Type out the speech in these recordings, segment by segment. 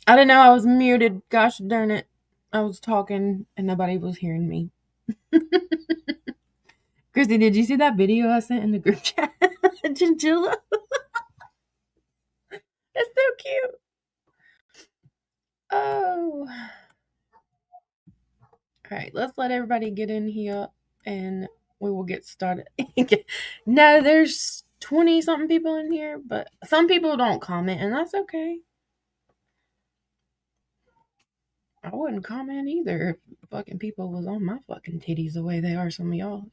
I didn't know I was muted. Gosh darn it. I was talking and nobody was hearing me. Christy, did you see that video I sent in the group chat? Chinchilla? It's so cute. Oh. All right, let's let everybody get in here and we will get started. No, there's 20 something people in here, but some people don't comment, and that's okay. I wouldn't comment either if fucking people was on my fucking titties the way they are, some of y'all.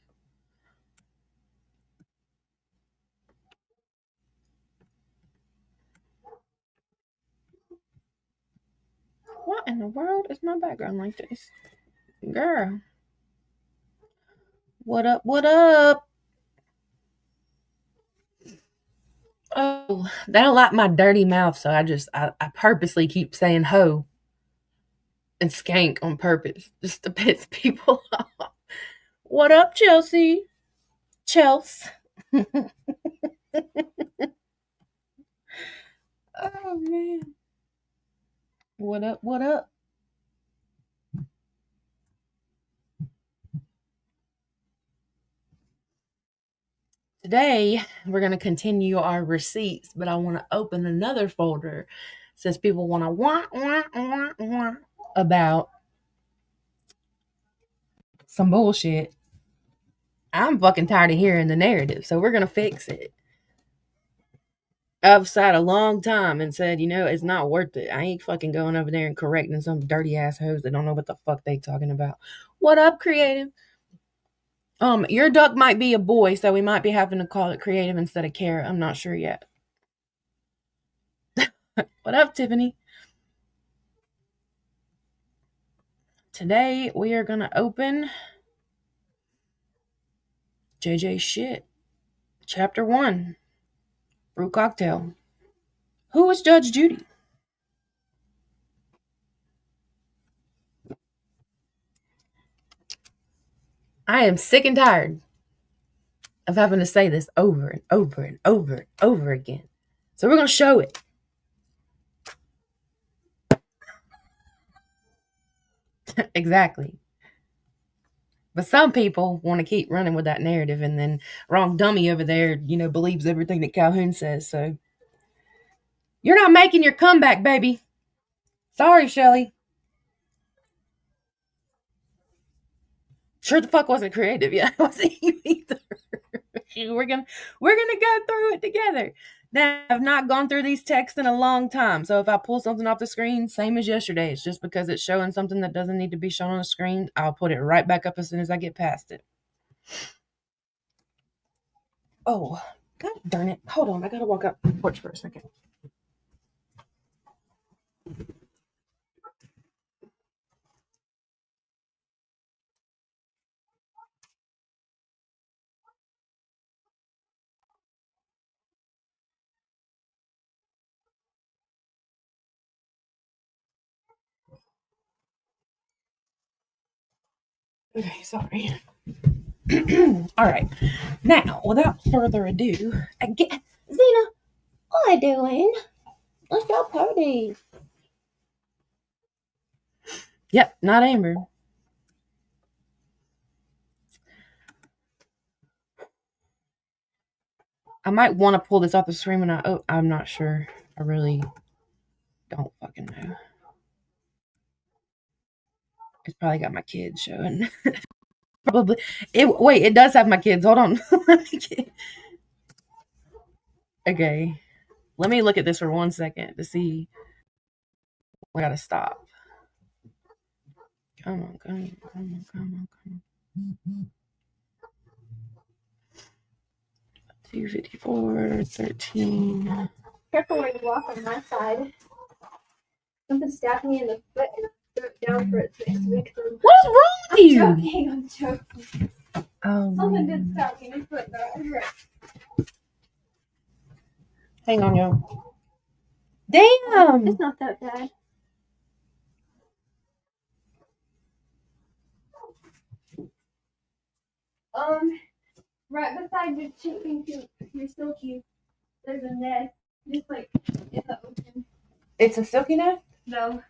What in the world is my background like this? Girl. What up? What up? Oh, they don't like my dirty mouth, so I purposely keep saying ho and skank on purpose just to piss people off. What up, Chelsea? Chelsea. Oh man. What up? What up? Today we're gonna continue our receipts, but I want to open another folder since people want to wah about some bullshit. I'm fucking tired of hearing the narrative, so we're gonna fix it. I've sat a long time and said, it's not worth it. I ain't fucking going over there and correcting some dirty ass hoes that don't know what the fuck they talking about. What up, creative? Your duck might be a boy, so we might be having to call it creative instead of Kara. I'm not sure yet. What up, Tiffany? Today we are gonna open JJ Shit, Chapter 1, Brew Cocktail. Who was Judge Judy? I am sick and tired of having to say this over and over and over and over again. So we're gonna show it. Exactly. But some people want to keep running with that narrative, and then wrong dummy over there, believes everything that Calhoun says. So you're not making your comeback, baby. Sorry, Shelly. Sure the fuck wasn't creative. Yeah, I wasn't you either. we're gonna go through it together. Now, I've not gone through these texts in a long time, so if I pull something off the screen, same as yesterday, it's just because it's showing something that doesn't need to be shown on the screen. I'll put it right back up as soon as I get past it. Oh, god darn it. Hold on, I gotta walk up the porch for a second. Okay, sorry. All right. Now, without further ado, again, Zena, what are you doing? Let's go party. Yep, not Amber. I might want to pull this off the screen when I'm not sure. I really don't fucking know. It's probably got my kids showing. Probably. Wait, it does have my kids. Hold on. Okay. Let me look at this for 1 second to see. We gotta stop. Come on, come on, come on, come on, come on. 254, 13. Careful where you walk on my side. Something stabbed me in the foot and I threw it down for its next victim. What is wrong with you? I'm joking. Something did stab me in the foot, but it hurt. Hang on, y'all. Damn! It's not that bad. Right beside your chicken coop, your silky, there's a nest. Just like in the open. It's a silky nest? No.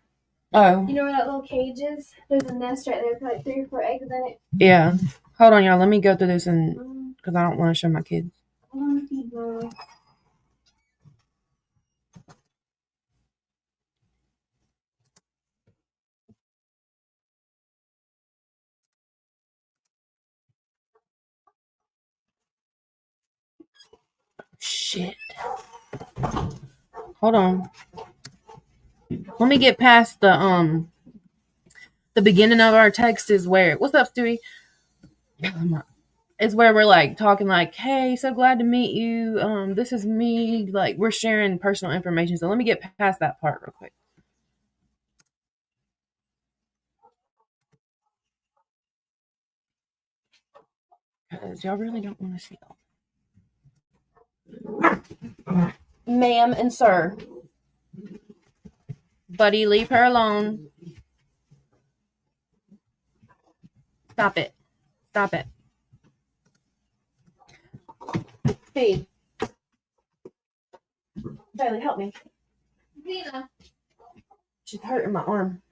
Oh. You know where that little cage is? There's a nest right there with like 3 or 4 eggs in it. Yeah. Hold on, y'all. Let me go through this and because I don't want to show my kids. I want to feed Mama. Shit. Hold on. Let me get past the beginning of our text is where what's up, Stewie? It's where we're like talking like, hey, so glad to meet you. This is me. Like we're sharing personal information. So let me get past that part real quick. Because y'all really don't want to see all. Ma'am and sir. Buddy, leave her alone. Stop it. Stop it. Hey. Bailey, help me. Zena. She's hurting my arm.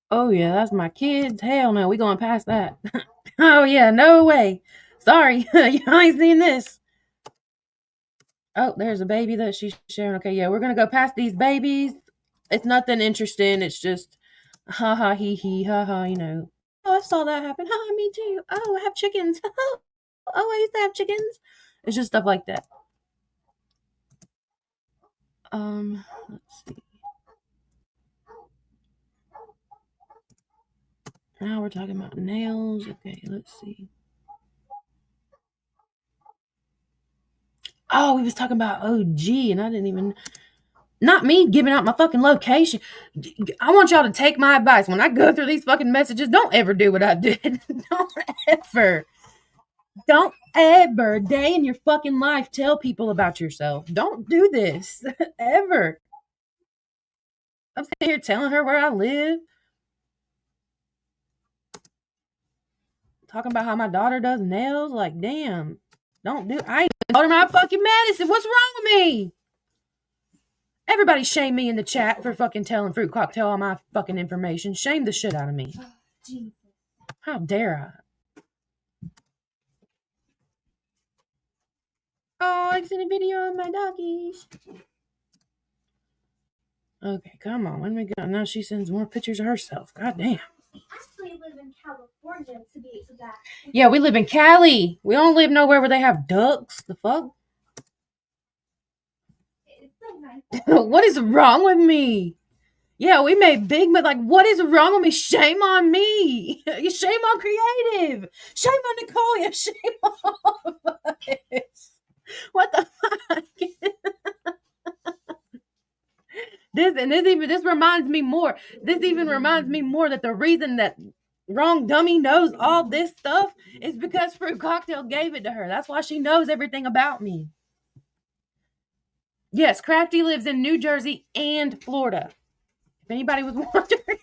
Oh yeah, that's my kids. Hell no, we going past that. Oh yeah, no way. Sorry, you ain't seen this. Oh, there's a baby that she's sharing. Okay, yeah, we're gonna go past these babies. It's nothing interesting. It's just ha ha he he ha ha. You know. Oh, I saw that happen. Ha, me too. Oh, I have chickens. Oh, I used to have chickens. It's just stuff like that. Let's see. Now we're talking about nails. Okay, let's see. Oh, we was talking about OG, and I didn't even. Not me giving out my fucking location. I want y'all to take my advice. When I go through these fucking messages, don't ever do what I did. Don't ever day in your fucking life tell people about yourself. Don't do this. Ever. I'm sitting here telling her where I live. Talking about how my daughter does nails. Like, damn. Don't do. I ain't told her my fucking medicine. What's wrong with me? Everybody shame me in the chat for fucking telling Fruit Cocktail all my fucking information. Shame the shit out of me. Jesus. How dare I? Oh, I've seen a video of my doggies. Okay, come on. When we go? Now she sends more pictures of herself. God damn. We actually live in California to be exact. Yeah, we live in Cali. We don't live nowhere where they have ducks. The fuck? It's so nice. What is wrong with me? Yeah, we made big, but like, what is wrong with me? Shame on me. Shame on Creative. Shame on Nicole. Yeah, shame on all of us. What the fuck? This reminds me more. This even reminds me more that the reason that Wrong Dummy knows all this stuff is because Fruit Cocktail gave it to her. That's why she knows everything about me. Yes, Crafty lives in New Jersey and Florida. If anybody was wondering.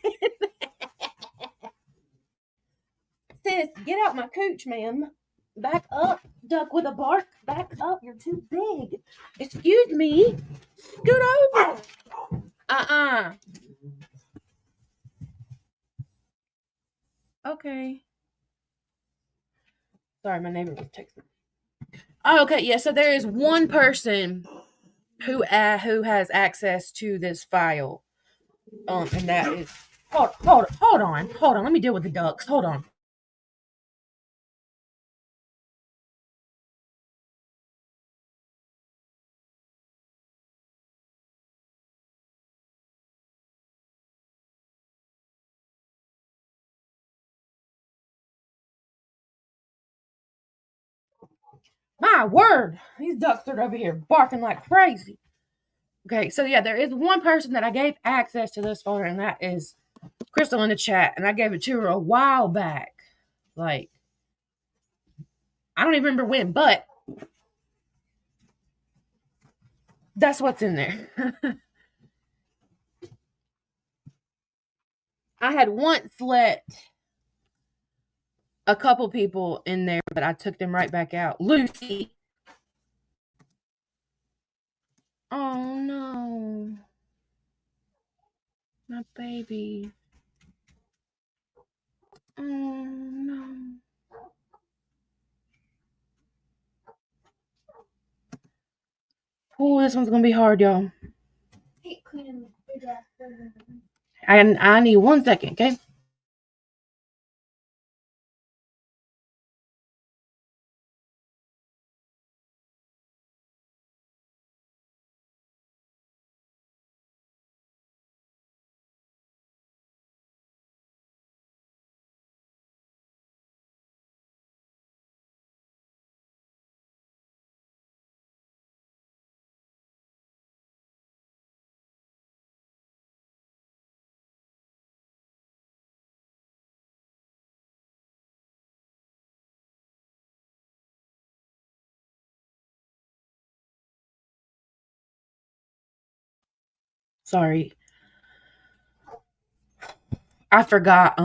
Sis, get out my cooch, ma'am. Back up, duck with a bark. Back up, you're too big. Excuse me. Scoot over. Okay. Sorry, my neighbor was texting. Oh, okay, yeah, so there is one person who has access to this file. And that is hold on. Let me deal with the ducks. Hold on. My word, these ducks are over here barking like crazy. Okay, so yeah, there is one person that I gave access to this folder, and that is Crystal in the chat, and I gave it to her a while back. Like, I don't even remember when, but that's what's in there. I had once let a couple people in there, but I took them right back out. Lucy. Oh no. My baby. Oh no. Oh, this one's gonna be hard, y'all. Keep cleaning the food after. I need 1 second, okay? Sorry. I forgot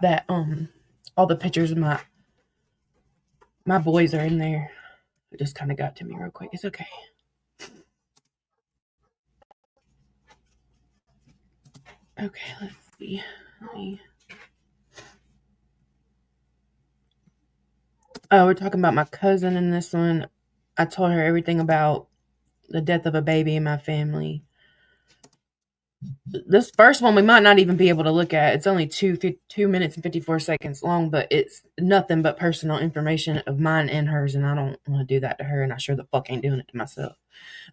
that all the pictures of my boys are in there. It just kind of got to me real quick. It's okay. Okay, let's see. Oh, we're talking about my cousin in this one. I told her everything about the death of a baby in my family. This first one we might not even be able to look at. It's only 2 minutes and 54 seconds long, but it's nothing but personal information of mine and hers, and I don't want to do that to her, and I sure the fuck ain't doing it to myself.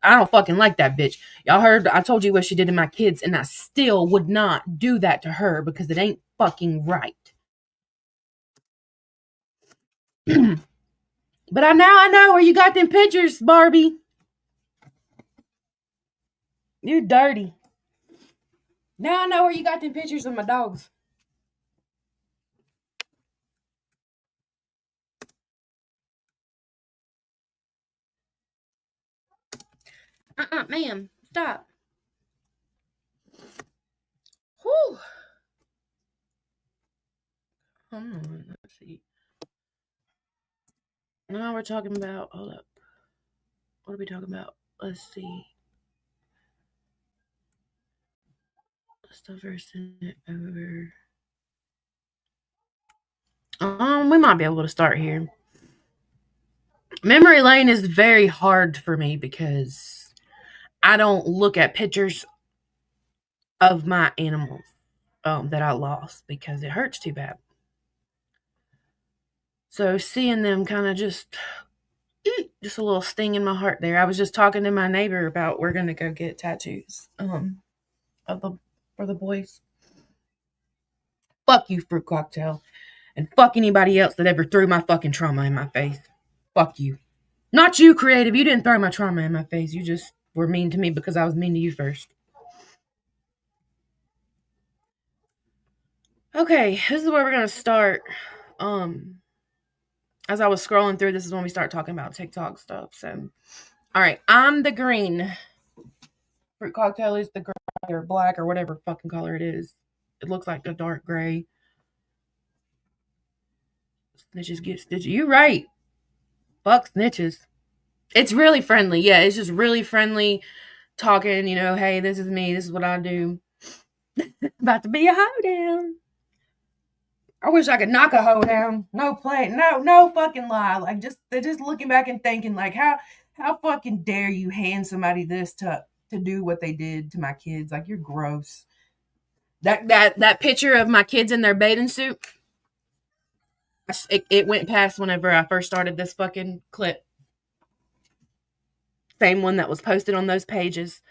I don't fucking like that bitch. Y'all heard I told you what she did to my kids, and I still would not do that to her because it ain't fucking right. But I know where you got them pictures, Barbie. You're dirty. Now I know where you got them pictures of my dogs. Ma'am, stop. Whew. Let's see. Now we're talking about, hold up. What are we talking about? Let's see. Stuff sent it over. We might be able to start here. Memory lane is very hard for me because I don't look at pictures of my animals that I lost because it hurts too bad. So seeing them kind of just a little sting in my heart there. I was just talking to my neighbor about we're gonna go get tattoos for the boys. Fuck you, Fruit Cocktail, and fuck anybody else that ever threw my fucking trauma in my face. Fuck you. Not you, Creative. You didn't throw my trauma in my face. You just were mean to me because I was mean to you first. Okay, this is where we're gonna start. As I was scrolling through, this is when we start talking about TikTok stuff. So, all right, I'm the green. Fruit Cocktail is the gray or black or whatever fucking color it is. It looks like a dark gray. Snitches get stitches. You right. Fuck snitches. It's really friendly. Yeah, it's just really friendly talking, hey, this is me. This is what I do. About to be a hoedown. I wish I could knock a hoe down. No play. No fucking lie. Like they're just looking back and thinking like how fucking dare you hand somebody this to do what they did to my kids? Like you're gross. That picture of my kids in their bathing suit. It went past whenever I first started this fucking clip. Same one that was posted on those pages.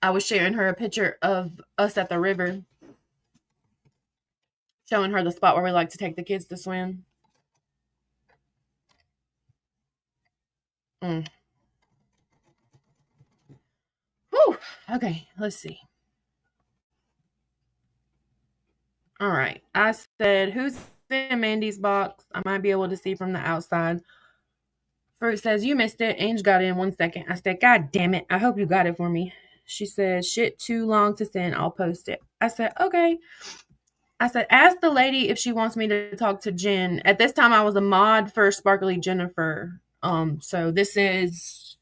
I was sharing her a picture of us at the river, showing her the spot where we like to take the kids to swim. Whew. Okay, let's see. All right. I said, who's in Mandy's box? I might be able to see from the outside. Fruit says, you missed it. Ange got it in 1 second. I said, God damn it. I hope you got it for me. She said, shit too long to send. I'll post it. I said, okay. I said, ask the lady if she wants me to talk to Jen. At this time, I was a mod for Sparkly Jennifer. So this is,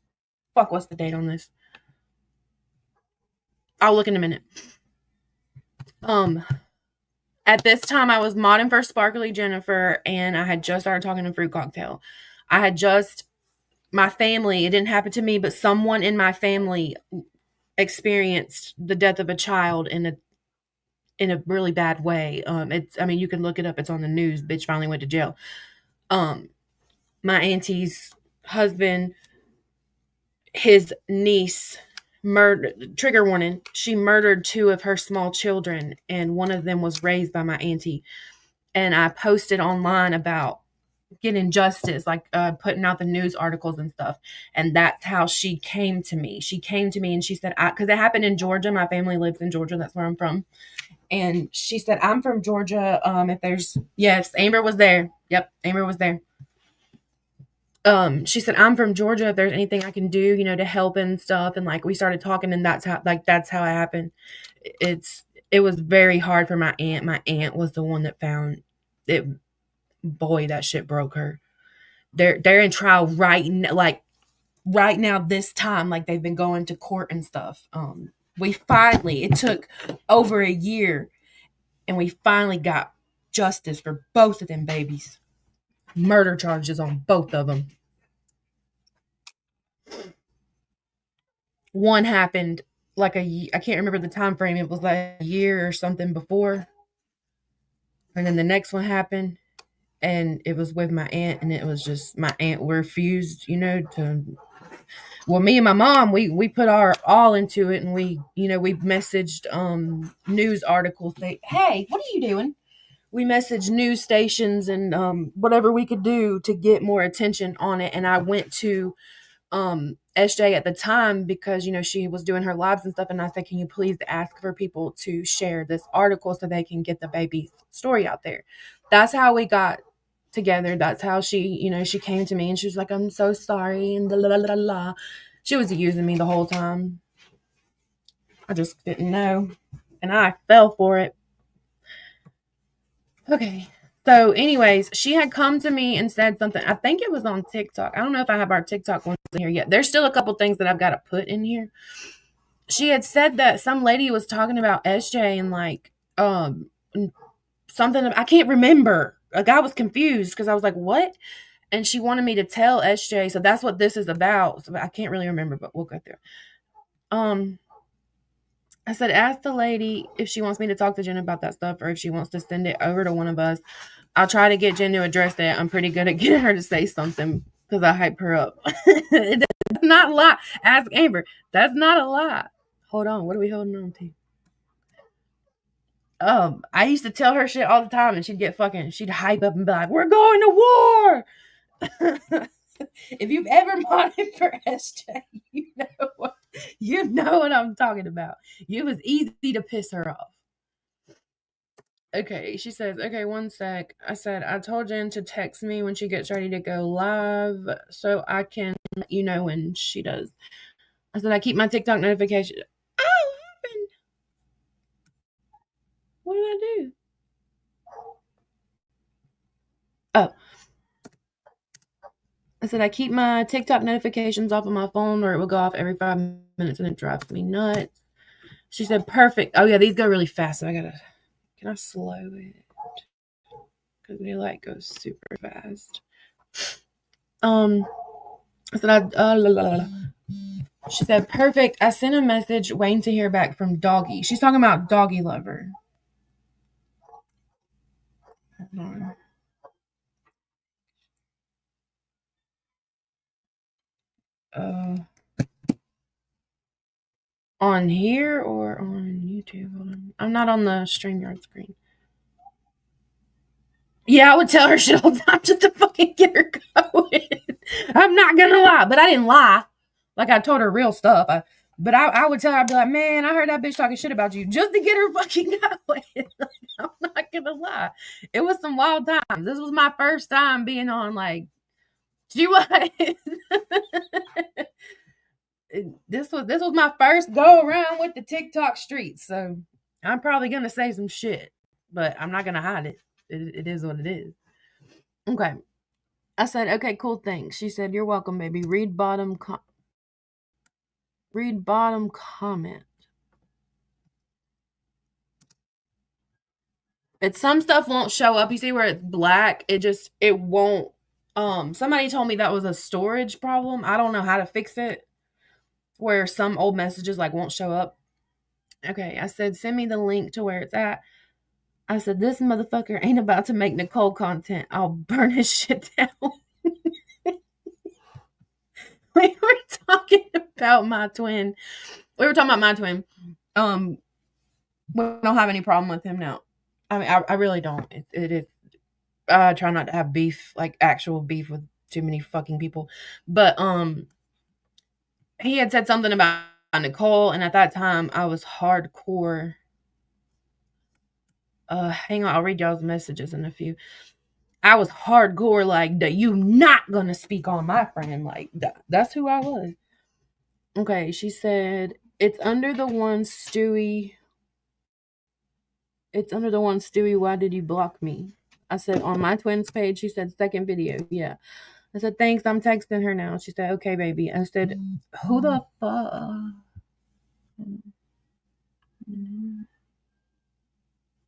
fuck, what's the date on this? I'll look in a minute. At this time, I was modding for Sparkly Jennifer, and I had just started talking to Fruit Cocktail. My family, it didn't happen to me, but someone in my family experienced the death of a child in a really bad way. You can look it up. It's on the news. Bitch finally went to jail. My auntie's husband, his niece, trigger warning, she murdered 2 of her small children, and one of them was raised by my auntie. And I posted online about getting justice, like putting out the news articles and stuff. And that's how she came to me. She came to me and she said, because it happened in Georgia. My family lives in Georgia. That's where I'm from. And she said, I'm from Georgia. Yes, Amber was there. Yep, Amber was there. She said, I'm from Georgia. If there's anything I can do, to help and stuff. And like, we started talking, and that's how it happened. It was very hard for my aunt. My aunt was the one that found it. Boy, that shit broke her. They're in trial right now, this time, like they've been going to court and stuff. It took over a year, and we finally got justice for both of them babies. Murder charges on both of them. One happened I can't remember the time frame. It was like a year or something before. And then the next one happened, and it was with my aunt, and it was just my aunt refused, me and my mom, we put our all into it, and we messaged news articles. Hey, what are you doing? We messaged news stations and whatever we could do to get more attention on it. And I went to SJ at the time because she was doing her lives and stuff, and I said, can you please ask for people to share this article so they can get the baby's story out there? That's how we got together. That's how she she came to me, and she was like, I'm so sorry, and la la la la. She was using me the whole time. I just didn't know, and I fell for it. Okay. So anyways, she had come to me and said something. I think it was on TikTok. I don't know if I have our TikTok ones in here yet. There's still a couple things that I've got to put in here. She had said that some lady was talking about SJ and like something. I can't remember. Like, I was confused because I was like, what? And she wanted me to tell SJ. So that's what this is about. So I can't really remember, but we'll go through. I said, ask the lady if she wants me to talk to Jen about that stuff, or if she wants to send it over to one of us. I'll try to get Jen to address that. I'm pretty good at getting her to say something because I hype her up. That's not a lie. Ask Amber. That's not a lie. Hold on. What are we holding on to? I used to tell her shit all the time, and she'd hype up and be like, we're going to war. If you've ever modded for SJ, you know what I'm talking about. It was easy to piss her off. Okay, she says, okay, 1 sec. I said, I told Jen to text me when she gets ready to go live so I can let you know when she does. I said, I keep my TikTok notification. Oh, what happened? What did I do? Oh. I said, I keep my TikTok notifications off of my phone, or it will go off every 5 minutes, and it drives me nuts. She said, perfect. Oh, yeah, these go really fast, so can I slow it? Because they go super fast. I said, she said, perfect. I sent a message waiting to hear back from Doggy. She's talking about Doggy Lover. Hold on. On here or on YouTube? Hold on. I'm not on the StreamYard screen. Yeah, I would tell her shit all the time just to fucking get her going. I'm not gonna lie, but I didn't lie. Like, I told her real stuff. But I would tell her, I'd be like, man, I heard that bitch talking shit about you just to get her fucking going. I'm not gonna lie. It was some wild times. This was my first time being on like, she was. This was my first go around with the TikTok streets. So I'm probably gonna say some shit, but I'm not gonna hide it. It is what it is. Okay. I said, okay, cool, thanks. She said, you're welcome, baby. Read bottom comment. It's some stuff won't show up. You see where it's black? It won't. Somebody told me that was a storage problem. I don't know how to fix it. Where some old messages like won't show up. Okay, I said, send me the link to where it's at. I said, this motherfucker ain't about to make Nicole content. I'll burn his shit down. We were talking about my twin. We don't have any problem with him now. I mean, I really don't. It is. I try not to have beef, like actual beef with too many fucking people. But he had said something about Nicole, and at that time I was hardcore. Hang on, I'll read y'all's messages in a few. I was hardcore, like, that you not gonna speak on my friend. Like, that's who I was. Okay, she said, it's under the one Stewie. Why did you block me? I said, on my twins page. She said, second video. Yeah. I said, thanks. I'm texting her now. She said, okay, baby. I said, who the fuck?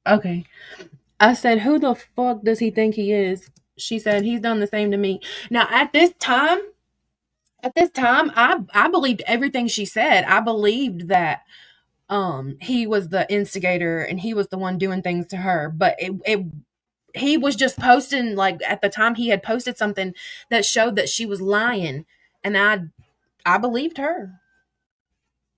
Okay. I said, who the fuck does he think he is? She said, he's done the same to me. Now, at this time, I believed everything she said. I believed that he was the instigator and he was the one doing things to her. But he was just posting, like, at the time he had posted something that showed that she was lying, and I believed her.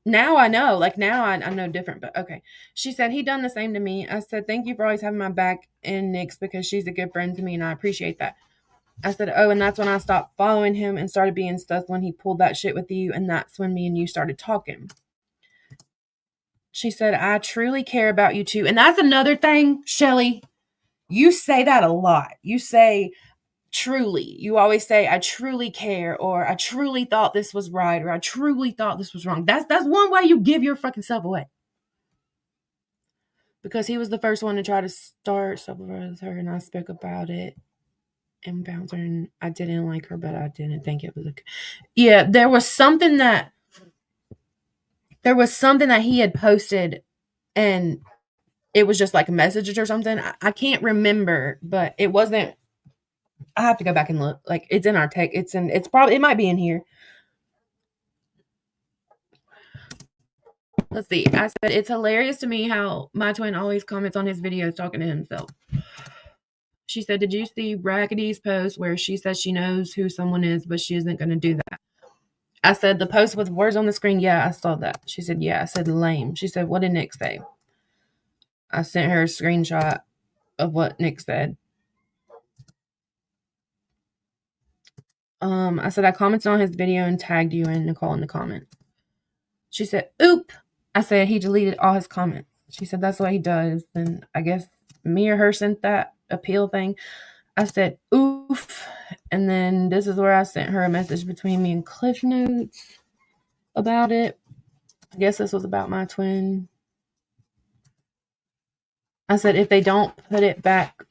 Now I know, like, now I know different, but okay. She said, he done the same to me. I said, thank you for always having my back and Nick's, because she's a good friend to me and I appreciate that. I said, oh, and that's when I stopped following him and started being stuck when he pulled that shit with you, and that's when me and you started talking. She said, I truly care about you too. And that's another thing, Shelly. You say that a lot. You say truly. You always say, I truly care, or I truly thought this was right, or I truly thought this was wrong. That's one way you give your fucking self away. Because he was the first one to try to start stuff with her, and I spoke about it and bounced her, and I didn't like her, but I didn't think it was yeah, there was something that he had posted, and it was just like messages or something. I can't remember, but it wasn't. I have to go back and look. Like, it's in our tech. It might be in here. Let's see. I said, it's hilarious to me how my twin always comments on his videos talking to himself. She said, did you see Rackety's post where she says she knows who someone is, but she isn't going to do that? I said, the post with words on the screen? Yeah, I saw that. She said, yeah. I said, lame. She said, what did Nick say? I sent her a screenshot of what Nick said. I said, I commented on his video and tagged you and Nicole in the comments. She said, oop. I said, he deleted all his comments. She said, that's what he does. And I guess me or her sent that appeal thing. I said, oof. And then this is where I sent her a message between me and Cliff Notes about it. I guess this was about my twin. I said, if they don't put it back,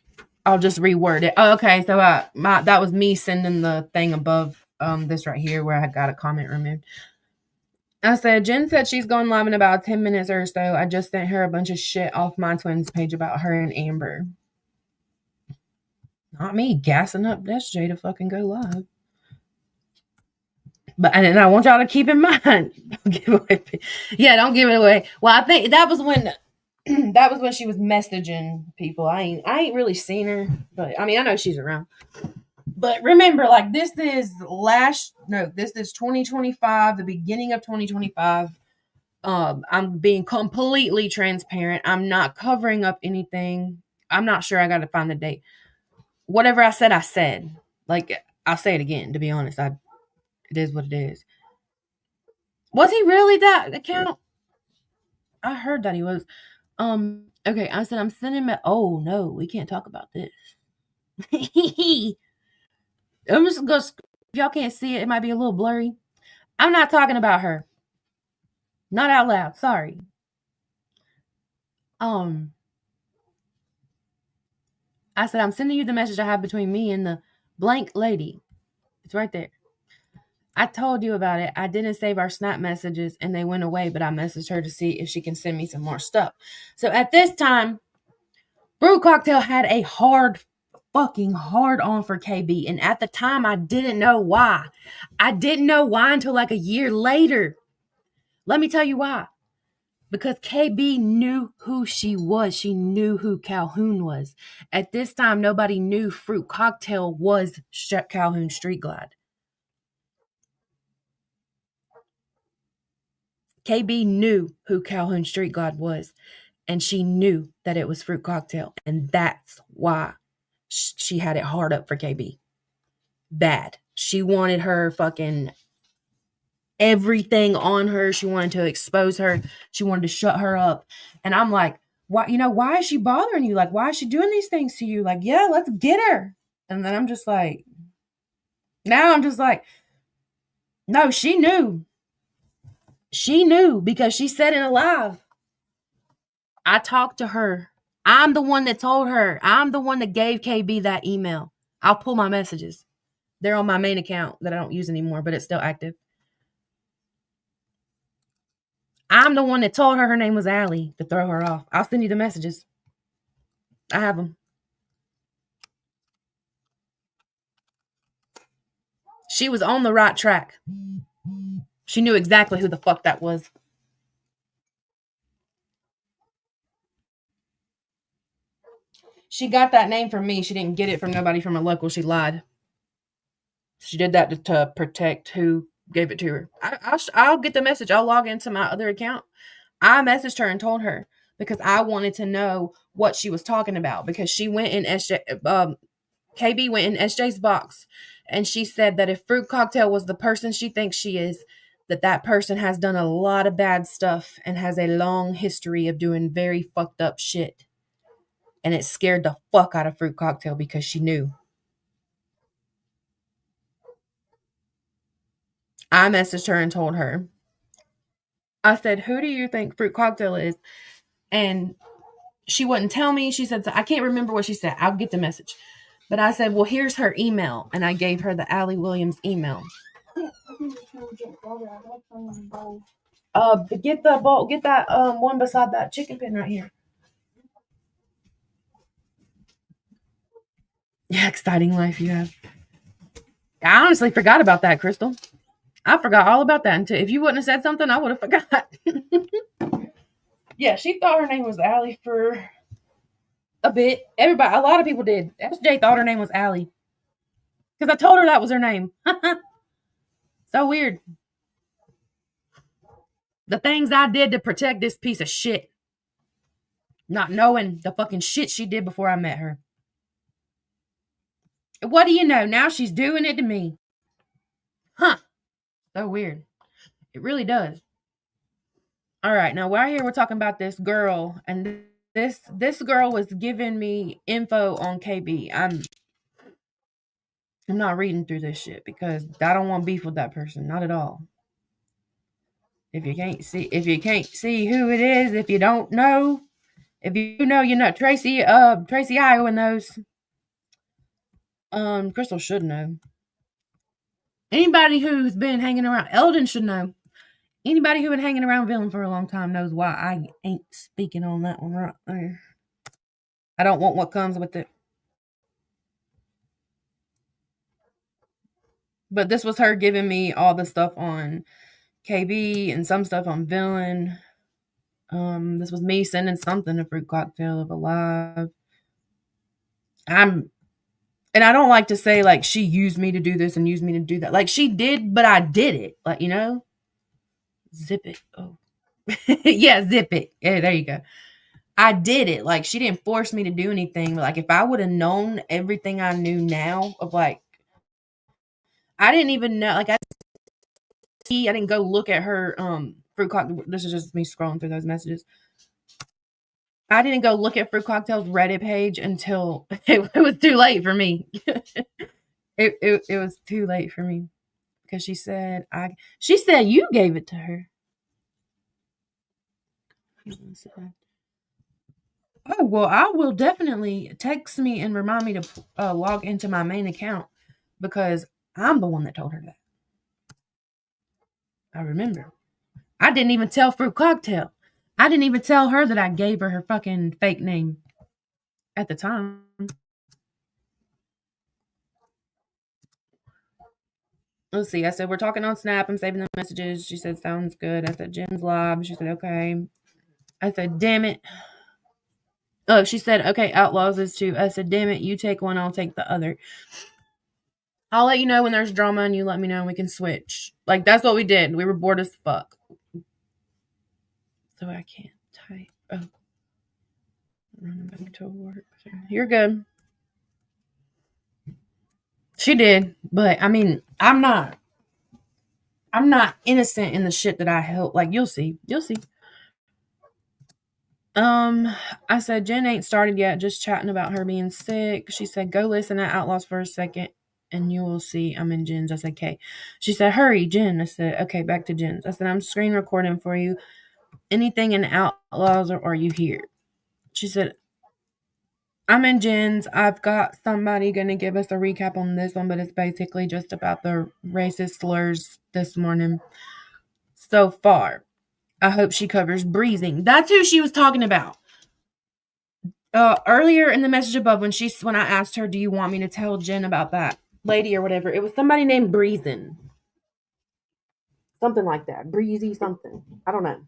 I'll just reword it. Oh, okay, so that was me sending the thing above this right here where I got a comment removed. I said, Jen said she's going live in about 10 minutes or so. I just sent her a bunch of shit off my twins page about her and Amber. Not me gassing up SJ to fucking go live. But and I want y'all to keep in mind, don't give it away. Well, I think that was when she was messaging people. I ain't really seen her, but I mean, I know she's around. But remember, like, this is 2025, the beginning of 2025. I'm being completely transparent. I'm not covering up anything. I'm not sure. I got to find the date. Whatever I said. Like, I'll say it again, to be honest. It is what it is. Was he really that account? I heard that he was. Okay, I said I'm sending him. Oh no, we can't talk about this. I'm just gonna. If y'all can't see it, it might be a little blurry. I'm not talking about her. Not out loud. Sorry. I said I'm sending you the message I have between me and the blank lady. It's right there. I told you about it. I didn't save our Snap messages and they went away, but I messaged her to see if she can send me some more stuff. So at this time, Brew Cocktail had a fucking hard on for KB. And at the time, I didn't know why. I didn't know why until like a year later. Let me tell you why. Because KB knew who she was. She knew who Calhoun was. At this time, nobody knew Fruit Cocktail was Calhoun Street Glide. KB knew who Calhoun Street Glide was, and she knew that it was Fruit Cocktail, and that's why she had it hard up for KB. Bad. She wanted her fucking everything on her. She wanted to expose her. She wanted to shut her up. And I'm like, why is she bothering you? Like, why is she doing these things to you? Like, yeah, let's get her. And then I'm just like, no, she knew. She knew because she said it alive. I talked to her. I'm the one that told her. I'm the one that gave KB that email. I'll pull my messages. They're on my main account that I don't use anymore, but it's still active. I'm the one that told her name was Allie to throw her off. I'll send you the messages. I have them. She was on the right track. She knew exactly who the fuck that was. She got that name from me. She didn't get it from nobody from a local. She lied. She did that to protect who gave it to her. I'll get the message. I'll log into my other account. I messaged her and told her because I wanted to know what she was talking about because she went in KB went in SJ's box and she said that if Fruit Cocktail was the person she thinks she is, that person has done a lot of bad stuff and has a long history of doing very fucked up shit. And it scared the fuck out of Fruit Cocktail because she knew. I messaged her and told her. I said, who do you think Fruit Cocktail is? And she wouldn't tell me. She said, I can't remember what she said. I'll get the message. But I said, well, here's her email. And I gave her the Allie Williams email. Get the bowl. Get that one beside that chicken pen right here. Yeah, exciting life you have. I honestly forgot about that, Crystal. I forgot all about that. Until if you wouldn't have said something, I would have forgot. Yeah, she thought her name was Allie for a bit. A lot of people did. SJ thought her name was Allie. Because I told her that was her name. So weird. The things I did to protect this piece of shit. Not knowing the fucking shit she did before I met her. What do you know? Now she's doing it to me. Huh. So weird. It really does. All right. Now, right here, we're talking about this girl. And this girl was giving me info on KB. I'm not reading through this shit because I don't want beef with that person. Not at all. If you can't see who it is, if you don't know, if you know, you know. Tracy Iowa knows. Crystal should know. Anybody who's been hanging around Eldon should know. Anybody who's been hanging around Villain for a long time knows why I ain't speaking on that one right there. I don't want what comes with it. But this was her giving me all the stuff on KB and some stuff on Villain. This was me sending something to Fruit Cocktail of Alive. And I don't like to say, like, she used me to do this and used me to do that. Like, she did, but I did it. Like, you know? Zip it. Oh. Yeah, zip it. Yeah, there you go. I did it. Like, she didn't force me to do anything. Like, if I would have known everything I knew now of, like, I didn't even know. Like, I I didn't go look at her fruit cocktail. This is just me scrolling through those messages. I didn't go look at Fruit Cocktail's Reddit page until it was too late for me. it was too late for me because she said you gave it to her. Oh, well, I will definitely text me and remind me to log into my main account because I'm the one that told her that. I remember. I didn't even tell Fruit Cocktail. I didn't even tell her that I gave her fucking fake name at the time. Let's see. I said, we're talking on Snap. I'm saving the messages. She said, sounds good. I said, Jen's live. She said, okay. I said, damn it. Oh, she said, okay, Outlaws is too. I said, damn it. You take one, I'll take the other. I'll let you know when there's drama and you let me know and we can switch. Like, that's what we did. We were bored as fuck. So I can't type. Oh. Running back to work. You're good. She did. But, I mean, I'm not innocent in the shit that I help. Like, you'll see. You'll see. I said, Jen ain't started yet, just chatting about her being sick. She said, go listen to Outlaws for a second and you will see I'm in Jen's. I said, okay. She said, hurry, Jen. I said, okay, back to Jen's. I said, I'm screen recording for you. Anything in Outlaws or are you here? She said, I'm in Jen's. I've got somebody going to give us a recap on this one, but it's basically just about the racist slurs this morning so far. I hope she covers breathing. That's who she was talking about. Earlier in the message above, when I asked her, do you want me to tell Jen about that lady or whatever, it was somebody named Breezing. Something like that. Breezy something. I don't know.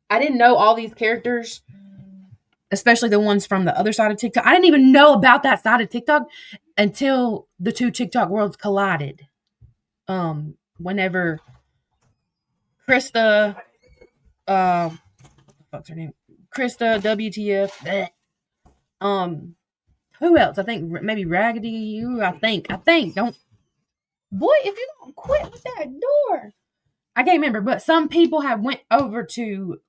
I didn't know all these characters, especially the ones from the other side of TikTok. I didn't even know about that side of TikTok until the two TikTok worlds collided. Whenever Krista, what's her name? Krista, WTF. Who else? I think maybe Raggedy. You. I think. Don't. Boy, if you don't quit with that door. I can't remember, but some people have went over to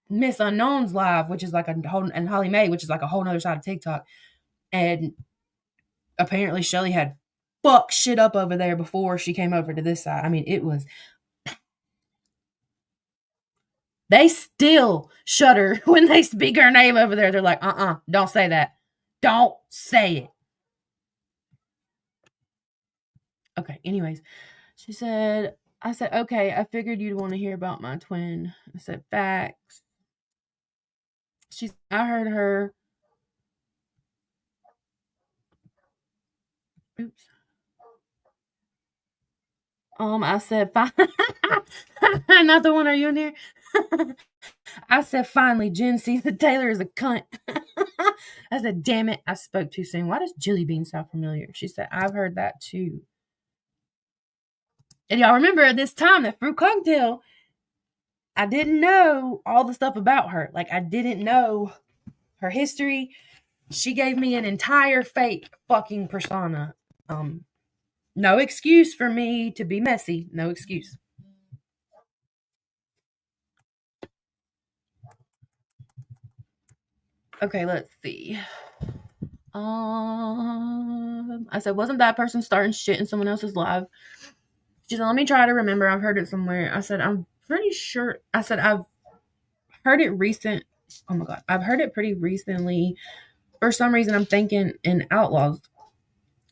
Miss Unknown's live, which is like a whole, and Holly Mae, which is like a whole other side of TikTok. And apparently Shelly had fucked shit up over there before she came over to this side. I mean, it was. They still shudder when they speak her name over there. They're like, don't say that. Don't say it. Okay, anyways. I said, okay, I figured you'd want to hear about my twin. I said, facts. I heard her. Oops. I said, not the one, are you in here? I said, finally, Jen sees that Taylor is a cunt. I said, damn it, I spoke too soon. Why does Jilly Bean sound familiar? She said, I've heard that too. And y'all remember at this time that Fruit Cocktail, I didn't know all the stuff about her. Like, I didn't know her history. She gave me an entire fake fucking persona. No excuse for me to be messy. No excuse. Okay, let's see. I said, wasn't that person starting shit in someone else's live? She said, let me try to remember. I've heard it somewhere. I said, I'm pretty sure. I said, I've heard it recent. Oh my God. I've heard it pretty recently. For some reason, I'm thinking in Outlaws.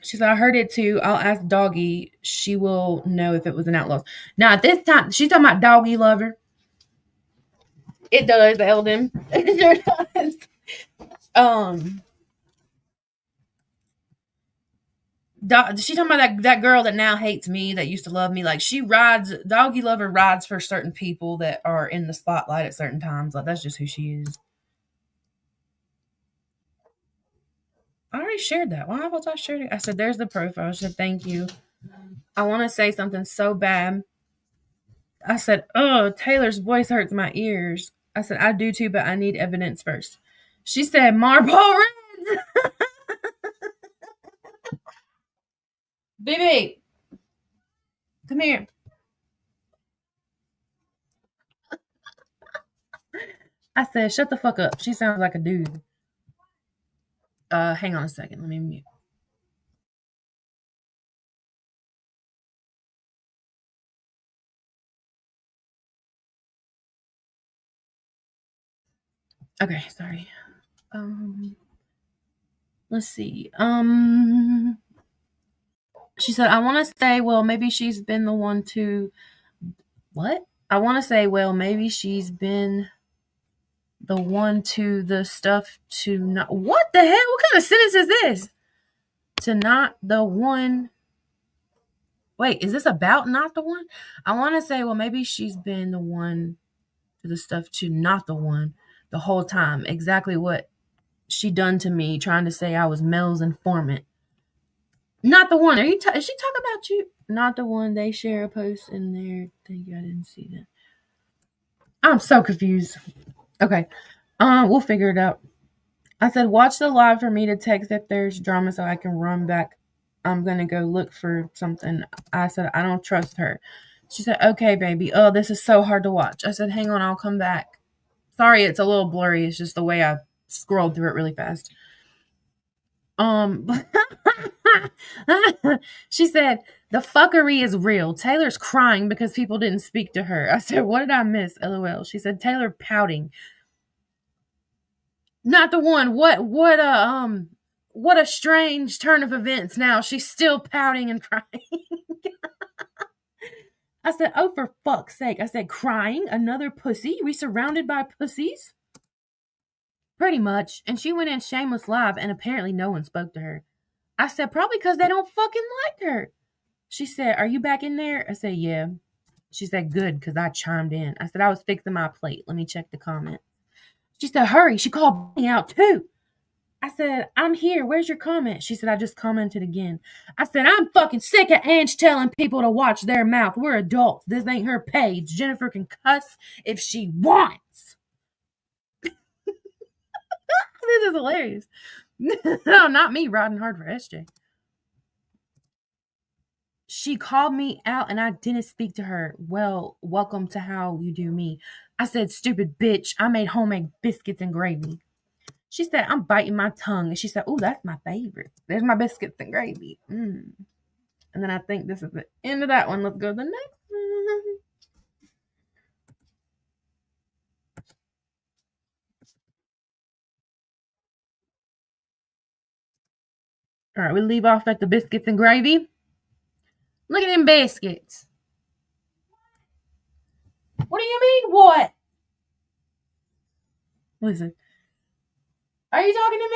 She said, I heard it too. I'll ask Doggy. She will know if it was an Outlaws. Now, at this time, she's talking about Doggy Lover. It does, Eldon. It sure does. She talking about that girl that now hates me, that used to love me. Like, Doggy Lover rides for certain people that are in the spotlight at certain times. Like, that's just who she is. I already shared that. Why haven't I shared it? I said, there's the profile. She said, thank you. I want to say something so bad. I said, oh, Taylor's voice hurts my ears. I said, I do too, but I need evidence first. She said, Marble Reds. Baby, come here. I said, shut the fuck up. She sounds like a dude. Hang on a second. Let me mute. Okay, sorry. Let's see. She said, I want to say, well, maybe she's been the one to. What? I want to say, well, maybe she's been the one to the stuff to not. What the hell? What kind of sentence is this? To not the one. Wait, is this about not the one? I want to say, well, maybe she's been the one to the stuff to not the one the whole time. Exactly what she done to me, trying to say I was Mel's informant. Not the one. Is she talking about you? Not the one. They share a post in there. Thank you. I didn't see that. I'm so confused. Okay. We'll figure it out. I said, watch the live for me to text if there's drama so I can run back. I'm going to go look for something. I said, I don't trust her. She said, okay, baby. Oh, this is so hard to watch. I said, hang on, I'll come back. Sorry, it's a little blurry. It's just the way I scrolled through it really fast. She said, the fuckery is real. Taylor's crying because people didn't speak to her. I said, what did I miss? LOL. She said, Taylor pouting. Not the one. What a strange turn of events now. She's still pouting and crying. I said, oh, for fuck's sake. I said, crying? Another pussy? We surrounded by pussies? Pretty much. And she went in shameless live and apparently no one spoke to her. I said, probably because they don't fucking like her. She said, are you back in there? I said, yeah. She said, good, because I chimed in. I said, I was fixing my plate. Let me check the comment. She said, hurry. She called me out too. I said, I'm here. Where's your comment? She said, I just commented again. I said, I'm fucking sick of Ange telling people to watch their mouth. We're adults. This ain't her page. Jennifer can cuss if she wants. This is hilarious. No, not me riding hard for SJ. She called me out and I didn't speak to her. Well, welcome to how you do me. I said, stupid bitch. I made homemade biscuits and gravy. She said, I'm biting my tongue. And she said, oh, that's my favorite. There's my biscuits and gravy. And then I think this is the end of that one. Let's go to the next one. All right, we leave off at the biscuits and gravy. Look at them biscuits. What do you mean, what? Listen. Are you talking to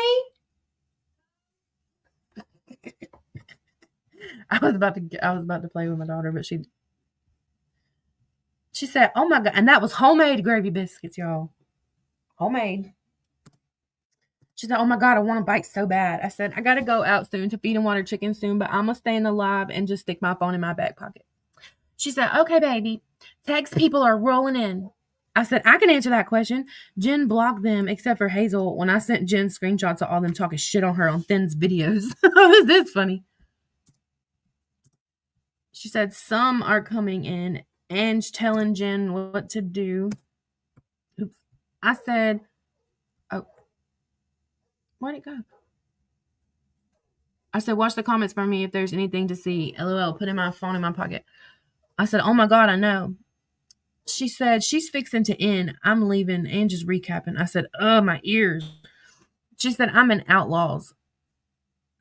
me? I was about to play with my daughter, but she said, oh my God. And that was homemade gravy biscuits, y'all. Homemade. She said, oh my God, I want to bite so bad. I said, I got to go out soon to feed and water chickens soon, but I'm going to stay in the live and just stick my phone in my back pocket. She said, okay, baby. Text people are rolling in. I said, I can answer that question. Jen blocked them except for Hazel when I sent Jen screenshots of all them talking shit on her on Thin's videos. This is funny. She said, some are coming in. Ange telling Jen what to do. Oops. I said, oh, where'd it go? I said, watch the comments for me if there's anything to see. LOL, putting my phone in my pocket. I said, oh my God, I know. She said, she's fixing to end. I'm leaving and just recapping. I said, oh, my ears. She said, I'm in Outlaws.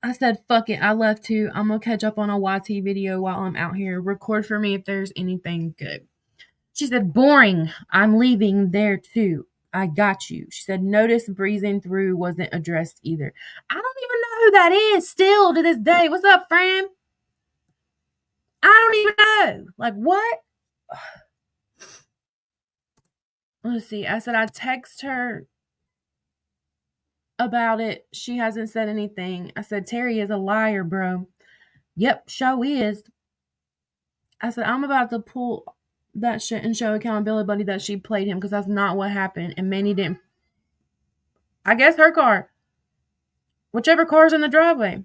I said, fuck it. I left too. I'm going to catch up on a YT video while I'm out here. Record for me if there's anything good. She said, boring. I'm leaving there too. I got you. She said, notice breezing through wasn't addressed either. I don't even know who that is still to this day. What's up, friend? I don't even know. Like, what? Let's see. I said, I text her about it. She hasn't said anything. I said, Terry is a liar, bro. Yep, show is. I said, I'm about to pull that shit and show accountability buddy that she played him because that's not what happened. And Manny didn't. I guess her car. Whichever car's in the driveway.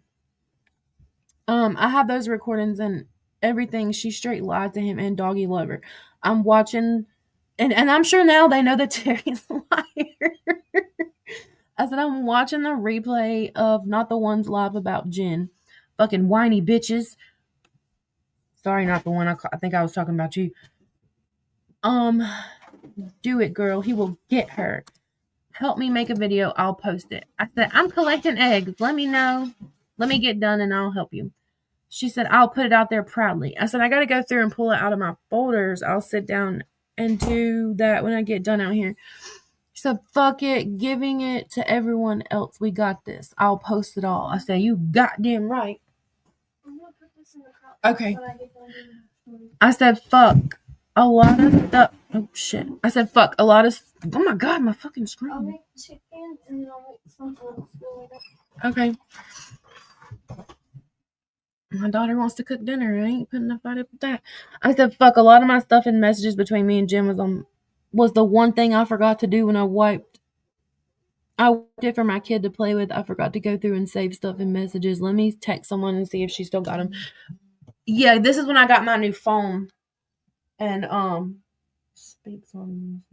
I have those recordings and everything. She straight lied to him and doggy lover. I'm watching And I'm sure now they know that Terry's a liar. I said, I'm watching the replay of Not the Ones live about Jen. Fucking whiny bitches. Sorry, not the one. I think I was talking about you. Do it, girl. He will get her. Help me make a video. I'll post it. I said, I'm collecting eggs. Let me know. Let me get done and I'll help you. She said, I'll put it out there proudly. I said, I got to go through and pull it out of my folders. I'll sit down and do that when I get done out here. She said, fuck it. Giving it to everyone else. We got this. I'll post it all. I said, you goddamn right. I'm gonna put this in the crock. Okay. I said, fuck. A lot of stuff. Oh, shit. I said, fuck. A lot of. Oh, my God. My fucking screen. I'll make chicken and then I'll make something else. Okay. My daughter wants to cook dinner. I ain't putting enough up with that. I said, fuck. A lot of my stuff in messages between me and Jim was the one thing I forgot to do when I wiped it for my kid to play with. I forgot to go through and save stuff in messages. Let me text someone and see if she still got them. Yeah, this is when I got my new phone. And, speaks on.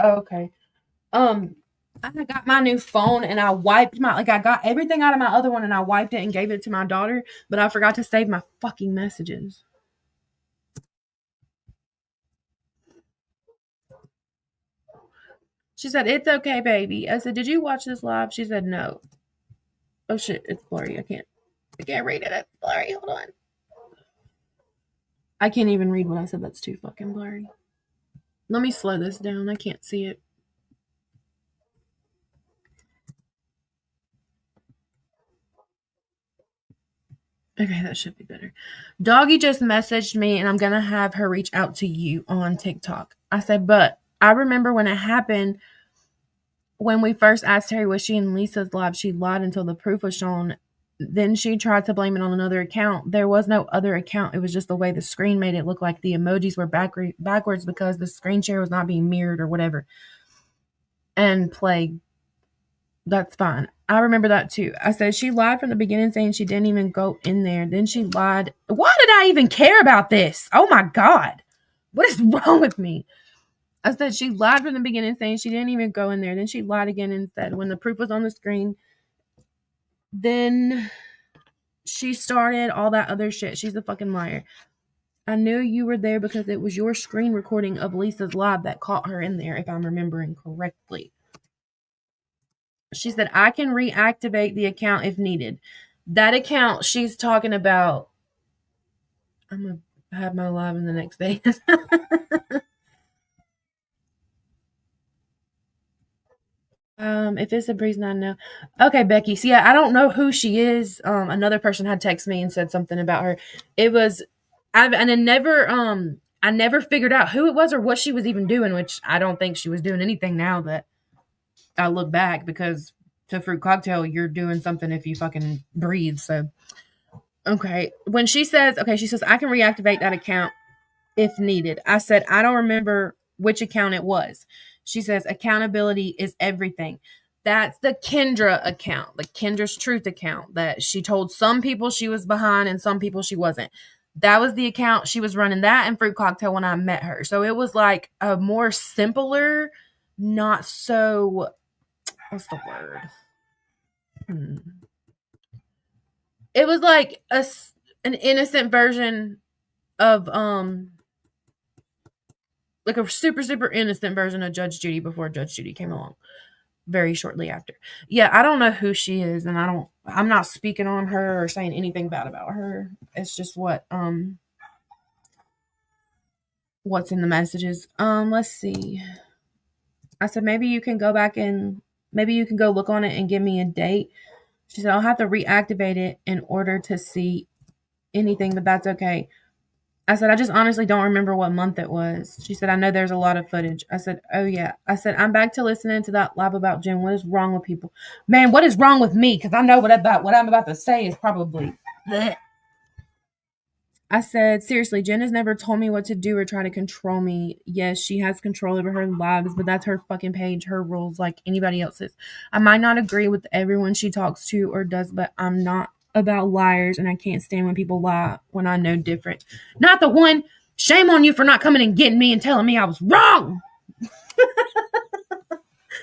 Okay. I got my new phone and I wiped I got everything out of my other one and I wiped it and gave it to my daughter, but I forgot to save my fucking messages. She said, it's okay, baby. I said, did you watch this live? She said, no. Oh shit, it's blurry. I can't read it. It's blurry. Hold on. I can't even read what I said. That's too fucking blurry. Let me slow this down. I can't see it. Okay, that should be better. Doggy just messaged me and I'm going to have her reach out to you on TikTok. I said, but I remember when it happened, when we first asked Terry, was she in Lisa's live? She lied until the proof was shown. Then she tried to blame it on another account. There was no other account. It was just the way the screen made it look like the emojis were backwards because the screen share was not being mirrored or whatever. And play. That's fine. I remember that too. I said she lied from the beginning saying she didn't even go in there. Then she lied. Why did I even care about this? Oh my God. What is wrong with me? I said she lied from the beginning saying she didn't even go in there. Then she lied again and said when the proof was on the screen, then she started all that other shit. She's a fucking liar. I knew you were there because it was your screen recording of Lisa's live that caught her in there, if I'm remembering correctly. She said, I can reactivate the account if needed. That account she's talking about, I'm going to have my live in the next day. If it's a breeze, I know. Okay, Becky. So yeah, I don't know who she is. Another person had texted me and said something about her. It was, I never figured out who it was or what she was even doing, which I don't think she was doing anything now that I look back, because to Fruit Cocktail, you're doing something if you fucking breathe. So, okay. When she says, I can reactivate that account if needed. I said, I don't remember which account it was. She says, accountability is everything. That's the Kendra account, the Kendra's Truth account that she told some people she was behind and some people she wasn't. That was the account. She was running that and Fruit Cocktail when I met her. So it was like a more simpler, not so, what's the word? It was like an innocent version of, like a super, super innocent version of Judge Judy before Judge Judy came along very shortly after. Yeah, I don't know who she is, and I'm not speaking on her or saying anything bad about her. It's just what's in the messages. Let's see. I said, maybe you can go back and maybe you can go look on it and give me a date. She said, I'll have to reactivate it in order to see anything, but that's okay. I said, I just honestly don't remember what month it was. She said, I know there's a lot of footage. I said, oh yeah. I said, I'm back to listening to that live about Jen. What is wrong with people? Man, what is wrong with me? Because I know what I'm about to say is probably bleh. I said, seriously, Jen has never told me what to do or try to control me. Yes, she has control over her lives, but that's her fucking page, her rules, like anybody else's. I might not agree with everyone she talks to or does, but I'm not about liars, and I can't stand when people lie when I know different. Not the one. Shame on you for not coming and getting me and telling me I was wrong.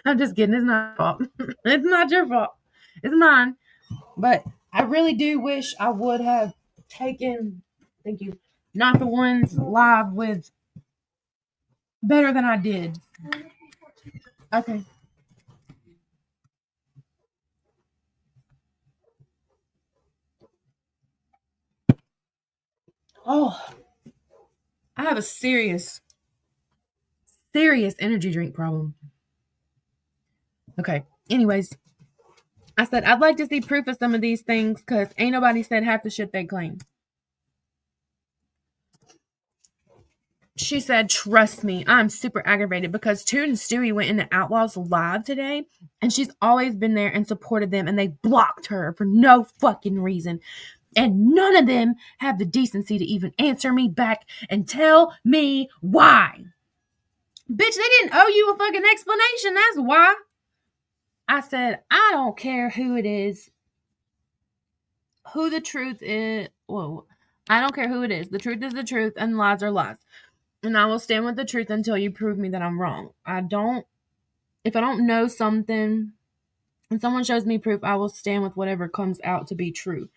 I'm just kidding. It's not your fault. It's not your fault. It's mine. But I really do wish I would have taken, thank you, not the ones live with better than I did. Okay. Oh, I have a serious energy drink problem. Okay. Anyways, I said I'd like to see proof of some of these things because ain't nobody said half the shit they claim. She said, trust me, I'm super aggravated because Toot and Stewie went into Outlaws Live today, and she's always been there and supported them, and they blocked her for no fucking reason. And none of them have the decency to even answer me back and tell me why. Bitch, they didn't owe you a fucking explanation, that's why. I said, I don't care who it is, who the truth is. Whoa. I don't care who it is. The truth is the truth, and lies are lies. And I will stand with the truth until you prove me that I'm wrong. If I don't know something and someone shows me proof, I will stand with whatever comes out to be true.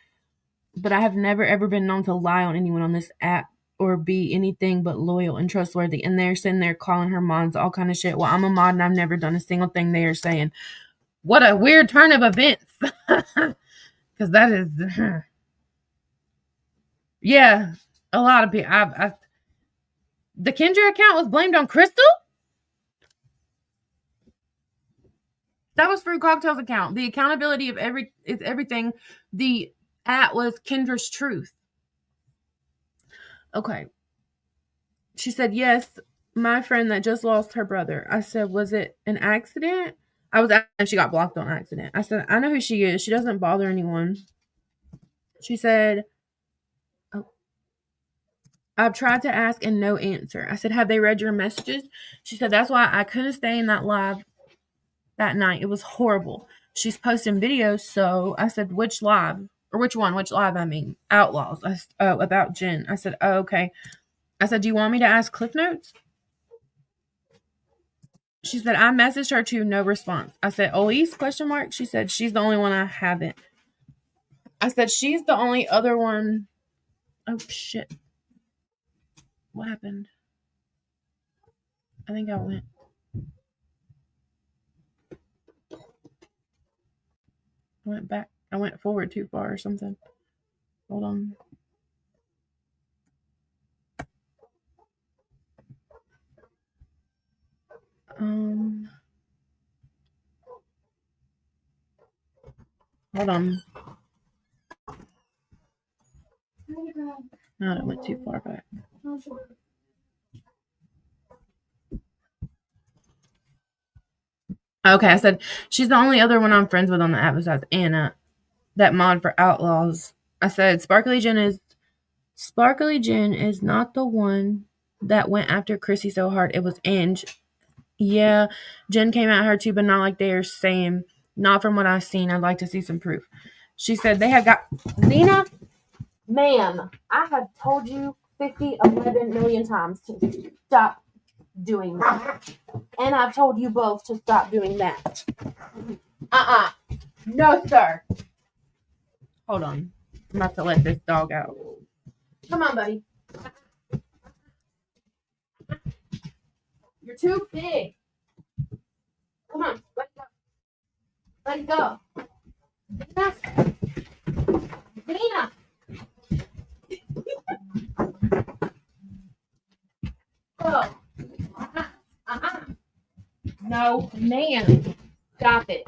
But I have never ever been known to lie on anyone on this app or be anything but loyal and trustworthy. And they're sitting there calling her mods all kind of shit. Well, I'm a mod and I've never done a single thing they are saying. What a weird turn of events. Because that is, yeah, a lot of people. The Kendra account was blamed on Crystal? That was Fruit Cocktail's account. The accountability of everything. The at was Kendra's truth. Okay. She said, yes, my friend that just lost her brother. I said, was it an accident? I was asking if she got blocked on accident. I said, I know who she is. She doesn't bother anyone. She said, oh, I've tried to ask and no answer. I said, have they read your messages? She said, that's why I couldn't stay in that live that night. It was horrible. She's posting videos. So I said, which live? Or which one? Which live, I mean? Outlaws. About Jen. I said, oh, okay. I said, do you want me to ask Cliff Notes? She said, I messaged her too, no response. I said, Elise, question mark? She said, she's the only one I haven't. I said, she's the only other one. Oh, shit. What happened? I think I went back. I went forward too far or something. Hold on. Hold on. No, I went too far back. Okay, I said, she's the only other one I'm friends with on the app besides Anna, that mod for Outlaws. I said, Sparkly Jen is not the one that went after Chrissy so hard. It was Ange. Yeah, Jen came at her too, but not like they are saying. Not from what I've seen. I'd like to see some proof. She said they have got... Zena, ma'am, I have told you 11 million times to stop doing that. And I've told you both to stop doing that. No, sir. Hold on. I'm about to let this dog out. Come on, buddy. You're too big. Come on. Let it go. Zena. Oh. No, man. Stop it.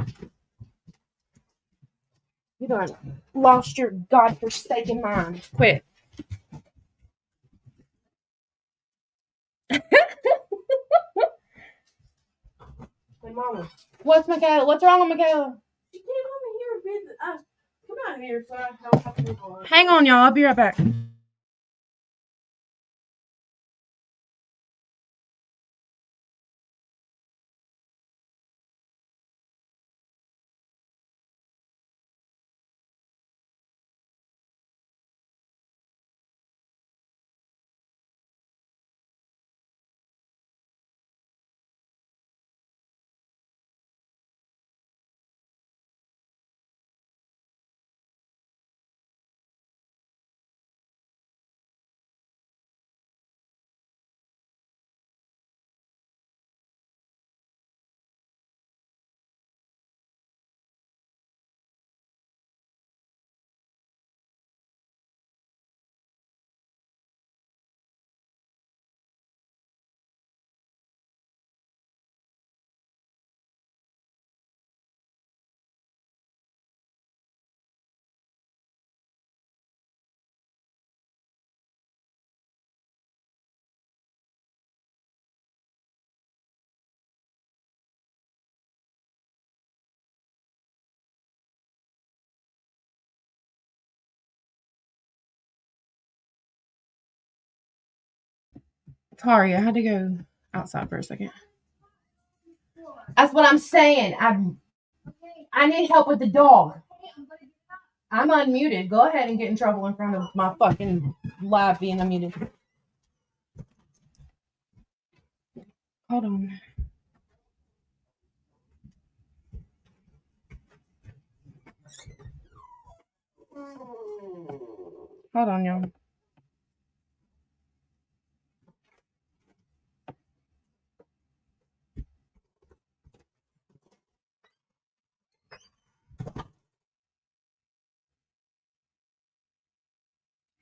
You done lost your godforsaken mind. Quit. Hey, Mama. What's Michaela? What's wrong with Michaela? She came over here and come out here so I don't have to move on. Hang on, y'all. I'll be right back. Sorry, I had to go outside for a second. That's what I'm saying. I need help with the dog. I'm unmuted. Go ahead and get in trouble in front of my fucking live being unmuted. Hold on. Hold on, y'all.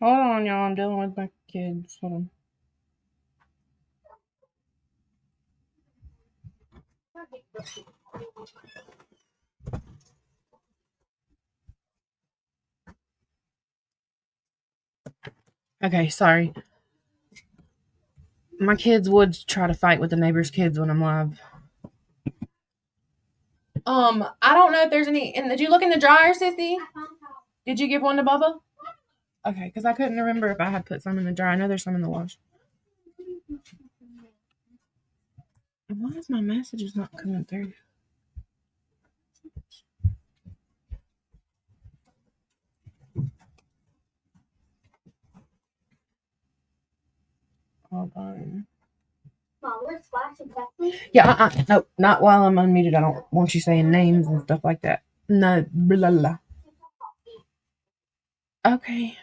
Hold on, y'all. I'm dealing with my kids. Hold on. Okay, sorry. My kids would try to fight with the neighbor's kids when I'm live. I don't know if there's any. And did you look in the dryer, Sissy? Did you give one to Bubba? Okay, because I couldn't remember if I had put some in the dryer. I know there's some in the wash. And why is my messages not coming through? Hold on. Mom, we're splashing Pepsi. Yeah, no, not while I'm unmuted. I don't want you saying names and stuff like that. No, blah, blah. Okay.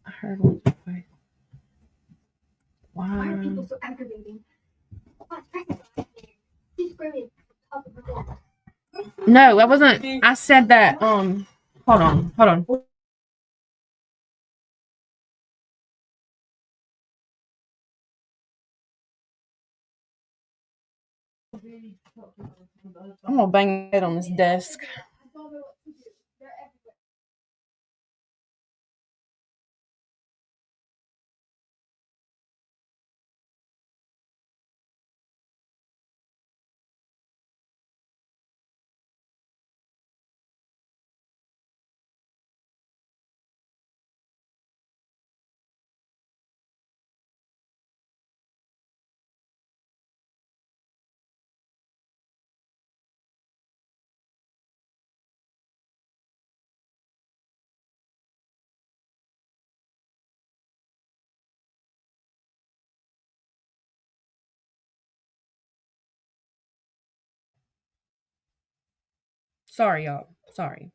I heard one. Okay. Why are Wow. people so aggravating? Watch, she's screaming. No, I wasn't. I said that. Hold on. I'm gonna bang it on this desk. Sorry, y'all. Sorry.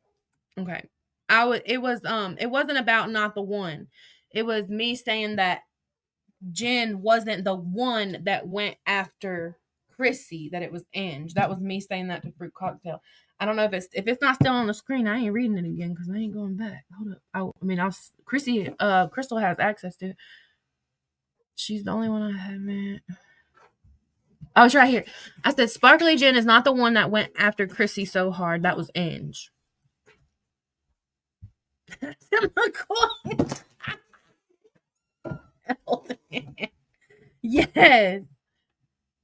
Okay. It wasn't about not the one. It was me saying that Jen wasn't the one that went after Chrissy, that it was Ange. That was me saying that to Fruit Cocktail. I don't know if it's not still on the screen. I ain't reading it again because I ain't going back. Hold up. Crystal has access to it. She's the only one I have, man. Oh, it's right here. I said Sparkly Jen is not the one that went after Chrissy so hard. That was Ange. Yes.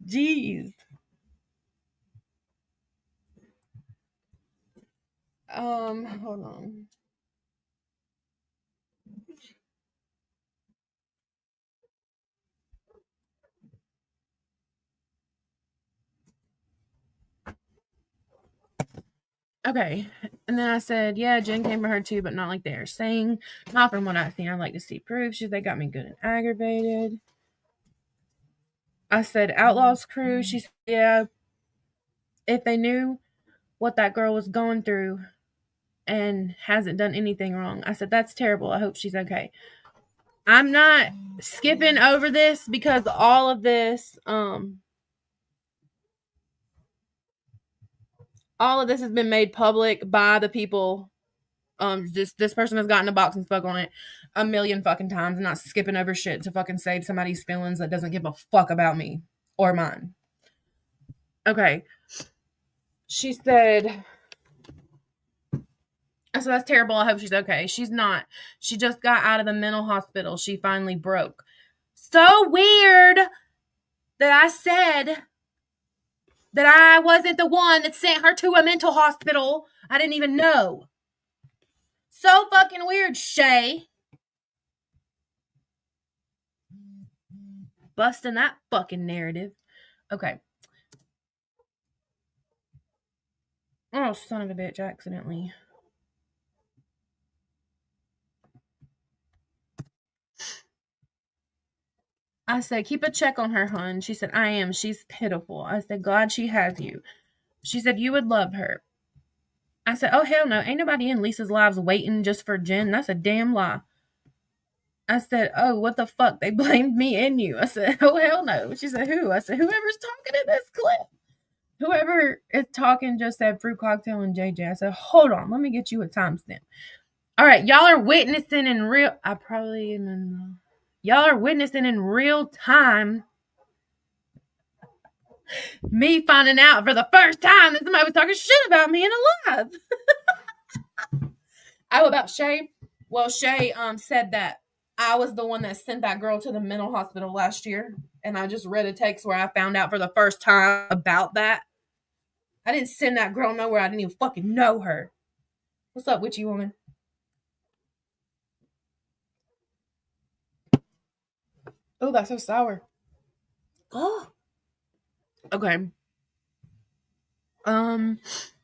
Jeez. Hold on. Okay. And then I said, yeah, Jen came for her too, but not like they are saying. Not from what I've seen. I'd like to see proof. They got me good and aggravated. I said, Outlaws crew. She said, yeah, if they knew what that girl was going through and hasn't done anything wrong. I said, that's terrible. I hope she's okay. I'm not skipping over this because all of this, all of this has been made public by the people. This person has gotten a box and spoke on it a million fucking times. I'm not skipping over shit to fucking save somebody's feelings that doesn't give a fuck about me or mine. Okay. She said, I said, that's terrible. I hope she's okay. She's not. She just got out of the mental hospital. She finally broke. So weird that I said that I wasn't the one that sent her to a mental hospital. I didn't even know. So fucking weird, Shay. busting that fucking narrative. Okay. Oh, son of a bitch, accidentally. I said, keep a check on her, hon. She said, I am. She's pitiful. I said, glad she has you. She said, you would love her. I said, oh, hell no. Ain't nobody in Lisa's lives waiting just for Jen. That's a damn lie. I said, oh, what the fuck? They blamed me and you. I said, oh, hell no. She said, who? I said, whoever's talking in this clip. Whoever is talking just said Fruit Cocktail and JJ. I said, hold on. Let me get you a timestamp. All right. Y'all are witnessing in real... Y'all are witnessing in real time me finding out for the first time that somebody was talking shit about me in a live. Oh, about Shay? Well, Shay said that I was the one that sent that girl to the mental hospital last year. And I just read a text where I found out for the first time about that. I didn't send that girl nowhere. I didn't even fucking know her. What's up, witchy woman? Oh, that's so sour. Oh. Okay.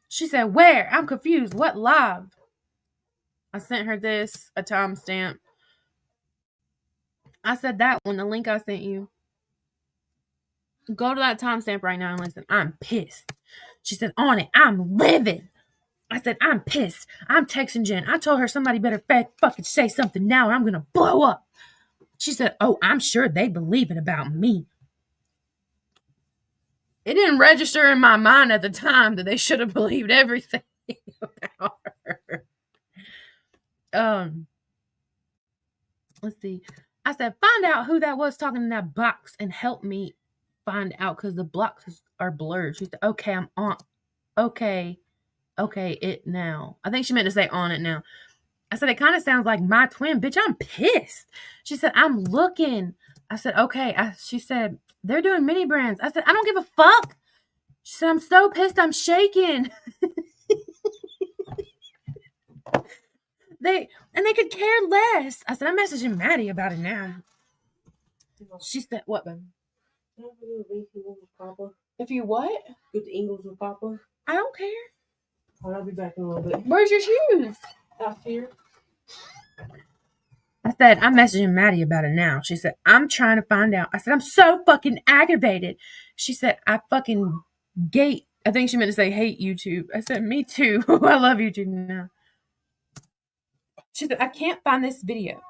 She said, where? I'm confused. What live? I sent her this, a timestamp. I said that one, the link I sent you. Go to that timestamp right now and listen. I'm pissed. She said, on it. I'm livid. I said, I'm pissed. I'm texting Jen. I told her somebody better fucking say something now or I'm going to blow up. She said, oh, I'm sure they believe it about me. It didn't register in my mind at the time that they should have believed everything about her. Let's see. I said, find out who that was talking in that box and help me find out because the blocks are blurred. She said, okay, I'm on. Okay, it now. I think she meant to say on it now. I said, it kind of sounds like my twin. Bitch, I'm pissed. She said, I'm looking. I said, okay. She said, they're doing mini brands. I said, I don't give a fuck. She said, I'm so pissed. I'm shaking. They could care less. I said, I'm messaging Maddie about it now. She said, what, babe? If you what? Go to Ingles with Papa. I don't care. I'll be back in a little bit. Where's your shoes? Out here. I said, I'm messaging Maddie about it now. She said, I'm trying to find out. I said, I'm so fucking aggravated. She said, I fucking gate. I think she meant to say hate YouTube. I said, me too. I love YouTube now. She said, I can't find this video.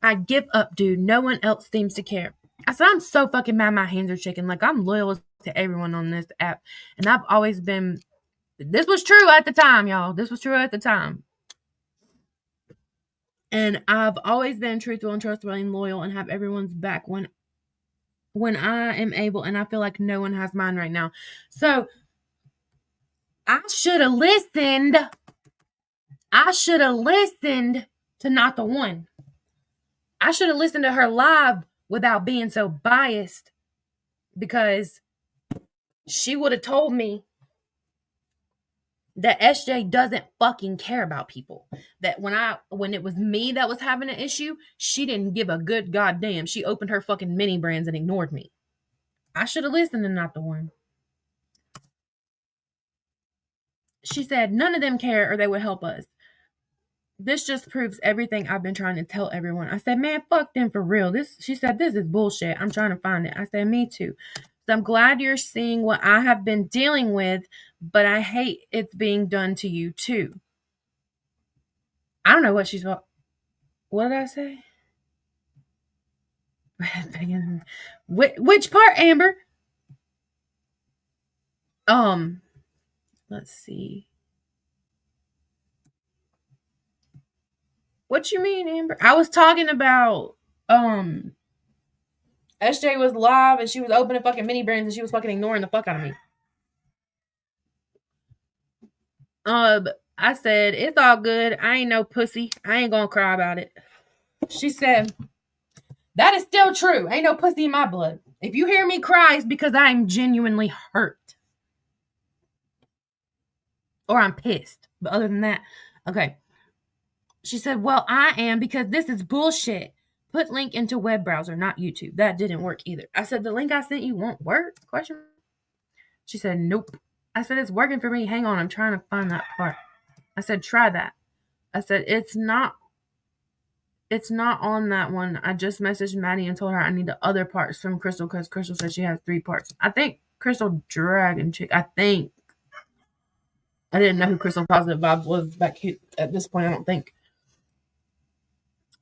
I give up, dude. No one else seems to care. I said, I'm so fucking mad my hands are shaking. Like, I'm loyal to everyone on this app. And I've always been... This was true at the time, y'all. This was true at the time. And I've always been truthful and trustworthy and loyal and have everyone's back when I am able. And I feel like no one has mine right now. So, I should have listened. I should have listened to Not the One. I should have listened to her live without being so biased because she would have told me that SJ doesn't fucking care about people. That when it was me that was having an issue, she didn't give a good goddamn. She opened her fucking mini brands and ignored me. I should have listened to Not the One. She said none of them care or they would help us. This just proves everything I've been trying to tell everyone. I said, man, fuck them for real. She said, this is bullshit. I'm trying to find it. I said, me too. So I'm glad you're seeing what I have been dealing with, but I hate it's being done to you too. I don't know what she's... What did I say? Which part, Amber? Let's see. What you mean, Amber? I was talking about SJ was live and she was opening fucking mini brands and she was fucking ignoring the fuck out of me. I said, it's all good. I ain't no pussy. I ain't gonna cry about it. She said, that is still true. Ain't no pussy in my blood. If you hear me cry, it's because I'm genuinely hurt. Or I'm pissed. But other than that, okay. She said, well, I am because this is bullshit. Put link into web browser, not YouTube. That didn't work either. I said, the link I sent you won't work? Question. She said, nope. I said, it's working for me. Hang on, I'm trying to find that part. I said, try that. I said, it's not on that one. I just messaged Maddie and told her I need the other parts from Crystal because Crystal said she has 3 parts. I think Crystal Dragon Chick. I think. I didn't know who Crystal Positive Vibes was back here at this point, I don't think.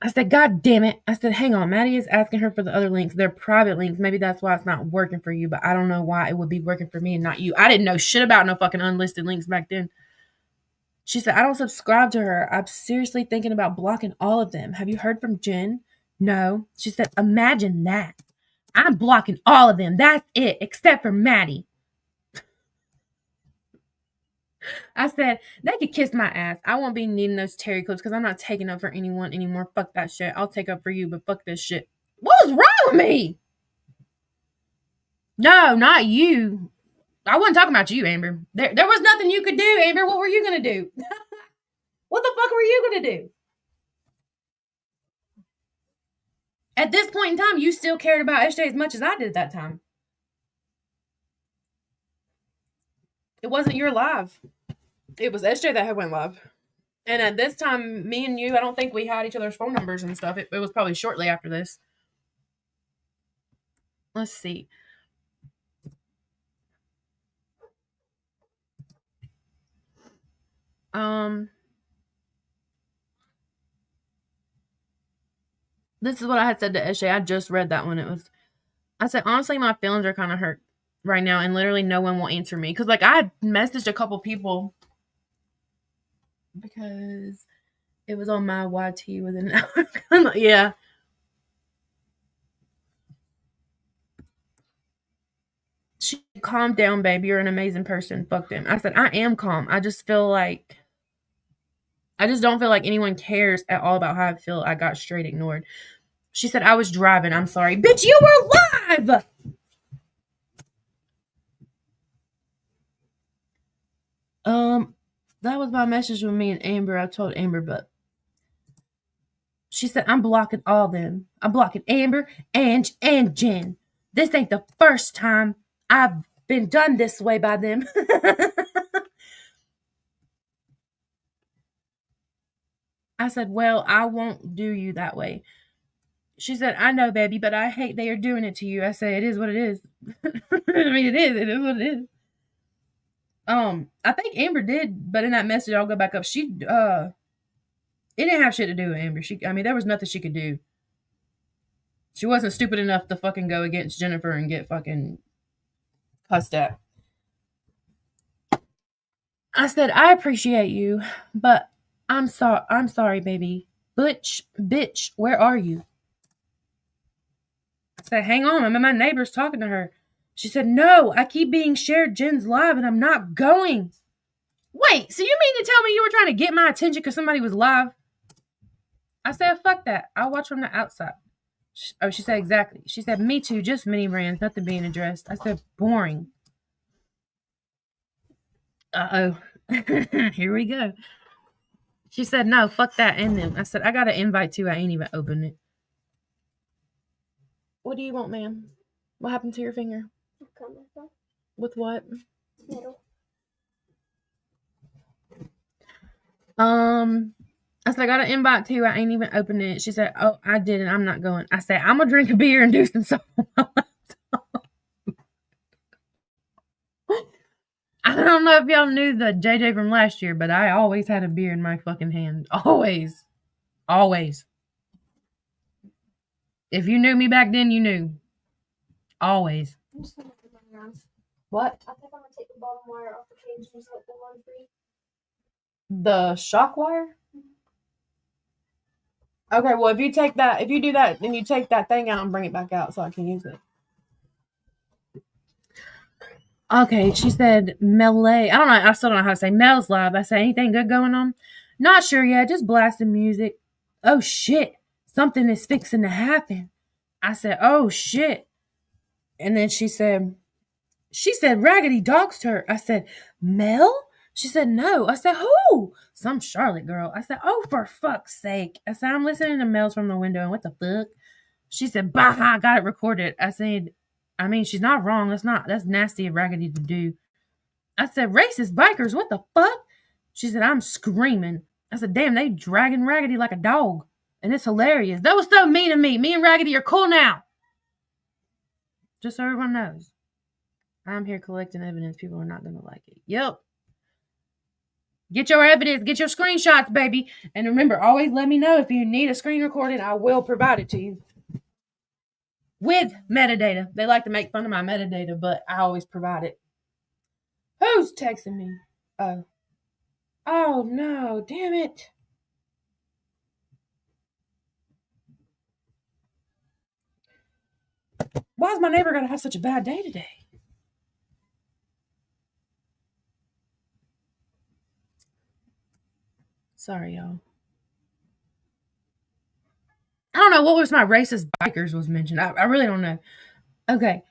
I said, God damn it. I said, hang on. Maddie is asking her for the other links. They're private links. Maybe that's why it's not working for you, but I don't know why it would be working for me and not you. I didn't know shit about no fucking unlisted links back then. She said, I don't subscribe to her. I'm seriously thinking about blocking all of them. Have you heard from Jen? No. She said, imagine that. I'm blocking all of them. That's it, except for Maddie. I said, they could kiss my ass. I won't be needing those terry clips because I'm not taking up for anyone anymore. Fuck that shit. I'll take up for you, but fuck this shit. What's wrong with me? No, not you. I wasn't talking about you, Amber. There was nothing you could do, Amber. What were you going to do? What the fuck were you going to do? At this point in time, you still cared about SJ as much as I did at that time. It wasn't your live. It was SJ that had went live. And at this time, me and you, I don't think we had each other's phone numbers and stuff. It was probably shortly after this. Let's see. This is what I had said to SJ. I just read that one. I said, honestly, my feelings are kind of hurt right now, and literally no one will answer me. Because, like, I had messaged a couple people because it was on my YT within an hour. Yeah. She calm down, babe. You're an amazing person. Fuck them. I said, I am calm. I just don't feel like anyone cares at all about how I feel. I got straight ignored. She said, I was driving. I'm sorry. Bitch, you were live! That was my message with me and Amber. I told Amber, but she said, I'm blocking all of them. I'm blocking Amber, Ange, and Jen. This ain't the first time I've been done this way by them. I said, well, I won't do you that way. She said, I know, baby, but I hate they are doing it to you. I say, it is what it is. I mean, it is what it is. I think Amber did, but in that message, I'll go back up. It didn't have shit to do with Amber. There was nothing she could do. She wasn't stupid enough to fucking go against Jennifer and get fucking cussed at. I said, I appreciate you, but I'm sorry, baby. Bitch, where are you? I said, hang on, I'm at my neighbor's talking to her. She said, no, I keep being shared Jen's live and I'm not going. Wait, so you mean to tell me you were trying to get my attention because somebody was live? I said, fuck that. I'll watch from the outside. She said, exactly. She said, me too, just mini brands, nothing being addressed. I said, boring. Uh-oh. Here we go. She said, no, fuck that and them. I said, I got an invite too. I ain't even opened it. What do you want, ma'am? What happened to your finger? With what? Middle. I said, I got an invite too. I ain't even opened it. She said, oh, I didn't. I'm not going. I said, I'm going to drink a beer and do some stuff on my laptop. I don't know if y'all knew the JJ from last year, but I always had a beer in my fucking hand. Always. Always. If you knew me back then, you knew. Always. I'm just gonna put mine around. What? I think I'm gonna take the bottom wire off the cage and just let them run free. The shock wire? Okay, well, if you do that, then you take that thing out and bring it back out so I can use it. Okay, she said, Melee. I don't know. I still don't know how to say Mel's live. I say, anything good going on? Not sure yet. Just blasting music. Oh, shit. Something is fixing to happen. I said, oh, shit. And then she said, Raggedy doxed her. I said, Mel? She said, no. I said, who? Some Charlotte girl. I said, oh, for fuck's sake. I said, I'm listening to Mel's from the window, and what the fuck? She said, bah, I got it recorded. I said, I mean, she's not wrong. That's nasty of Raggedy to do. I said, racist bikers, what the fuck? She said, I'm screaming. I said, damn, they dragging Raggedy like a dog. And it's hilarious. That was so mean of me. Me and Raggedy are cool now. Just so everyone knows. I'm here collecting evidence. People are not going to like it. Yep. Get your evidence. Get your screenshots, baby. And remember, always let me know if you need a screen recording. I will provide it to you. With metadata. They like to make fun of my metadata, but I always provide it. Who's texting me? Oh. Oh, no. Damn it. Why is my neighbor going to have such a bad day today? Sorry, y'all. I don't know what was my racist bikers was mentioned. I really don't know. Okay.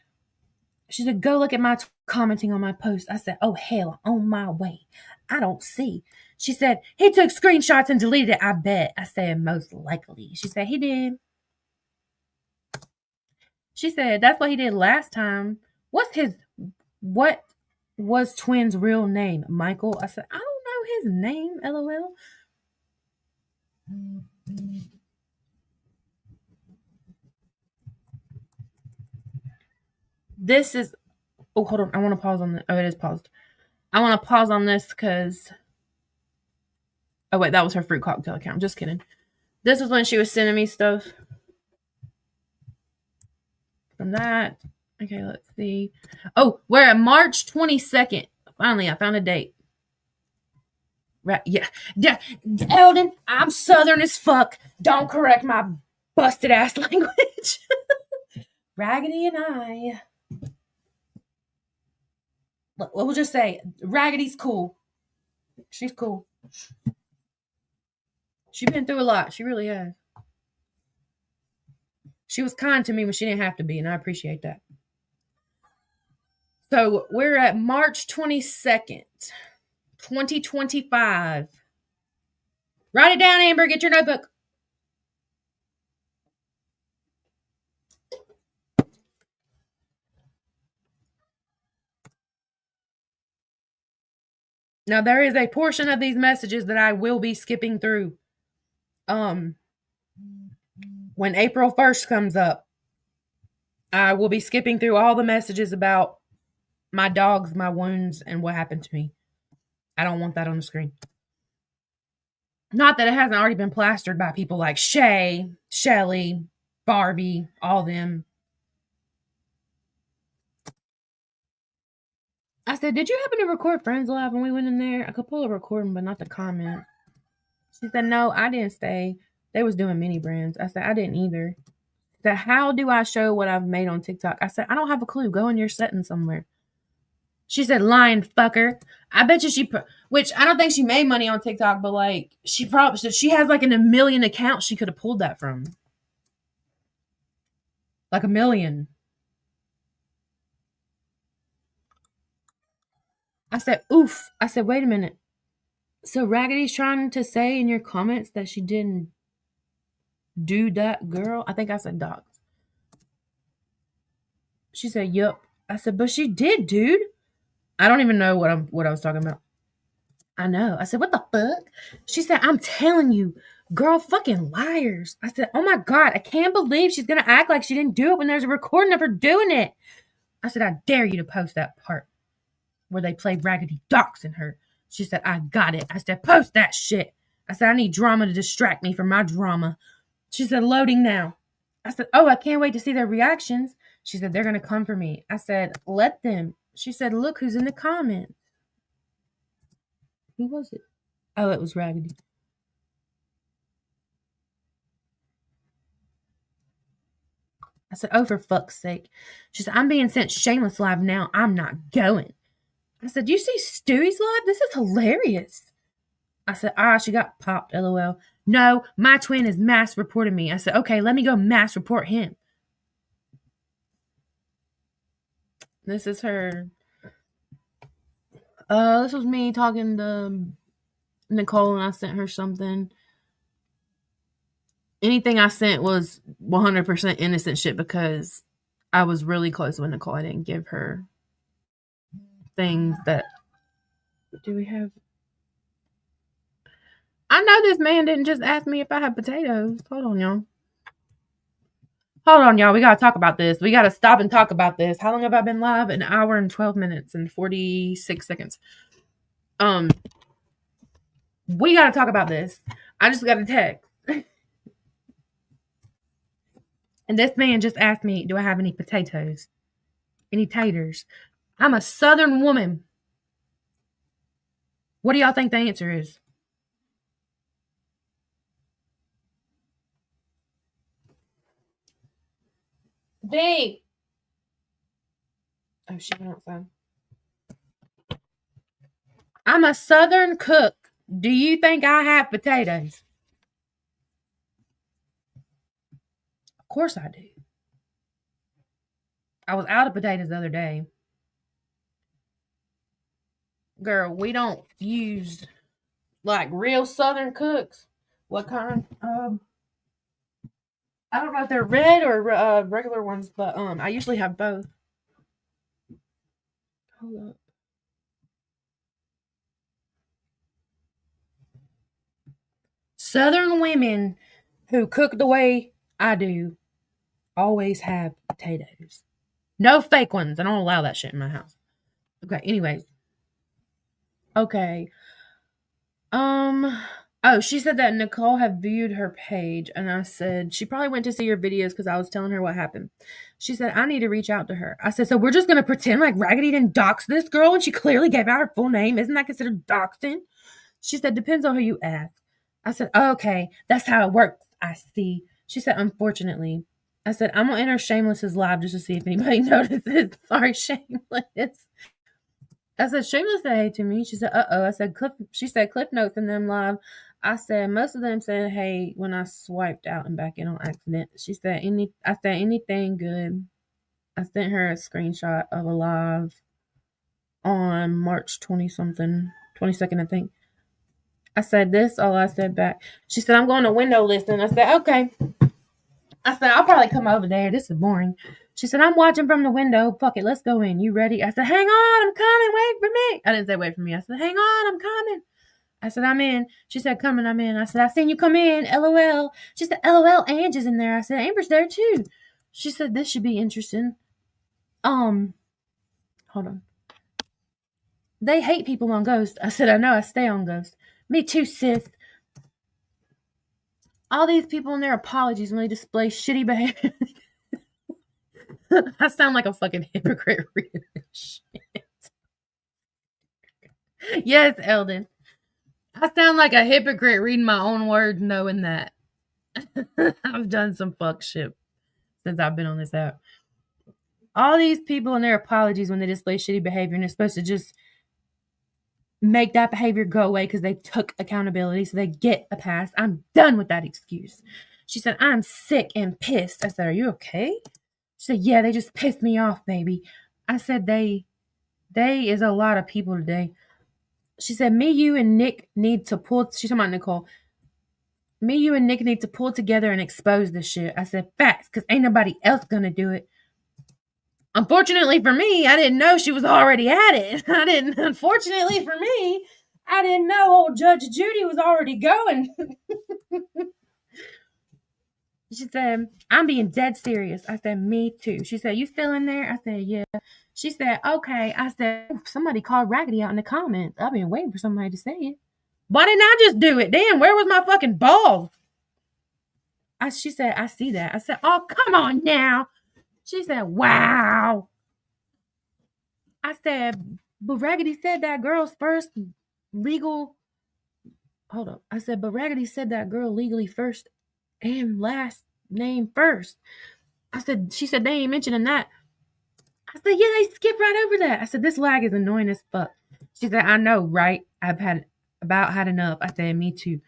She said, go look at my commenting on my post. I said, oh, hell, on my way. I don't see. She said, he took screenshots and deleted it, I bet. I said, most likely. She said, he did. She said, that's what he did last time. What was Twin's real name? Michael? I said, I don't know his name, LOL. This is, oh, hold on. I want to pause on this. Oh, it is paused. I want to pause on this because, oh, wait, that was her fruit cocktail account. Just kidding. This was when she was sending me stuff from that. Okay, let's see. Oh, we're at March 22nd. Finally, I found a date. Right, yeah. Eldon, I'm Southern as fuck. Don't correct my busted ass language. Raggedy and I. We'll just say Raggedy's cool. She's cool. She's been through a lot. She really has. She was kind to me when she didn't have to be, and I appreciate that. So we're at March 22nd, 2025. Write it down, Amber. Get your notebook. Now, there is a portion of these messages that I will be skipping through. When April 1st comes up, I will be skipping through all the messages about my dogs, my wounds, and what happened to me. I don't want that on the screen. Not that it hasn't already been plastered by people like Shay, Shelly, Barbie, all them. I said, did you happen to record Friends Live when we went in there? I could pull a recording, but not the comment. She said, no, I didn't stay. They was doing mini brands. I said, I didn't either. She said, how do I show what I've made on TikTok? I said, I don't have a clue. Go in your settings somewhere. She said, lying fucker. I bet you which I don't think she made money on TikTok, but like, she has like a million accounts she could have pulled that from. Like 1 million. I said, oof. I said, wait a minute. So Raggedy's trying to say in your comments that she didn't do that, girl? I think I said dogs. She said, yup. I said, but she did, dude. I don't even know what I was talking about. I know. I said, what the fuck? She said, I'm telling you, girl, fucking liars. I said, oh my God, I can't believe she's going to act like she didn't do it when there's a recording of her doing it. I said, I dare you to post that part where they play Raggedy doxing her. She said, I got it. I said, post that shit. I said, I need drama to distract me from my drama. She said, loading now. I said, oh, I can't wait to see their reactions. She said, they're going to come for me. I said, let them. She said, look who's in the comments. Who was it? Oh, it was Raggedy. I said, oh, for fuck's sake. She said, I'm being sent shameless live now. I'm not going. I said, do you see Stewie's live? This is hilarious. I said, she got popped, LOL. No, my twin is mass reporting me. I said, okay, let me go mass report him. This is her. This was me talking to Nicole, and I sent her something. anything I sent was 100% innocent shit because I was really close with Nicole. I didn't give her things that. Do we have? I know this man didn't just ask me if I had potatoes. Hold on, y'all. Hold on, y'all. We gotta talk about this. We gotta stop and talk about this. How long have I been live? An hour and 12 minutes and 46 seconds. We gotta talk about this. I just got a text. And this man just asked me, do I have any potatoes? Any taters? I'm a Southern woman. What do y'all think the answer is? Dang. Oh, she went outside. I'm a Southern cook. Do you think I have potatoes? Of course I do. I was out of potatoes the other day. Girl, we don't use like real Southern cooks. What kind? I don't know if they're red or regular ones, but I usually have both. Hold up. Southern women who cook the way I do always have potatoes. No fake ones. I don't allow that shit in my house. Okay, anyways. Okay. Oh, she said that Nicole had viewed her page, and I said she probably went to see your videos because I was telling her what happened. She said, I need to reach out to her. I said, so we're just going to pretend like Raggedy didn't dox this girl and she clearly gave out her full name. Isn't that considered doxing? She said, depends on who you ask. I said, oh, okay, that's how it works. I see. She said, unfortunately. I said, I'm going to enter Shameless's live just to see if anybody notices. Sorry, Shameless. I said, Shameless said hey to me. She said, uh-oh. I said, she said, Cliff Notes in them live. I said, most of them said hey when I swiped out and back in on accident. She said, I said, anything good. I sent her a screenshot of a live on March 20-something, 22nd, I think. I said this, all I said back. She said, I'm going to window listing. I said, okay. I said, I'll probably come over there. This is boring. She said, I'm watching from the window. Fuck it, let's go in. You ready? I said, hang on, I'm coming. Wait for me. I didn't say wait for me. I said, hang on, I'm coming. I said, I'm in. She said, coming, I'm in. I said, I seen you come in. LOL. She said, LOL, Ange is in there. I said, Amber's there too. She said, this should be interesting. Hold on. They hate people on Ghost. I said, I know, I stay on Ghost. Me too, sis. All these people in their apologies when they display shitty behavior. I sound like a fucking hypocrite reading this shit. Yes, Eldon. I sound like a hypocrite reading my own words knowing that. I've done some fuck shit since I've been on this app. All these people in their apologies when they display shitty behavior and they're supposed to just make that behavior go away because they took accountability so they get a pass. I'm done with that excuse. She said, I'm sick and pissed. I said, are you okay? She said, yeah, they just pissed me off, baby. I said, they is a lot of people today. She said, me, you, and Nick need to pull. She's talking about Nicole. Me, you, and Nick need to pull together and expose this shit. I said, facts, because ain't nobody else gonna do it. Unfortunately for me, I didn't know she was already at it. Unfortunately for me, I didn't know old Judge Judy was already going. She said, I'm being dead serious. I said, me too. She said, you still in there? I said, yeah. She said, okay. I said, somebody called Raggedy out in the comments. I've been waiting for somebody to say it. Why didn't I just do it? Damn, where was my fucking ball? She said, I see that. I said, oh, come on now. She said, wow. I said, but Raggedy said that girl's first legal. Hold up. I said, but Raggedy said that girl legally first and last name first. I said, she said, they ain't mentioning that. I said, yeah, they skipped right over that. I said, this lag is annoying as fuck. She said, I know, right? I've had enough. I said, me too.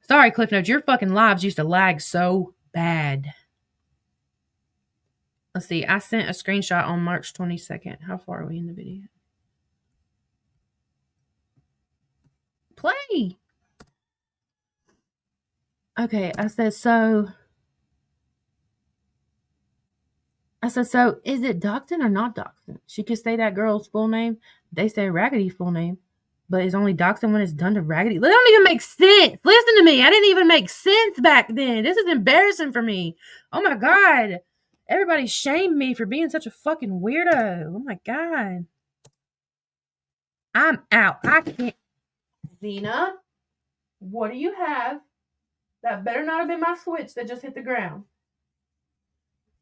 Sorry, Cliff Notes, your fucking lives used to lag so bad. Let's see. I sent a screenshot on March 22nd. How far are we in the video? Play. Okay, I said, so is it Dachshund or not Dachshund? She could say that girl's full name. They say Raggedy's full name. But it's only Dachshund when it's done to Raggedy. That don't even make sense. Listen to me. I didn't even make sense back then. This is embarrassing for me. Oh my God. Everybody shamed me for being such a fucking weirdo. Oh my God. I'm out. I can't. Zena, what do you have? That better not have been my switch that just hit the ground.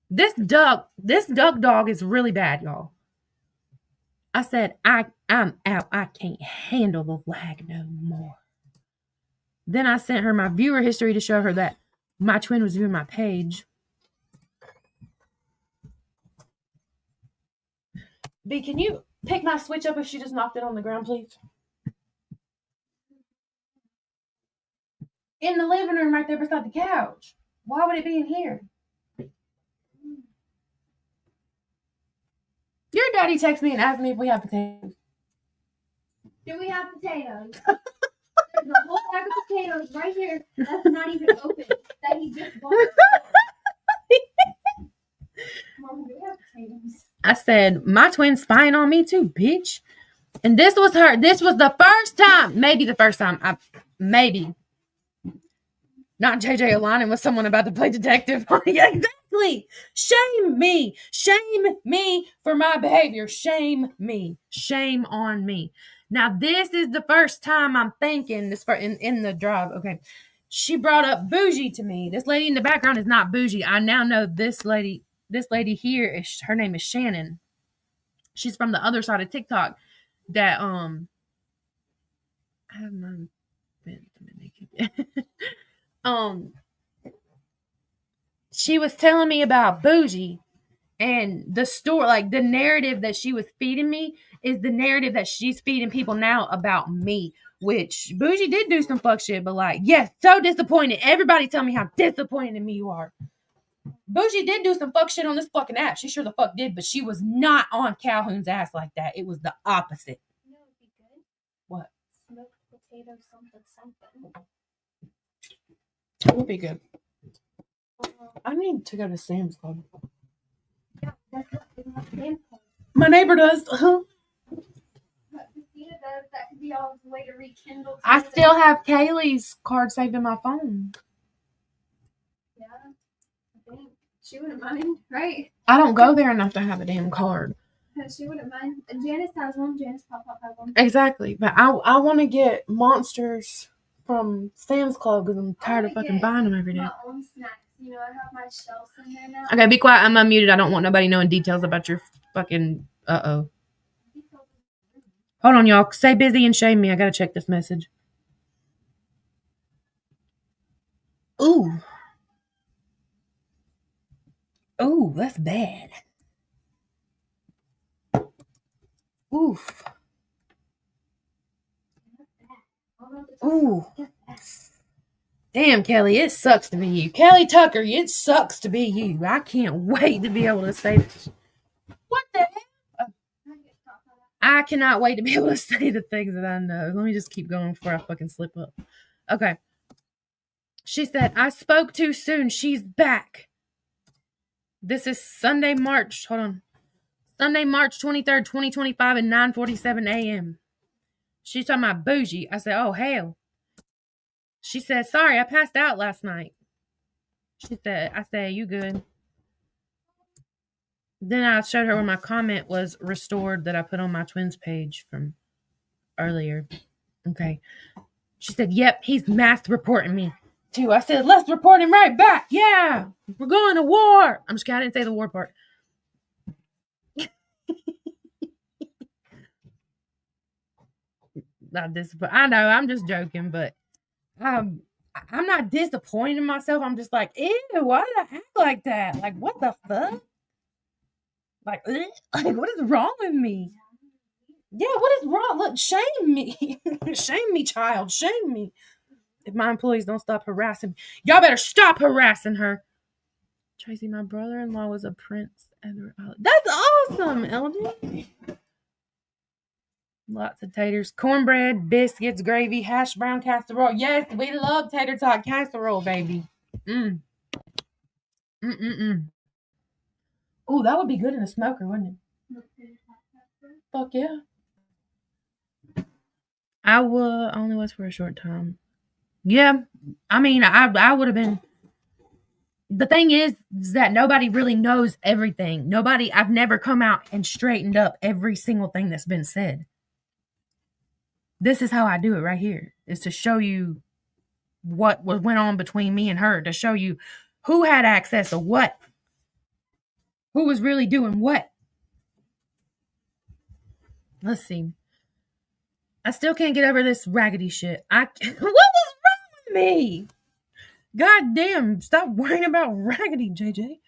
This duck dog is really bad, y'all. I said, I'm out. I can't handle the lag no more. Then I sent her my viewer history to show her that my twin was viewing my page. B, can you pick my switch up if she just knocked it on the ground, please? In the living room right there beside the couch. Why would it be in here? Your daddy texted me and asked me if we have potatoes. Do we have potatoes? There's a whole bag of potatoes right here that's not even open. That he just bought. Mom, do we have potatoes? I said, my twin's spying on me too, bitch. And this was the first time, maybe the first time, maybe. Not JJ aligning with someone about to play detective. Yeah, exactly. Shame me. Shame me for my behavior. Shame me. Shame on me. Now, this is the first time I'm thinking this in the drive. Okay. She brought up Bougie to me. This lady in the background is not Bougie. I now know this lady here, her name is Shannon. She's from the other side of TikTok that, I have not been Dominican. She was telling me about Bougie, and the story, like the narrative that she was feeding me is the narrative that she's feeding people now about me, which Bougie did do some fuck shit, but like, yes, so disappointed. Everybody tell me how disappointed in me you are. Bougie did do some fuck shit on this fucking app. She sure the fuck did, but she was not on Calhoun's ass like that. It was the opposite. You know what would be good? What? Smoked potato something. It would be good. I need to go to Sam's Club. Yeah, that's what Sam's Club. My neighbor does. What Christina does, that could be all the way to rekindle. I still have Kaylee's card saved in my phone. Yeah, I think she wouldn't mind, right? I don't go there enough to have a damn card. She wouldn't mind. And Janice has one. Janice Pop has one. Exactly. But I want to get monsters from Sam's Club because I'm tired of fucking buying them every day. My own snacks. You know, I have my shelves in there now. Okay, be quiet. I'm unmuted. I don't want nobody knowing details about your fucking... Uh-oh. Hold on, y'all. Say busy and shame me. I gotta check this message. Ooh. Ooh, that's bad. Oof. Ooh. Damn, Kelly, it sucks to be you. Kelly Tucker, it sucks to be you. I can't wait to be able to say this. What the hell? I cannot wait to be able to say the things that I know. Let me just keep going before I fucking slip up. Okay. She said, I spoke too soon. She's back. This is Sunday, March 23rd, 2025 at 9:47 a.m. She's talking about Bougie. I said, oh, hell. She said, sorry, I passed out last night. I said, you good? Then I showed her where my comment was restored that I put on my twins page from earlier. Okay. She said, yep, he's mass reporting me too. I said, let's report him right back. Yeah, we're going to war. I'm just kidding. I didn't say the war part. I know, I'm just joking, but I'm not disappointed in myself. I'm just like, ew, why did I act like that? Like, what the fuck? Like, what is wrong with me? Yeah, what is wrong? Look, shame me. Shame me, child. Shame me. If my employees don't stop harassing me. Y'all better stop harassing her. Tracy, my brother-in-law was a prince. That's awesome, Eldon. Lots of taters, cornbread, biscuits, gravy, hash brown casserole. Yes, we love tater tot casserole, baby. Oh, that would be good in a smoker, wouldn't it? Fuck yeah. I only was for a short time. Yeah, I mean, I would have been. The thing is that nobody really knows everything. I've never come out and straightened up every single thing that's been said. This is how I do it right here, is to show you what went on between me and her, to show you who had access to what, who was really doing what. Let's see. I still can't get over this raggedy shit. What was wrong with me? God damn, stop worrying about raggedy, JJ.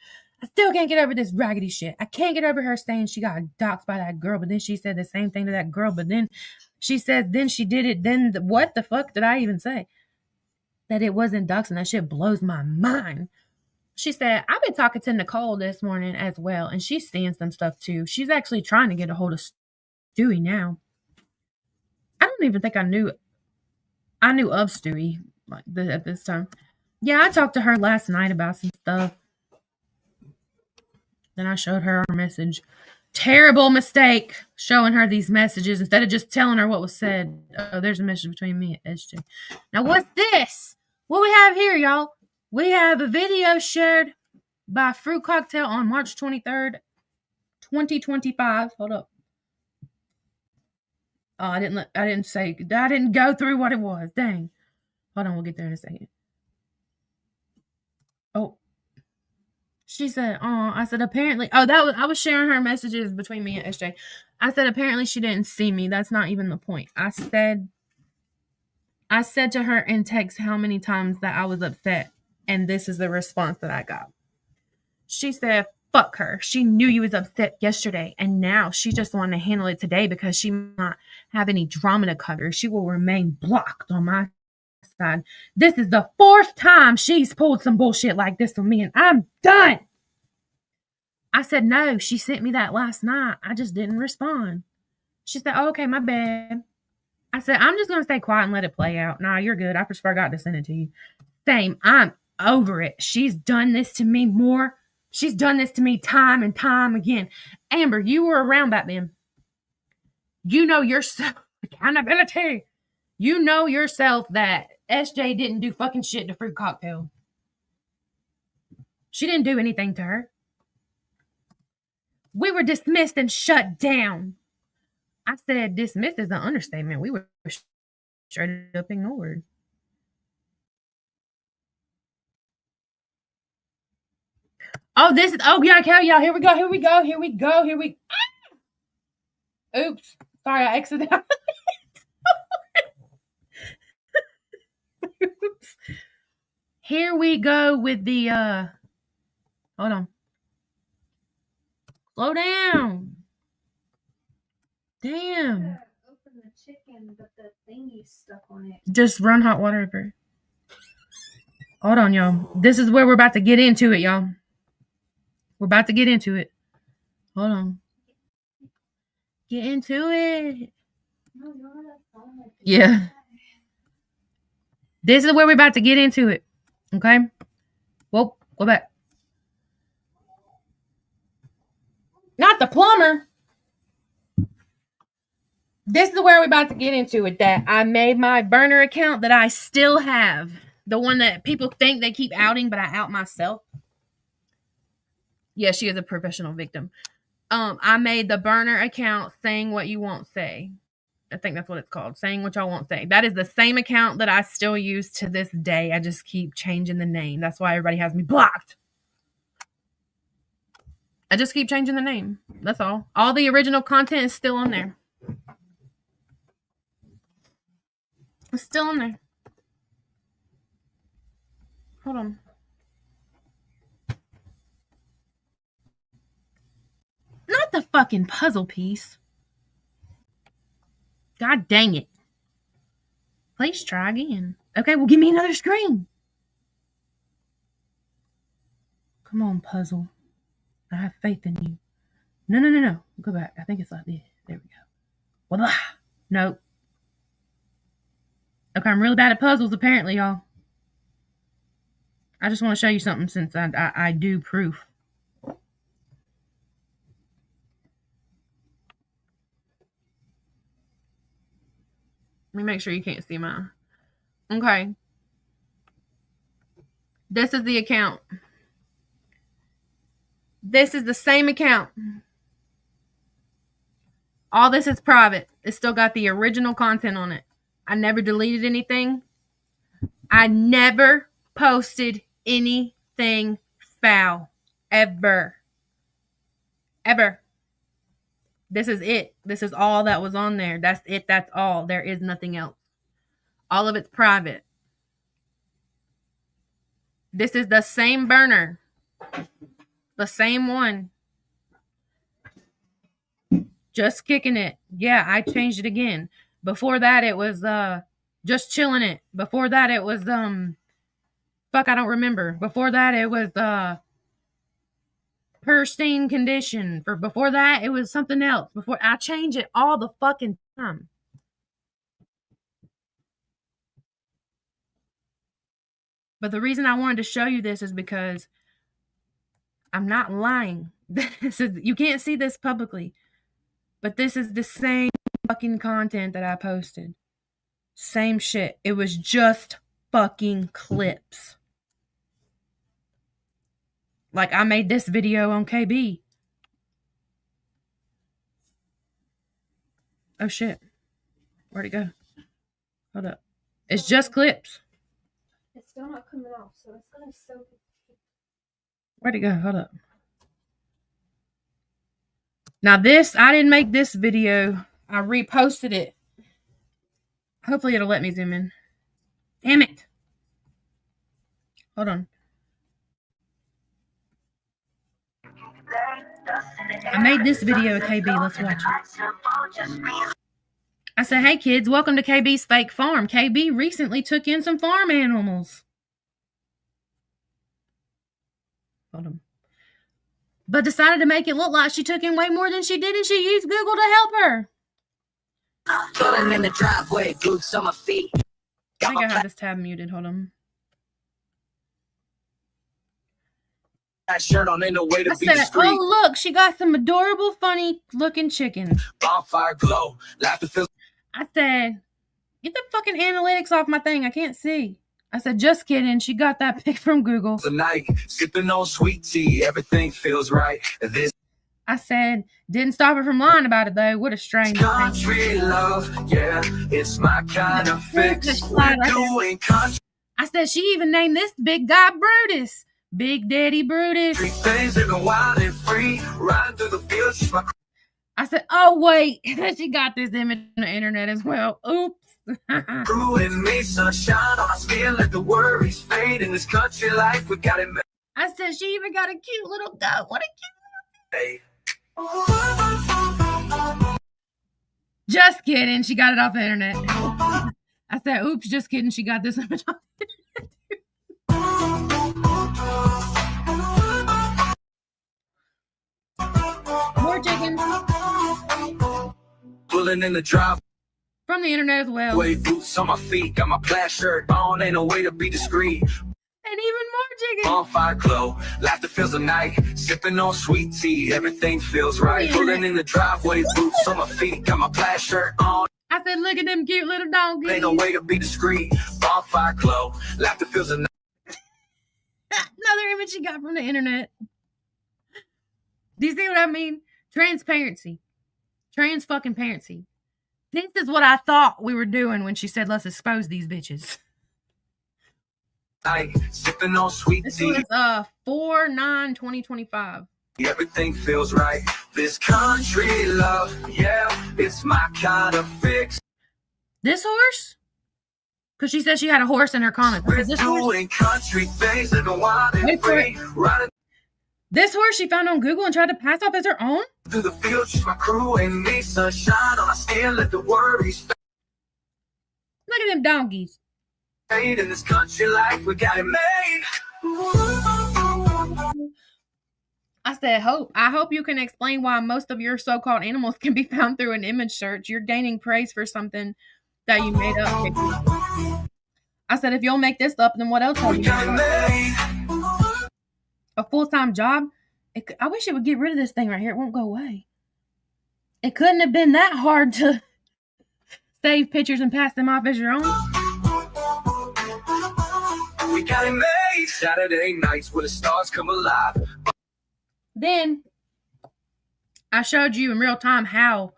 I still can't get over this raggedy shit. I can't get over her saying she got doxxed by that girl, but then she said the same thing to that girl, but then she said, then she did it, then what the fuck did I even say? That it wasn't doxing. That shit blows my mind. She said, I've been talking to Nicole this morning as well, and she's seeing some stuff too. She's actually trying to get a hold of Stewie now. I don't even think I knew of Stewie at this time. Yeah, I talked to her last night about some stuff. Then I showed her our message. Terrible mistake showing her these messages instead of just telling her what was said. Oh, there's a message between me and SJ. Now, what's this? What we have here, y'all? We have a video shared by Fruit Cocktail on March 23rd, 2025. Hold up. Oh, I didn't go through what it was. Dang. Hold on, we'll get there in a second. Oh. She said, I said, apparently, I was sharing her messages between me and SJ. I said, apparently she didn't see me. That's not even the point. I said to her in text how many times that I was upset. And this is the response that I got. She said, fuck her. She knew you was upset yesterday. And now she just wanted to handle it today because she might not have any drama to cover. She will remain blocked on my side. This is the 4th time she's pulled some bullshit like this with me, and I'm done. I said, no, she sent me that last night. I just didn't respond. She said, oh, okay, my bad. I said, I'm just going to stay quiet and let it play out. Nah, you're good. I just forgot to send it to you. Same. I'm over it. She's done this to me more. She's done this to me time and time again. Amber, you were around back then. You know yourself. Accountability. You know yourself that SJ didn't do fucking shit to Fruit Cocktail. She didn't do anything to her. We were dismissed and shut down. I said dismissed is an understatement. We were straight up ignored. Oh, yeah, okay, y'all. Here we go. Oops. Sorry, I exited out. Oops. Here we go with the, hold on. Slow down. Damn. Open the chicken, but the thingy's stuck on it. Just run hot water over. Hold on, y'all. This is where we're about to get into it, y'all. We're about to get into it. Hold on. Get into it. Yeah. This is where we're about to get into it. Okay? Whoa, go back. Not the plumber. This is where we're about to get into it. That I made my burner account that I still have. The one that people think they keep outing, but I out myself. Yeah, she is a professional victim. I made the burner account saying what you won't say. I think that's what it's called. Saying what y'all won't say. That is the same account that I still use to this day. I just keep changing the name. That's why everybody has me blocked. I just keep changing the name. That's all. All the original content is still on there. It's still on there. Hold on. Not the fucking puzzle piece. God dang it. Please try again. Okay, well, give me another screen. Come on, puzzle. I have faith in you. No. Go back. I think it's like this. There we go. Voila. Nope. Okay, I'm really bad at puzzles, apparently, y'all. I just want to show you something since I do proof. Let me make sure you can't see mine. Okay. This is the account. This is the same account. All this is private. It's still got the original content on it. I never deleted anything. I never posted anything foul. Ever. Ever. This is it. This is all that was on there. That's it. That's all. There is nothing else. All of it's private. This is the same burner. The same one. Just kicking it. Yeah, I changed it again. Before that, it was just chilling it. Before that, it was fuck, I don't remember. Before that, it was pristine condition. Before that, it was something else. Before I change it all the fucking time. But the reason I wanted to show you this is because I'm not lying. This is, you can't see this publicly, but this is the same fucking content that I posted. Same shit. It was just fucking clips. Like, I made this video on KB. Oh shit. Where'd it go? Hold up. It's just clips. It's still not coming off, so it's gonna soak it. Where'd it go? Hold up. Now this, I didn't make this video. I reposted it. Hopefully it'll let me zoom in. Damn it. Hold on. I made this video of KB. Let's watch it. I said, hey kids, welcome to KB's fake farm. KB recently took in some farm animals. Hold on. But decided to make it look like she took in way more than she did, and she used Google to help her. Pulling in the driveway, boots on my feet. I think I have this tab muted. Hold on. Shirt on in the way to I be said, discreet. oh look, she got some adorable, funny looking chickens. Bonfire glow, laughter fills I said, get the fucking analytics off my thing. I can't see. I said, just kidding. She got that pic from Google. the night. Sipping on sweet tea, everything feels right. This I said, didn't stop her from lying about it though. What a strange thing. country love, yeah, it's my kind of fix. Just We're slide right there. doing country I said, she even named this big guy Brutus. Big Daddy Brutus. things, living wild and free. Riding through the fields, she's my I said, oh wait, she got this image on the internet as well. Oops. crew and me, sunshine on my skin. Let the worries fade in this country life. We got it made. I said, she even got a cute little goat. What a cute. Just kidding. She got it off the internet. I said, oops, just kidding. She got this image off the internet. More chickens Pulling in the driveway, from the internet as well. boots on my feet. Got my plaid shirt on, ain't no way to be discreet. And even more chickens. Bonfire glow, laughter fills the night. Sipping on sweet tea, everything feels right. Pulling in the driveway, boots on my feet. Got my plaid shirt on, I said, look at them cute little donkeys. ain't no way to be discreet. Bonfire glow, laughter fills the night. Another image she got from the internet. Do you see what I mean? Transparency. Trans fucking parency. This is what I thought we were doing when she said, let's expose these bitches. Sipping on sweet This tea, was 4/9/2025. everything feels right. This country love, yeah, it's my kind of fix. This horse? Because she said she had a horse in her comments. I We're said, this horse? doing country things, living wild and Wait for free. Riding This horse she found on Google and tried to pass off as her own? through the fields, she's my crew and me. Sunshine on my skin, let the worries Look at them donkeys. fade in this country life. We got it made. I said, I hope you can explain why most of your so-called animals can be found through an image search. You're gaining praise for something that you made up. I said, if you'll make this up, then what else have you made up? A full-time job? I wish it would get rid of this thing right here. It won't go away. It couldn't have been that hard to save pictures and pass them off as your own. We got it made. Saturday nights where the stars come alive. Then I showed you in real time how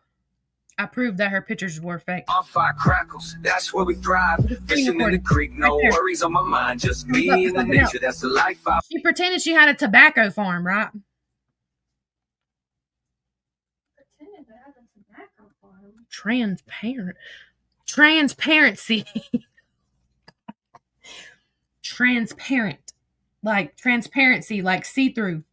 I proved that her pictures were fake. On fire crackles, that's where we thrive. Fishing in the creek, no worries on my mind. Just me and the nature, that's the life I... She pretended she had a tobacco farm, right? Pretended to have a tobacco farm. Transparency. Transparency, like see-through.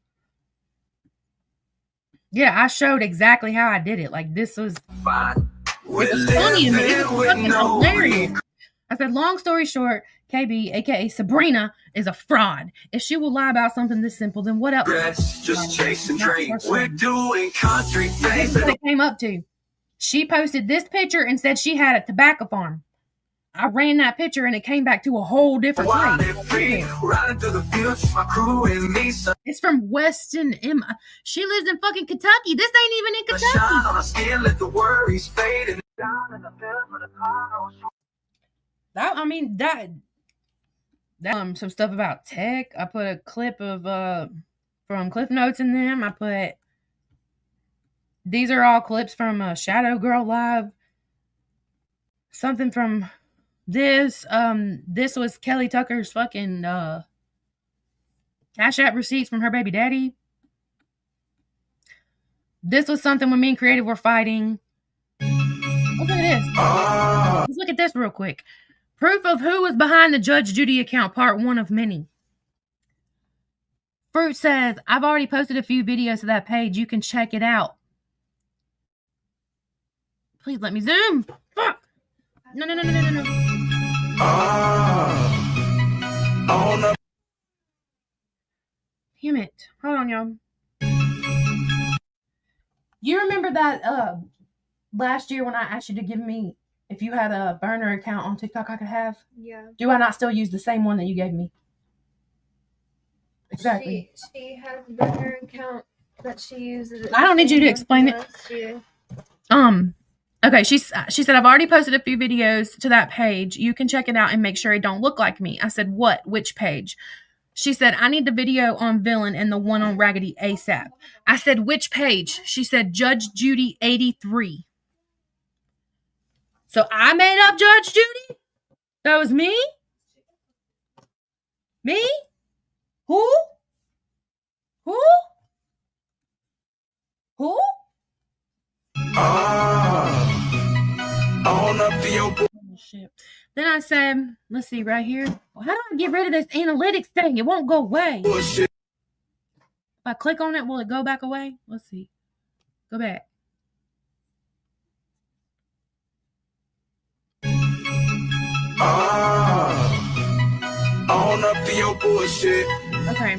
Yeah, I showed exactly how I did it. Like, this was fine. It was funny to me. It was fucking hilarious. I said, long story short, KB, aka Sabrina, is a fraud. If she will lie about something this simple, then what else? Just chasing dreams. We're doing country things. This is what it came up to. She posted this picture and said she had a tobacco farm. I ran that picture and it came back to a whole different place. It's from Weston Emma. She lives in fucking Kentucky. This ain't even in Kentucky. Some stuff about tech. I put a clip of from Cliff Notes in them. I put these are all clips from Shadow Girl Live. Something from this. This was Kelly Tucker's fucking Cash App receipts from her baby daddy. This was something when me and Creative were fighting. Look at this. Let's look at this real quick. Proof of who was behind the Judge Judy account, part 1 of many. Fruit says, I've already posted a few videos to that page. You can check it out. Please let me zoom. Fuck. No. Damn it. Hold on, y'all. You remember that last year when I asked you to give me, if you had a burner account on TikTok I could have? Yeah. Do I not still use the same one that you gave me? Exactly. She has a burner account that she uses. I don't need you to explain it. Okay, she said, I've already posted a few videos to that page. You can check it out and make sure it don't look like me. I said, what? Which page? She said, I need the video on Villain and the one on Raggedy ASAP. I said, which page? She said, Judge Judy 83. So I made up Judge Judy? That was me? Me? Who? Oh, shit. Then I said, let's see right here. Well, how do I get rid of this analytics thing? It won't go away. If I click on it, will it go back away? Let's see. Go back. Okay.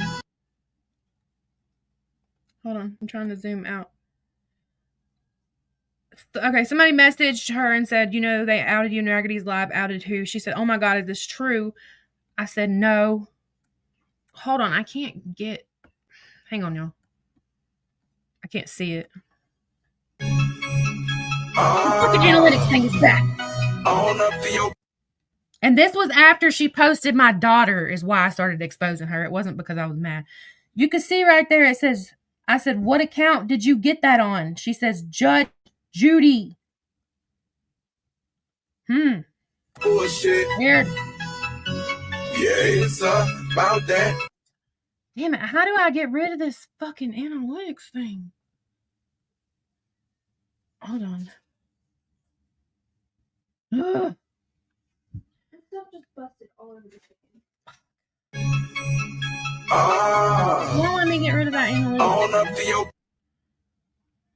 Hold on. I'm trying to zoom out. Okay, somebody messaged her and said, they outed you in Raggedy's Live. Outed who? She said, oh my God, is this true? I said, no. Hold on, I can't get... Hang on, y'all. I can't see it. The fucking analytics thing is back. And this was after she posted my daughter is why I started exposing her. It wasn't because I was mad. You can see right there, it says, I said, what account did you get that on? She says, Judge Judy. Bullshit. Weird. Yeah, it's about that. Damn it. How do I get rid of this fucking analytics thing? Hold on. Ugh. Stuff just busted all over the chicken. Won't let me get rid of that analytics.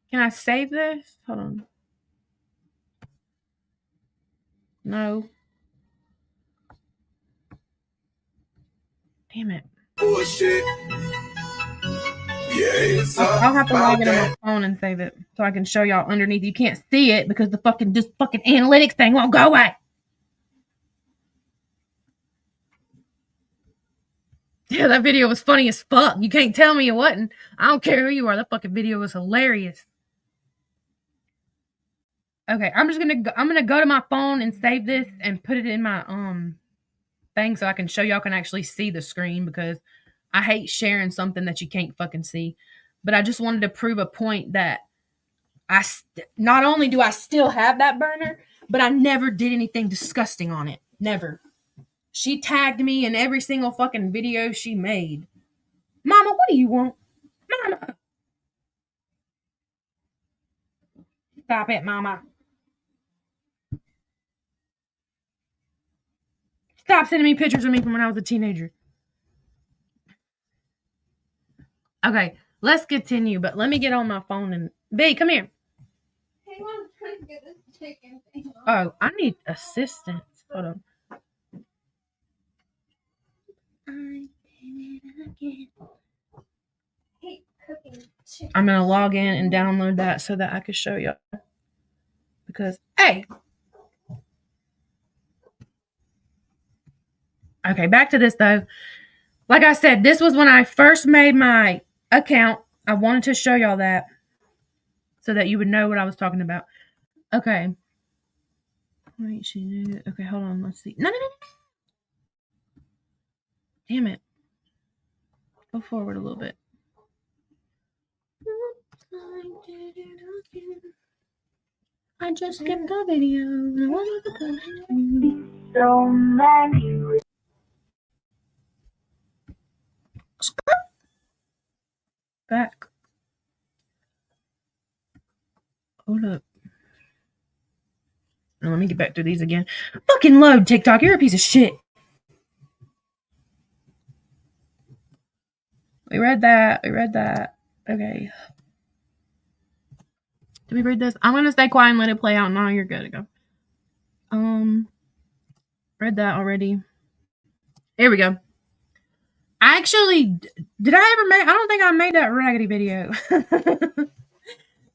Can I save this? Hold on. No. Damn it. Bullshit. it's I'll have to about log in on that. my phone and save it so I can show y'all underneath. You can't see it because the fucking analytics thing won't go away. Yeah, that video was funny as fuck. You can't tell me it wasn't. I don't care who you are. That fucking video was hilarious. Okay, I'm gonna go to my phone and save this and put it in my thing so I can show y'all can actually see the screen, because I hate sharing something that you can't fucking see. But I just wanted to prove a point that not only do I still have that burner, but I never did anything disgusting on it. Never. She tagged me in every single fucking video she made. Mama, what do you want? Mama. Stop it, Mama. Stop sending me pictures of me from when I was a teenager. Okay, let's continue, but let me get on my phone and... Bae, come here. Hang on, I'm trying to get this chicken thing off. Oh, I need assistance. Hold on. I hate cooking chicken. I'm going to log in and download that so that I can show you. Because, hey! Okay, back to this though. Like I said, this was when I first made my account. I wanted to show y'all that so that you would know what I was talking about. Okay. Wait, she did it. Okay, hold on. Let's see. No. Damn it. Go forward a little bit. I just skipped the video. So many. Back. Hold up. Now, let me get back through these again. Fucking load, TikTok. You're a piece of shit. We read that. Okay. Did we read this? I'm going to stay quiet and let it play out. Now you're good to go. Read that already. Here we go. I actually, did I ever make, I don't think I made that raggedy video.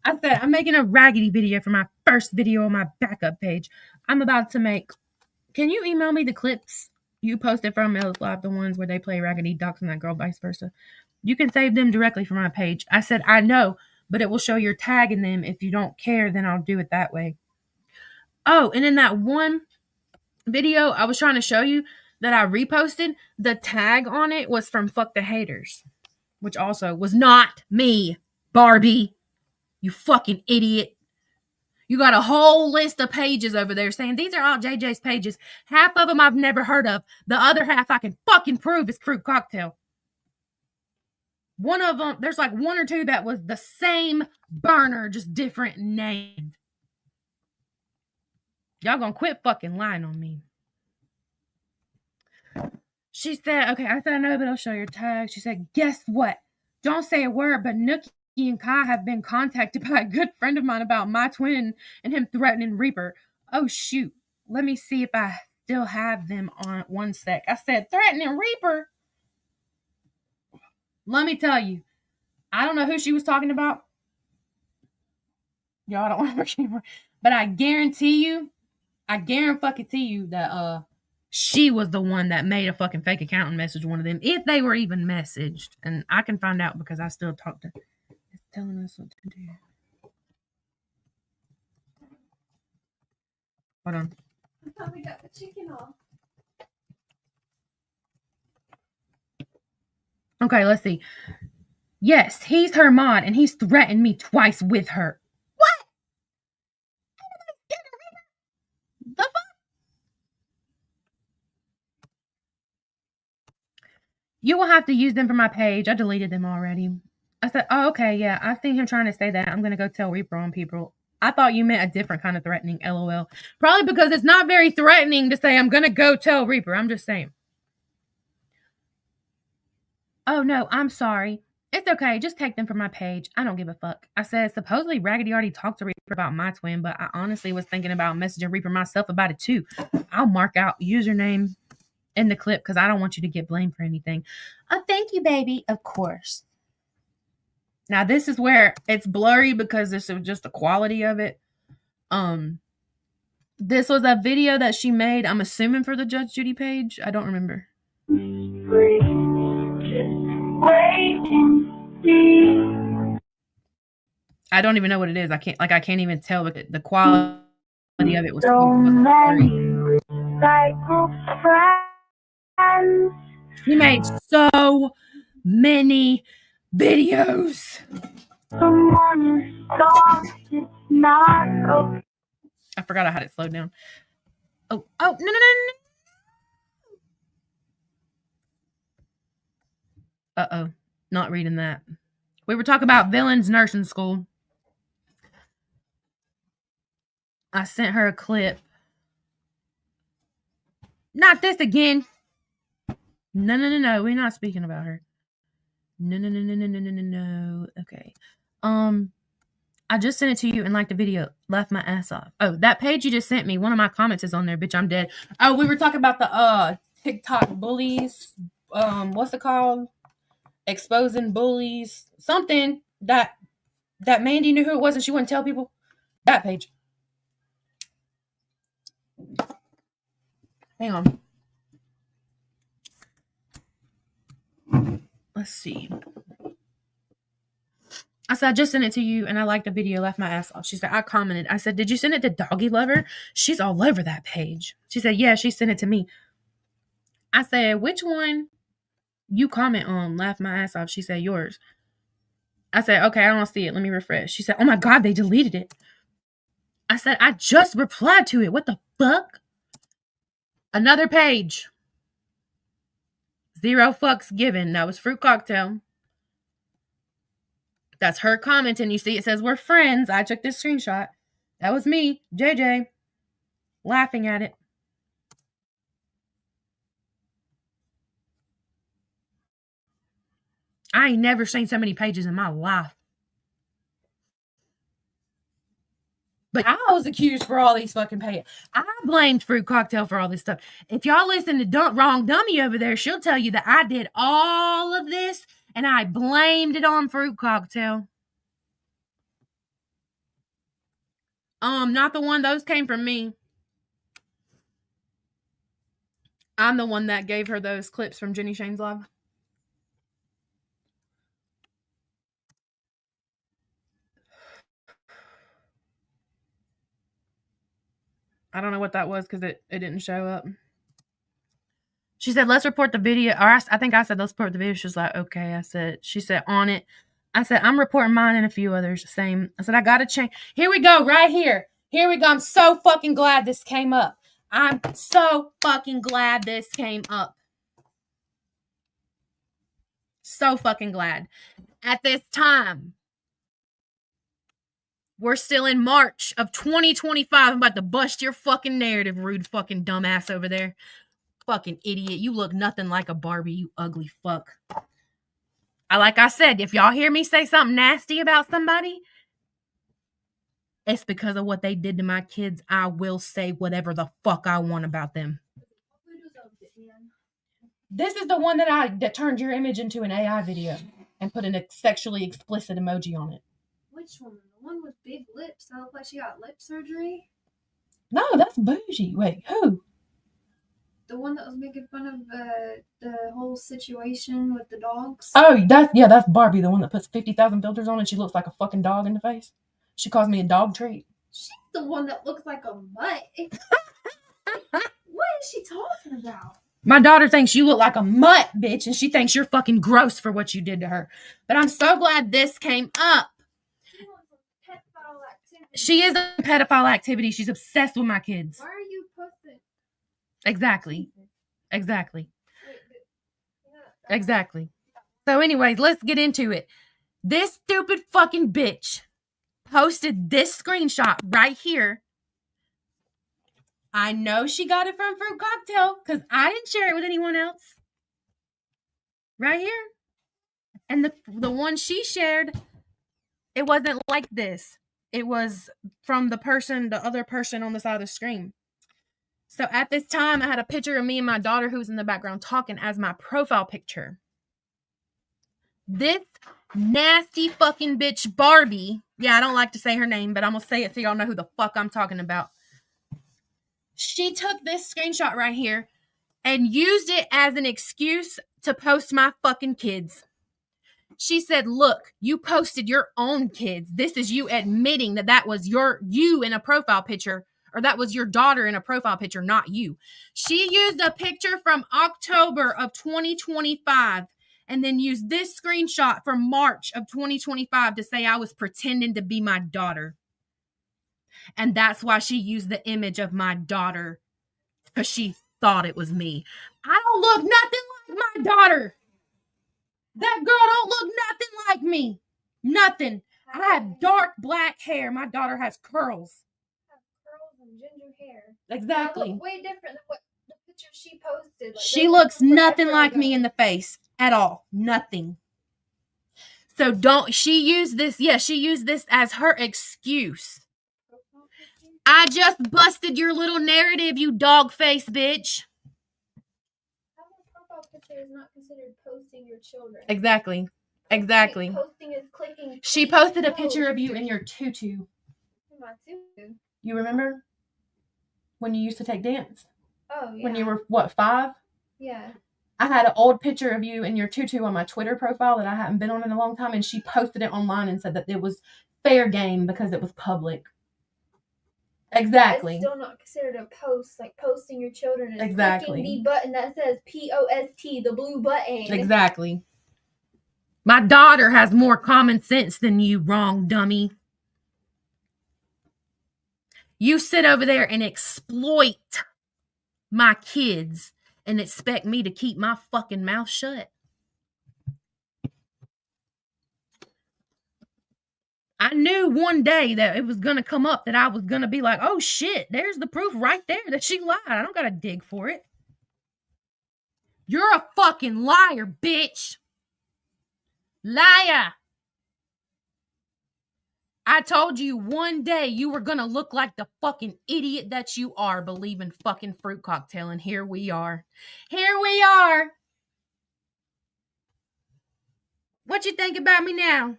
I said, I'm making a raggedy video for my first video on my backup page. I'm about to make, can you email me the clips you posted from Mel's Live, the ones where they play Raggedy Ducks and that girl, vice versa? You can save them directly from my page. I said, I know, but it will show your tag in them. If you don't care, then I'll do it that way. Oh, and in that one video I was trying to show you that I reposted, the tag on it was from Fuck the Haters, which also was not me, Barbie. You fucking idiot. You got a whole list of pages over there saying these are all JJ's pages. Half of them I've never heard of. The other half I can fucking prove is Fruit Cocktail. One of them, there's like one or two that was the same burner, just different name. Y'all gonna quit fucking lying on me. She said, okay, I said, I know, but I'll show your tag. She said, guess what? Don't say a word, but Nookie and Kai have been contacted by a good friend of mine about my twin and him threatening Reaper. Oh, shoot. Let me see if I still have them on. One sec. I said, threatening Reaper? Let me tell you, I don't know who she was talking about. Y'all don't want to work anymore. But I guarantee you that she was the one that made a fucking fake account and messaged one of them, if they were even messaged. And I can find out because I still talk to her. It's telling us what to do. Hold on. I thought we got the chicken off. Okay, let's see. Yes, he's her mod, and he's threatened me twice with her. What? The fuck? You will have to use them for my page. I deleted them already. I said, oh, okay, yeah. I seen him trying to say that. I'm going to go tell Reaper on people. I thought you meant a different kind of threatening, LOL. Probably because it's not very threatening to say I'm going to go tell Reaper. I'm just saying. Oh, no, I'm sorry. It's okay. Just take them from my page. I don't give a fuck. I said, supposedly Raggedy already talked to Reaper about my twin, but I honestly was thinking about messaging Reaper myself about it too. I'll mark out username in the clip because I don't want you to get blamed for anything. Oh, thank you, baby. Of course. Now this is where it's blurry because this is just the quality of it. This was a video that she made, I'm assuming for the Judge Judy page. I don't remember. I don't even know what it is. I can't even tell, but the quality of it was blurry. She made so many videos. I forgot I had it slowed down. Oh, no. Uh-oh, not reading that. We were talking about villains nursing school. I sent her a clip. Not this again. No. We're not speaking about her. No. Okay. I just sent it to you and liked the video. Left my ass off. Oh, that page you just sent me. One of my comments is on there. Bitch, I'm dead. Oh, we were talking about the TikTok bullies. What's it called? Exposing bullies. Something that Mandy knew who it was and she wouldn't tell people. That page. Hang on. Let's see. I said, I just sent it to you and I liked the video, left my ass off. She said, I commented. I said, did you send it to Doggy Lover? She's all over that page. She said, yeah, she sent it to me. I said, which one you comment on? Laughed my ass off. She said, yours. I said, okay, I don't see it. Let me refresh. She said, oh my God, they deleted it. I said, I just replied to it. What the fuck? Another page. 0 fucks given. That was Fruit Cocktail. That's her commenting. You see, it says we're friends. I took this screenshot. That was me, JJ, laughing at it. I ain't never seen so many pages in my life. But I was accused for all these fucking pages. I blamed Fruit Cocktail for all this stuff. If y'all listen to Wrong Dummy over there, she'll tell you that I did all of this and I blamed it on Fruit Cocktail. Not the one. Those came from me. I'm the one that gave her those clips from Jenny Shane's live. I don't know what that was because it didn't show up. She said, let's report the video. Or I think I said, let's report the video. She was like, okay. She said, on it. I said, I'm reporting mine and a few others. Same. I said, I got to change. Here we go. Right here. Here we go. I'm so fucking glad this came up. I'm so fucking glad this came up. So fucking glad. At this time, we're still in March of 2025. I'm about to bust your fucking narrative, rude fucking dumbass over there. Fucking idiot. You look nothing like a Barbie, you ugly fuck. Like I said, if y'all hear me say something nasty about somebody, it's because of what they did to my kids. I will say whatever the fuck I want about them. This is the one that turned your image into an AI video and put a sexually explicit emoji on it. Which one? The one with big lips. That looked like she got lip surgery? No, that's bougie. Wait, who? The one that was making fun of the whole situation with the dogs? Oh, that's Barbie, the one that puts 50,000 filters on and she looks like a fucking dog in the face. She calls me a dog treat. She's the one that looks like a mutt. What is she talking about? My daughter thinks you look like a mutt, bitch, and she thinks you're fucking gross for what you did to her. But I'm so glad this came up. She is a pedophile activity. She's obsessed with my kids. Why are you posting? Exactly. So anyways, let's get into it. This stupid fucking bitch posted this screenshot right here. I know she got it from Fruit Cocktail because I didn't share it with anyone else. Right here. And the one she shared, it wasn't like this. It was from the other person on the side of the screen. So at this time, I had a picture of me and my daughter who was in the background talking as my profile picture. This nasty fucking bitch Barbie. Yeah, I don't like to say her name, but I'm gonna say it so y'all know who the fuck I'm talking about. She took this screenshot right here and used it as an excuse to post my fucking kids. She said, look, you posted your own kids. This is you admitting that was you in a profile picture, or that was your daughter in a profile picture, not you. She used a picture from October of 2025 and then used this screenshot from March of 2025 to say I was pretending to be my daughter. And that's why she used the image of my daughter, because she thought it was me. I don't look nothing like my daughter. That girl don't look nothing like me. Nothing. I have dark black hair. My daughter has curls. Curls and ginger hair. Exactly. That look way different than what the picture she posted. Like, She looks nothing like me in the face at all. Nothing. So she used this as her excuse. I just busted your little narrative, you dog face bitch. How a profile picture is not considered posting your children? Exactly. Posting is clicking. She posted a picture of you in your tutu. My tutu. You remember when you used to take dance? Oh, yeah. When you were, what, 5? Yeah. I had an old picture of you in your tutu on my Twitter profile that I hadn't been on in a long time, and she posted it online and said that it was fair game because it was public. Exactly. It's still not considered a post, like posting your children. Is Exactly. Clicking the button that says POST, the blue button. Exactly. My daughter has more common sense than you, wrong dummy. You sit over there and exploit my kids and expect me to keep my fucking mouth shut. I knew one day that it was going to come up, that I was going to be like, oh shit, there's the proof right there that she lied. I don't got to dig for it. You're a fucking liar, bitch. Liar. I told you one day you were going to look like the fucking idiot that you are, believing fucking fruit cocktail, and here we are. Here we are. What you think about me now?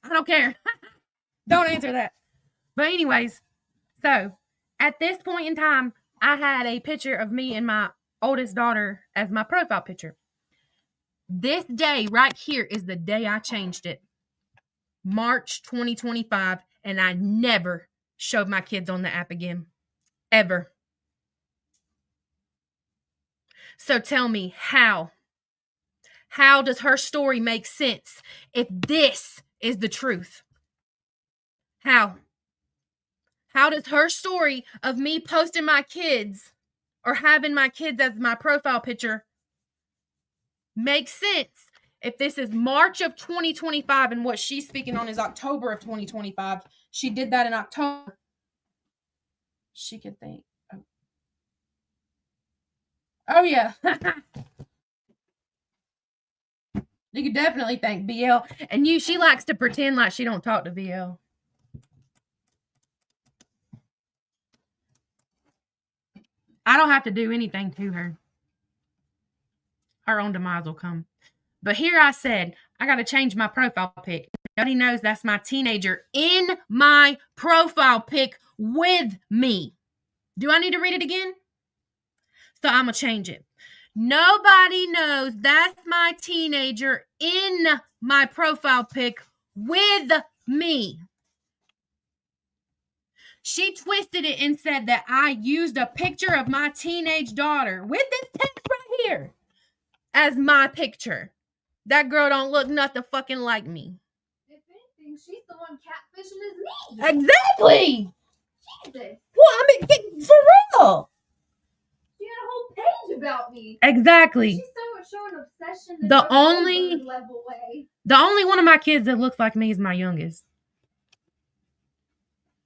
I don't care. Don't answer that. But anyways, so at this point in time, I had a picture of me and my oldest daughter as my profile picture. This day right here is the day I changed it. March 2025, and I never showed my kids on the app again. Ever. So tell me, how? How does her story make sense if this is the truth? How? How does her story of me posting my kids or having my kids as my profile picture make sense if this is March of 2025 and what she's speaking on is October of 2025? She did that in October. She could think. Oh yeah. You could definitely thank BL. And she likes to pretend like she don't talk to BL. I don't have to do anything to her. Her own demise will come. But here I said, I got to change my profile pic. Nobody knows that's my teenager in my profile pic with me. Do I need to read it again? So I'm going to change it. Nobody knows that's my teenager in my profile pic with me. She twisted it and said that I used a picture of my teenage daughter with this text right here as my picture. That girl don't look nothing fucking like me. If anything, she's the one catfishing is me. Exactly. Jesus. Well, I mean, for real. She had a whole page about me. Exactly. She's so much showing obsession in The a only level way. The only one of my kids that looks like me is my youngest.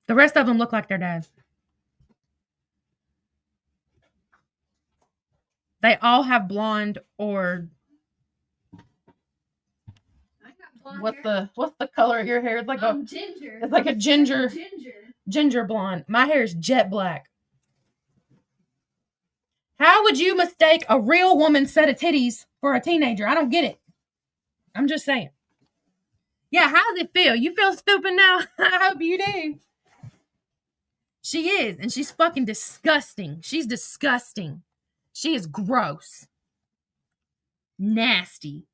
The rest of them look like their dad. They all have blonde or I got blonde hair. what's the color of your hair? It's like Ginger. It's like a ginger Ginger. ginger blonde. My hair is jet black. How would you mistake a real woman's set of titties for a teenager? I don't get it. I'm just saying. Yeah, how does it feel? You feel stupid now? I hope you do. She is, and she's fucking disgusting. She's disgusting. She is gross. Nasty.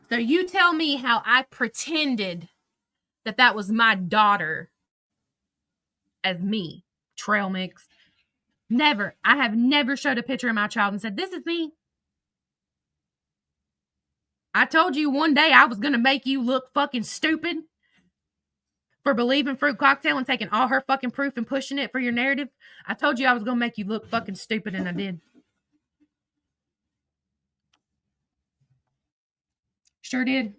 So you tell me how I pretended that was my daughter as me. Trail mix. Never. I have never showed a picture of my child and said, this is me. I told you one day I was going to make you look fucking stupid for believing Fruit Cocktail and taking all her fucking proof and pushing it for your narrative. I told you I was going to make you look fucking stupid, and I did. Sure did.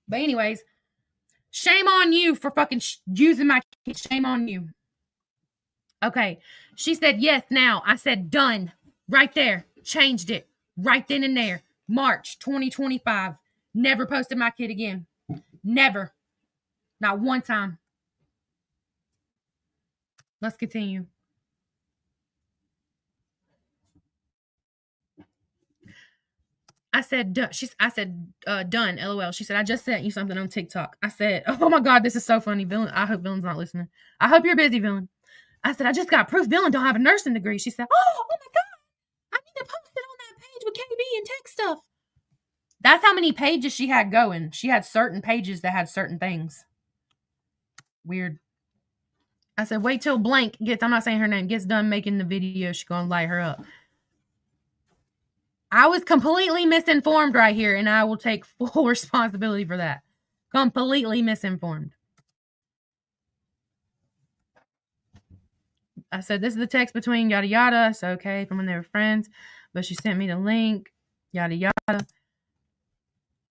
But anyways, shame on you for fucking using my kid. Shame on you. Okay. She said yes now. I said done. Right there. Changed it. Right then and there. March 2025. Never posted my kid again. Never. Not one time. Let's continue. I said, done, LOL. She said, I just sent you something on TikTok. I said, oh my God, this is so funny. Villain, I hope Villain's not listening. I hope you're busy, Villain. I said, I just got proof Villain don't have a nursing degree. She said, oh my God, I need to post it on that page with KB and tech stuff. That's how many pages she had going. She had certain pages that had certain things. Weird. I said, wait till blank gets, I'm not saying her name, gets done making the video. She's going to light her up. I was completely misinformed right here, and I will take full responsibility for that. Completely misinformed. I said, this is the text between yada yada. So, okay, from when they were friends. But she sent me the link. Yada yada.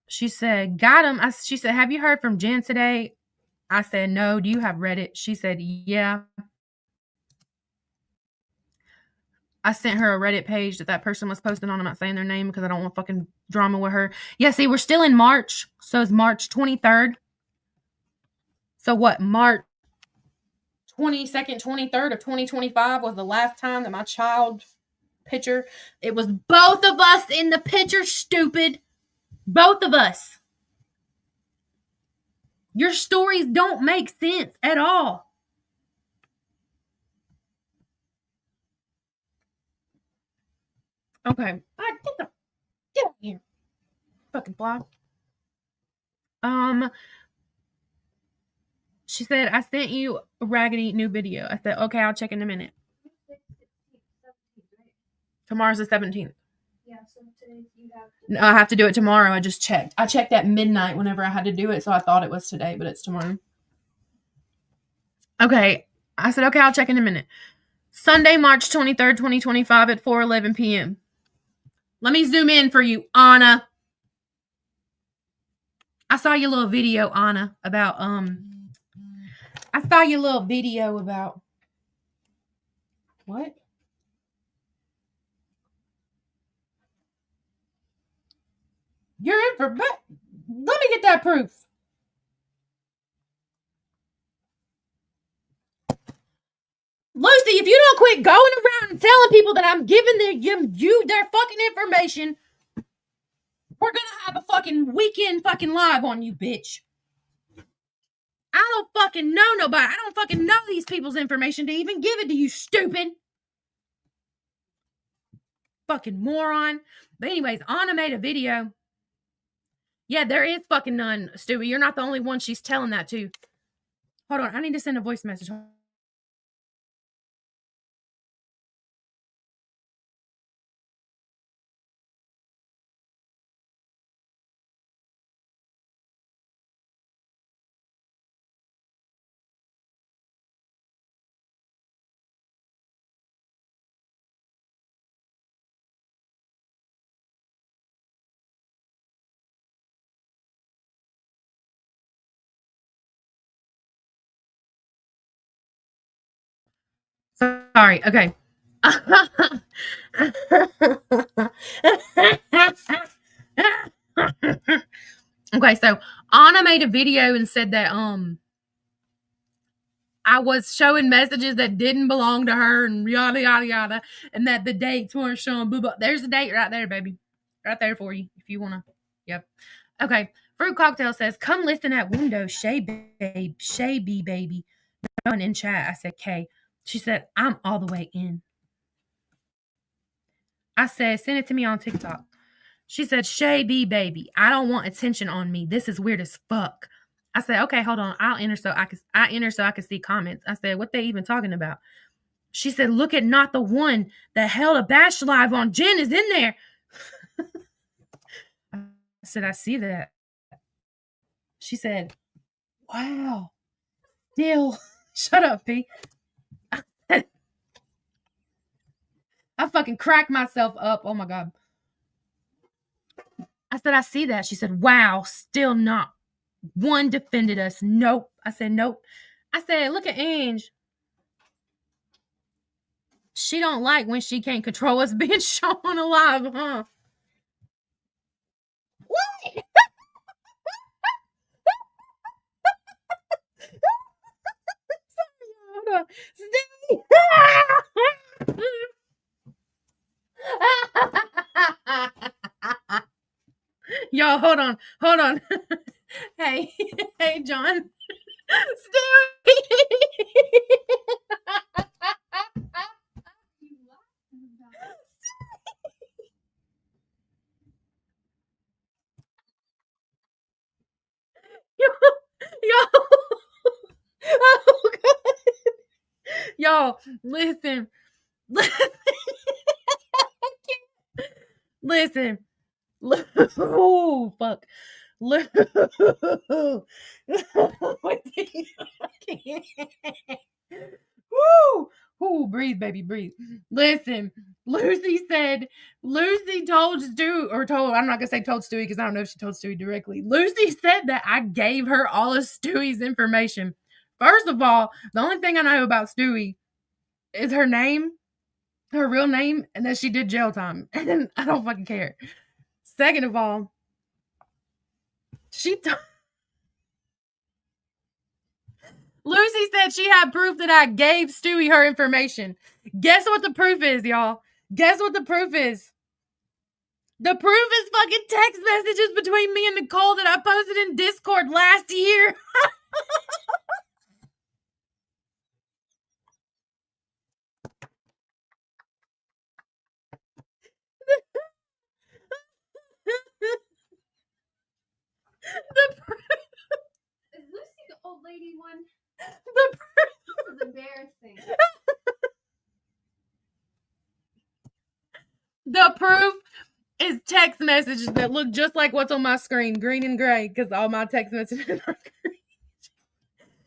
She said, got him. She said, have you heard from Jen today? I said, no. Do you have Reddit? She said, yeah. I sent her a Reddit page that person was posting on. I'm not saying their name because I don't want fucking drama with her. Yeah, see, we're still in March. So it's March 23rd. So what, March 22nd, 23rd of 2025 was the last time that my child picture. It was both of us in the picture, stupid. Both of us. Your stories don't make sense at all. Okay. Get out here. Fucking fly. She said, I sent you a raggedy new video. I said, okay, I'll check in a minute. Tomorrow's the 17th. Yeah, so today you have to... No, I have to do it tomorrow. I just checked. I checked at midnight whenever I had to do it, so I thought it was today, but it's tomorrow. Okay. I said, okay, I'll check in a minute. Sunday, March 23rd, 2025 at 4:11 p.m. Let me zoom in for you, Anna. I saw your little video, Anna, about, I saw your little video about, what? You're in for, let me get that proof. Lucy, if you don't quit going around and telling people that I'm giving you their fucking information, we're gonna have a fucking weekend fucking live on you, bitch. I don't fucking know nobody. I don't fucking know these people's information to even give it to you, stupid. Fucking moron. But anyways, Anna made a video. Yeah, there is fucking none, Stewie. You're not the only one she's telling that to. Hold on, I need to send a voice message. Sorry, okay. Okay, so Anna made a video and said that I was showing messages that didn't belong to her and yada yada yada, and that the dates weren't showing. Boo boo. There's the date right there, baby, right there for you if you wanna. Yep. Okay. Fruit Cocktail says, come listen at window, Shay B baby. No one in chat. I said, K. She said, I'm all the way in. I said, send it to me on TikTok. She said, Shay B baby. I don't want attention on me. This is weird as fuck. I said, okay, hold on. I enter so I can see comments. I said, what they even talking about? She said, look at not the one that held a bash live on Jen is in there. I said, I see that. She said, wow. Still, shut up, P. I fucking cracked myself up. Oh my God. I said, I see that. She said, wow, still not one defended us. Nope. I said, nope. I said, look at Ange. She don't like when she can't control us being shown alive, huh? What? Hold on. Y'all, hold on. Hey, John. Stewie. Oh God. Y'all, listen. Listen. Oh, fuck. Woo! Ooh, breathe, baby, breathe. Listen, Lucy told I'm not gonna say told Stewie because I don't know if she told Stewie directly. Lucy said that I gave her all of Stewie's information. First of all, the only thing I know about Stewie is her name, her real name, and that she did jail time. And I don't fucking care. Second of all, Lucy said she had proof that I gave Stewie her information. Guess what the proof is, y'all? Guess what the proof is? The proof is fucking text messages between me and Nicole that I posted in Discord last year. Is Lucy the old lady one? The proof. This is embarrassing. The proof is text messages that look just like what's on my screen, green and gray, because all my text messages are green.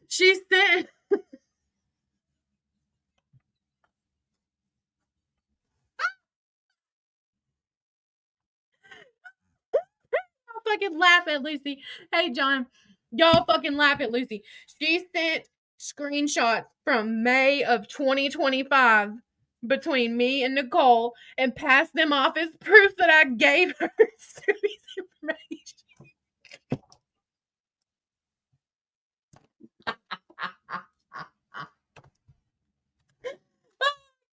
She said, I'll fucking laugh at Lucy. Hey, John, y'all fucking laugh at Lucy. She sent screenshots from May of 2025 between me and Nicole and passed them off as proof that I gave her Stewie's information.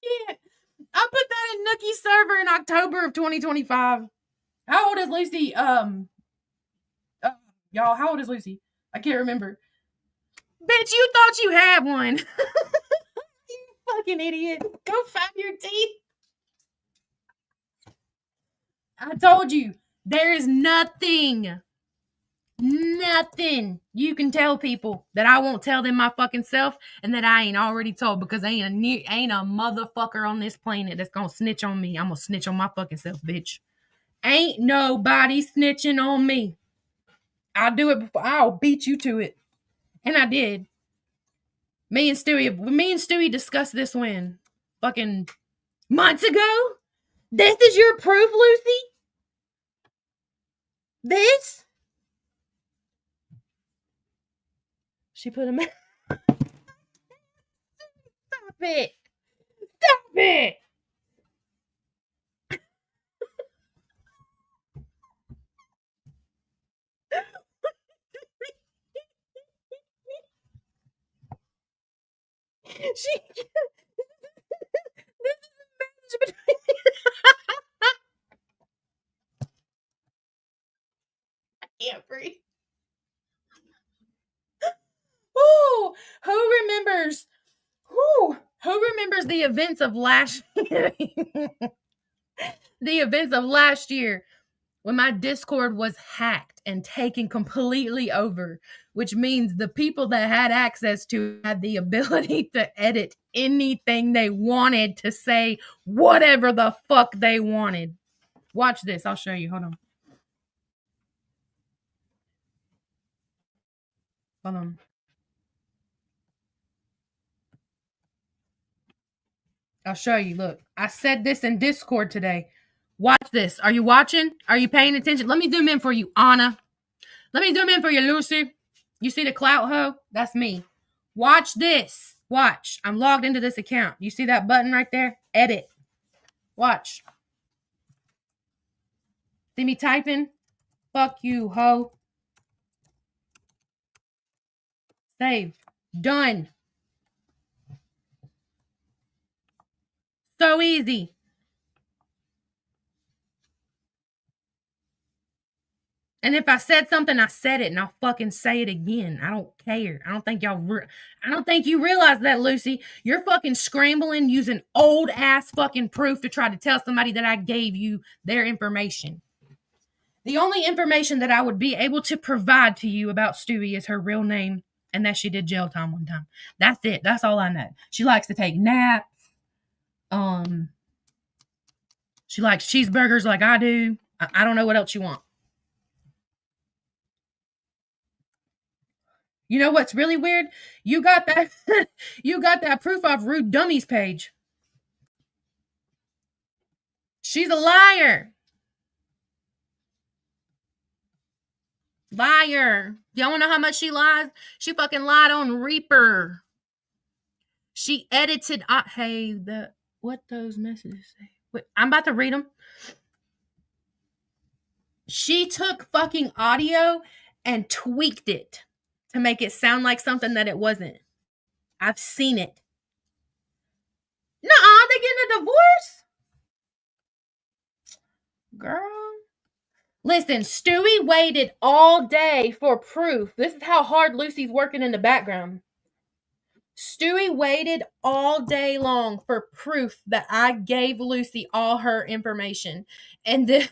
Yeah. I put that in Nookie's server in October of 2025. How old is Lucy? Y'all, how old is Lucy? I can't remember. Bitch, you thought you had one. You fucking idiot. Go find your teeth. I told you, there is nothing you can tell people that I won't tell them my fucking self and that I ain't already told, because ain't a motherfucker on this planet that's gonna snitch on me. I'm gonna snitch on my fucking self, bitch. Ain't nobody snitching on me. I'll do it before I'll beat you to it. And I did. Me and Stewie discussed this when? Fucking months ago? This is your proof, Lucy? This? She put him in. Stop it. Stop it. This is a message between me. I remembers the events of last year? The events of last year when my Discord was hacked and taken completely over, which means the people that had access to had the ability to edit anything they wanted to say whatever the fuck they wanted. Watch this. I'll show you. Hold on. Hold on. I'll show you. Look, I said this in Discord today. Watch this. Are you watching? Are you paying attention? Let me zoom in for you, Anna. Let me zoom in for you, Lucy. You see the clout hoe? That's me. Watch this. Watch. I'm logged into this account. You see that button right there? Edit. Watch. See me typing? Fuck you, hoe. Save. Done. So easy. And if I said something, I said it, and I'll fucking say it again. I don't care. I don't think you realize that, Lucy. You're fucking scrambling using old ass fucking proof to try to tell somebody that I gave you their information. The only information that I would be able to provide to you about Stewie is her real name and that she did jail time one time. That's it. That's all I know. She likes to take naps. She likes cheeseburgers like I do. I don't know what else you want. You know what's really weird? You got that you got that proof off Rude Dummies page. She's a liar. Liar. Y'all wanna know how much she lies? She fucking lied on Reaper. She edited what those messages say? Wait, I'm about to read them. She took fucking audio and tweaked it to make it sound like something that it wasn't. I've seen it. Nuh-uh, they getting a divorce? Girl. Listen, Stewie waited all day for proof. This is how hard Lucy's working in the background. Stewie waited all day long for proof that I gave Lucy all her information. And the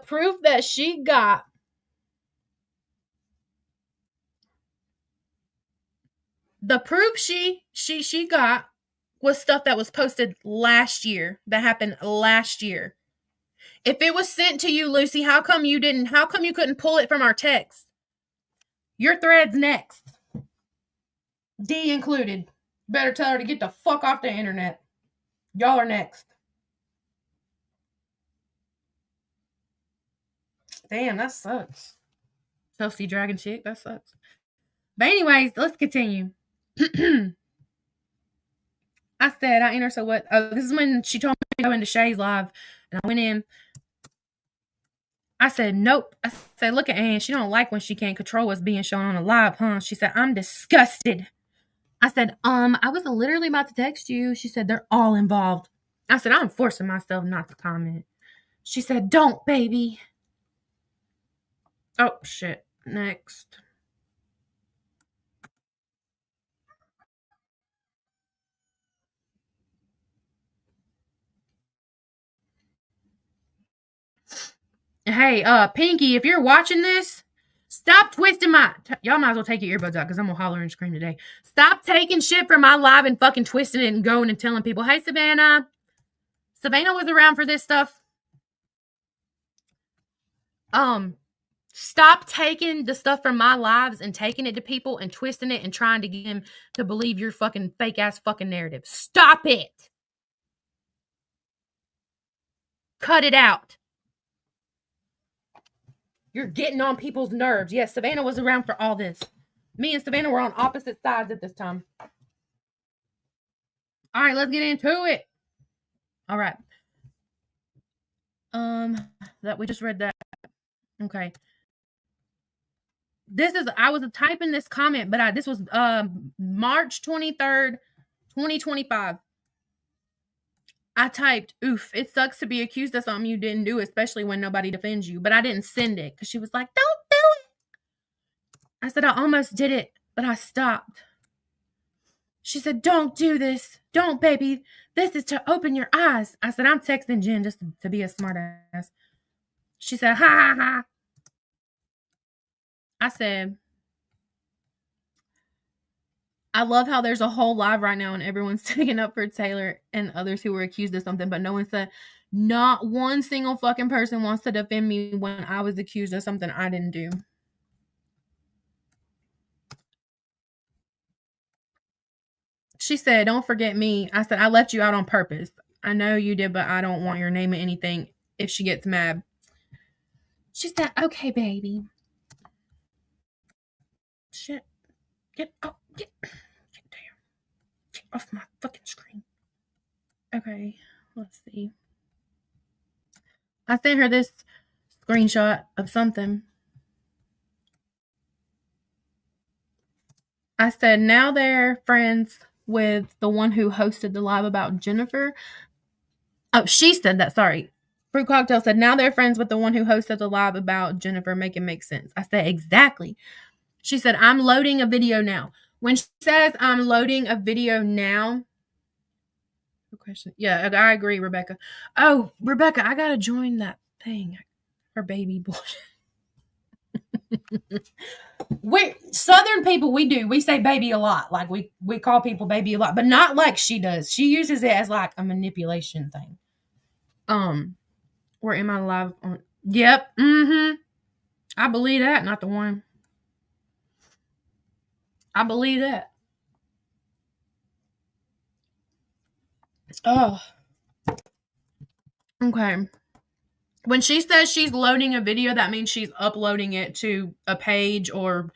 proof that she got got was stuff that was posted last year, that happened last year. If it was sent to you, Lucy, how come you couldn't pull it from our text? Your thread's next. D included. Better tell her to get the fuck off the internet. Y'all are next. Damn, that sucks. Chelsea Dragon Chick, that sucks. But anyways, let's continue. I said, I enter, so what? This is when she told me to go into Shay's live, and I went in. I said, nope. I said, look at Ann. She don't like when she can't control what's being shown on a live, huh? She said, I'm disgusted. I said, I was literally about to text you. She said, they're all involved. I said, I'm forcing myself not to comment. She said, don't, baby. Oh, shit. Next. Hey, Pinky, if you're watching this, stop twisting y'all might as well take your earbuds out because I'm gonna holler and scream today. Stop taking shit from my live and fucking twisting it and going and telling people, hey, Savannah. Savannah was around for this stuff. Stop taking the stuff from my lives and taking it to people and twisting it and trying to get them to believe your fucking fake ass fucking narrative. Stop it. Cut it out. You're getting on people's nerves. Yes, Savannah was around for all this. Me and Savannah were on opposite sides at this time. All right, let's get into it. All right. That we just read that. Okay. I was typing this comment, but this was March 23rd, 2025. I typed, oof, it sucks to be accused of something you didn't do, especially when nobody defends you. But I didn't send it because she was like, don't do it. I said, I almost did it, but I stopped. She said, don't do this. Don't, baby. This is to open your eyes. I said, I'm texting Jen just to be a smart ass. She said, ha, ha, ha. I said, I love how there's a whole live right now and everyone's taking up for Taylor and others who were accused of something, but no one said, not one single fucking person wants to defend me when I was accused of something I didn't do. She said, don't forget me. I said, I left you out on purpose. I know you did, but I don't want your name in anything if she gets mad. She said, okay, baby. Shit. Get off my fucking screen. Okay, let's see. I sent her this screenshot of something. I said, now they're friends with the one who hosted the live about Jennifer. Oh, she said that, sorry. Fruit Cocktail said, now they're friends with the one who hosted the live about Jennifer. Make it make sense. I said, exactly. She said, I'm loading a video now. When she says I'm loading a video now, question. Yeah, I agree, Rebecca. Oh, Rebecca, I gotta join that thing. Her baby bullshit. We Southern people, we say baby a lot. Like we call people baby a lot, but not like she does. She uses it as like a manipulation thing. Where am I live on? Yep. I believe that, not the one. I believe that. Oh. Okay. When she says she's loading a video, that means she's uploading it to a page or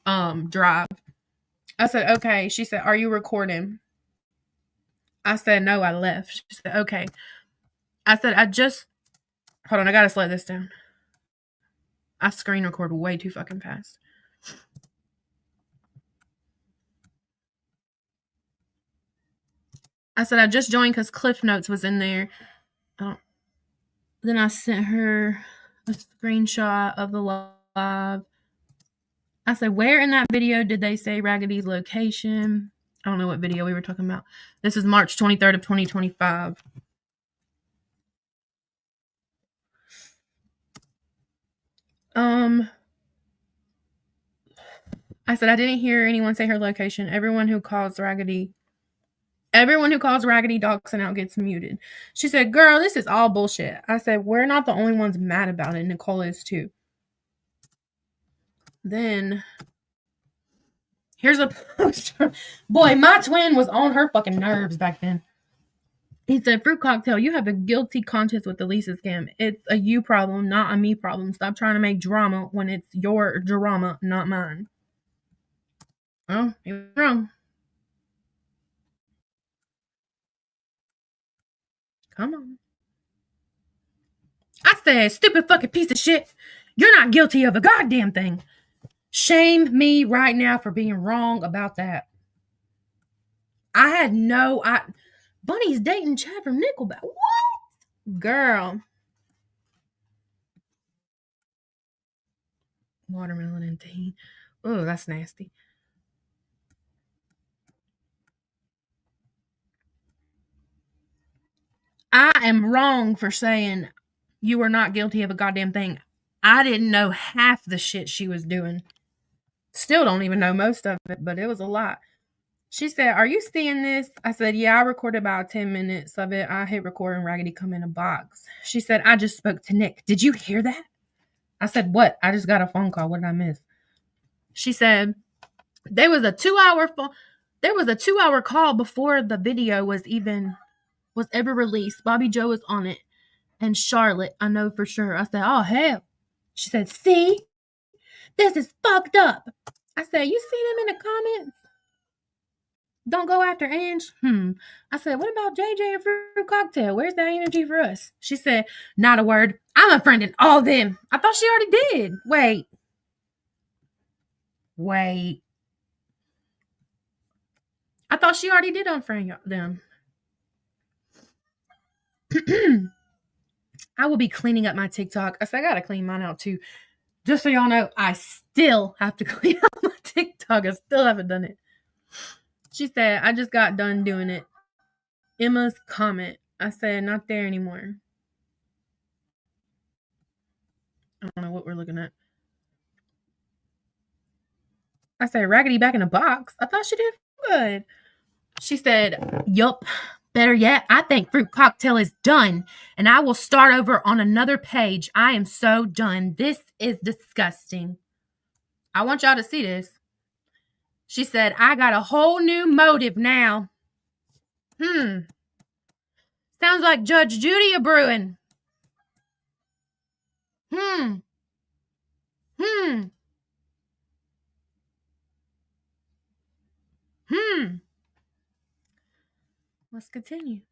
Drive. I said, okay. She said, are you recording? I said, no, I left. She said, okay. I said, hold on, I gotta slow this down. I screen record way too fucking fast. I said, I just joined because Cliff Notes was in there. Then I sent her a screenshot of the live. I said, where in that video did they say Raggedy's location? I don't know what video we were talking about. This is March 23rd of 2025. I said, I didn't hear anyone say her location. Everyone who calls Raggedy Dachshund out gets muted. She said, girl, this is all bullshit. I said, we're not the only ones mad about it. Nicole is too. Then, here's a poster. Boy, my twin was on her fucking nerves back then. He said, Fruit Cocktail, you have a guilty conscience with the Lisa scam. It's a you problem, not a me problem. Stop trying to make drama when it's your drama, not mine. Oh, he was wrong. Come on. I said, stupid fucking piece of shit. You're not guilty of a goddamn thing. Shame me right now for being wrong about that. Bunny's dating Chad from Nickelback. What? Girl. Watermelon and tea. Oh, that's nasty. I am wrong for saying you were not guilty of a goddamn thing. I didn't know half the shit she was doing. Still don't even know most of it, but it was a lot. She said, are you seeing this? I said, yeah, I recorded about 10 minutes of it. I hit record and Raggedy come in a box. She said, I just spoke to Nick. Did you hear that? I said, what? I just got a phone call. What did I miss? She said, there was a 2-hour call before the video was ever released. Bobby Joe was on it. And Charlotte, I know for sure. I said, oh, hell. She said, see? This is fucked up. I said, you see them in the comments? Don't go after Ange. I said, what about JJ and Fruit Cocktail? Where's that energy for us? She said, not a word. I'm unfriending all of them. I thought she already did. Wait. I thought she already did unfriend them. I will be cleaning up my TikTok. I said, I gotta clean mine out too. Just so y'all know, I still have to clean up my TikTok. I still haven't done it. She said, I just got done doing it. Emma's comment. I said, not there anymore. I don't know what we're looking at. I said, Raggedy back in the box. I thought she did good. She said, yup. Better yet, I think Fruit Cocktail is done, and I will start over on another page. I am so done. This is disgusting. I want y'all to see this. She said, I got a whole new motive now. Sounds like Judge Judy a brewing. Let's continue.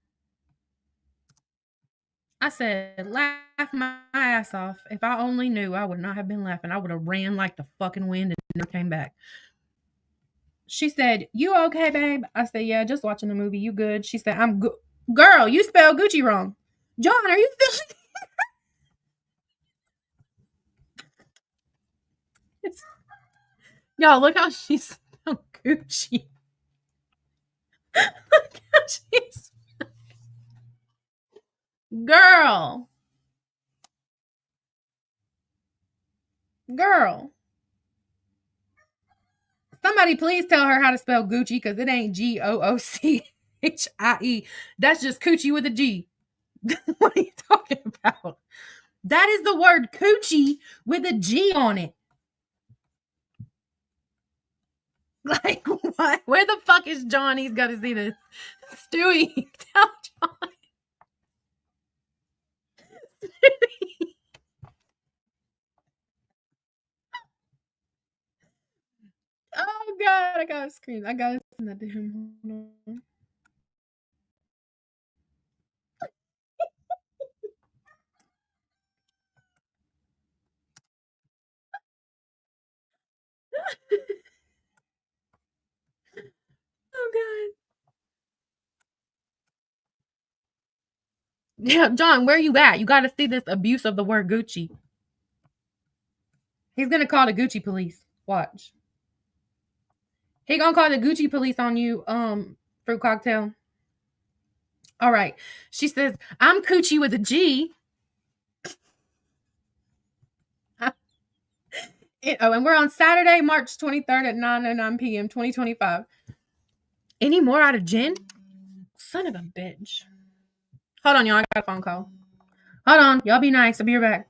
I said, laugh my ass off. If I only knew, I would not have been laughing. I would have ran like the fucking wind and never came back. She said, you okay, babe? I said, yeah, just watching the movie. You good? She said, I'm good. Girl, you spelled Gucci wrong. John, are you still... Y'all, look how she spelled Gucci. Look how she's... Girl. Somebody please tell her how to spell Gucci, because it ain't Goochie. That's just coochie with a G. What are you talking about? That is the word coochie with a G on it. Like, what? Where the fuck is John? He's got to see this. Stewie, tell John. Oh, God. I got to scream. I got to send that to him. Hold on. Oh, God. Yeah, John, where you at? You got to see this abuse of the word Gucci. He's going to call the Gucci police. Watch. He going to call the Gucci police on you, Fruit Cocktail. All right. She says, I'm coochie with a G. And we're on Saturday, March 23rd at 9:09 p.m., 2025. Any more out of Jen? Son of a bitch. Hold on, y'all. I got a phone call. Hold on. Y'all be nice. I'll be right back.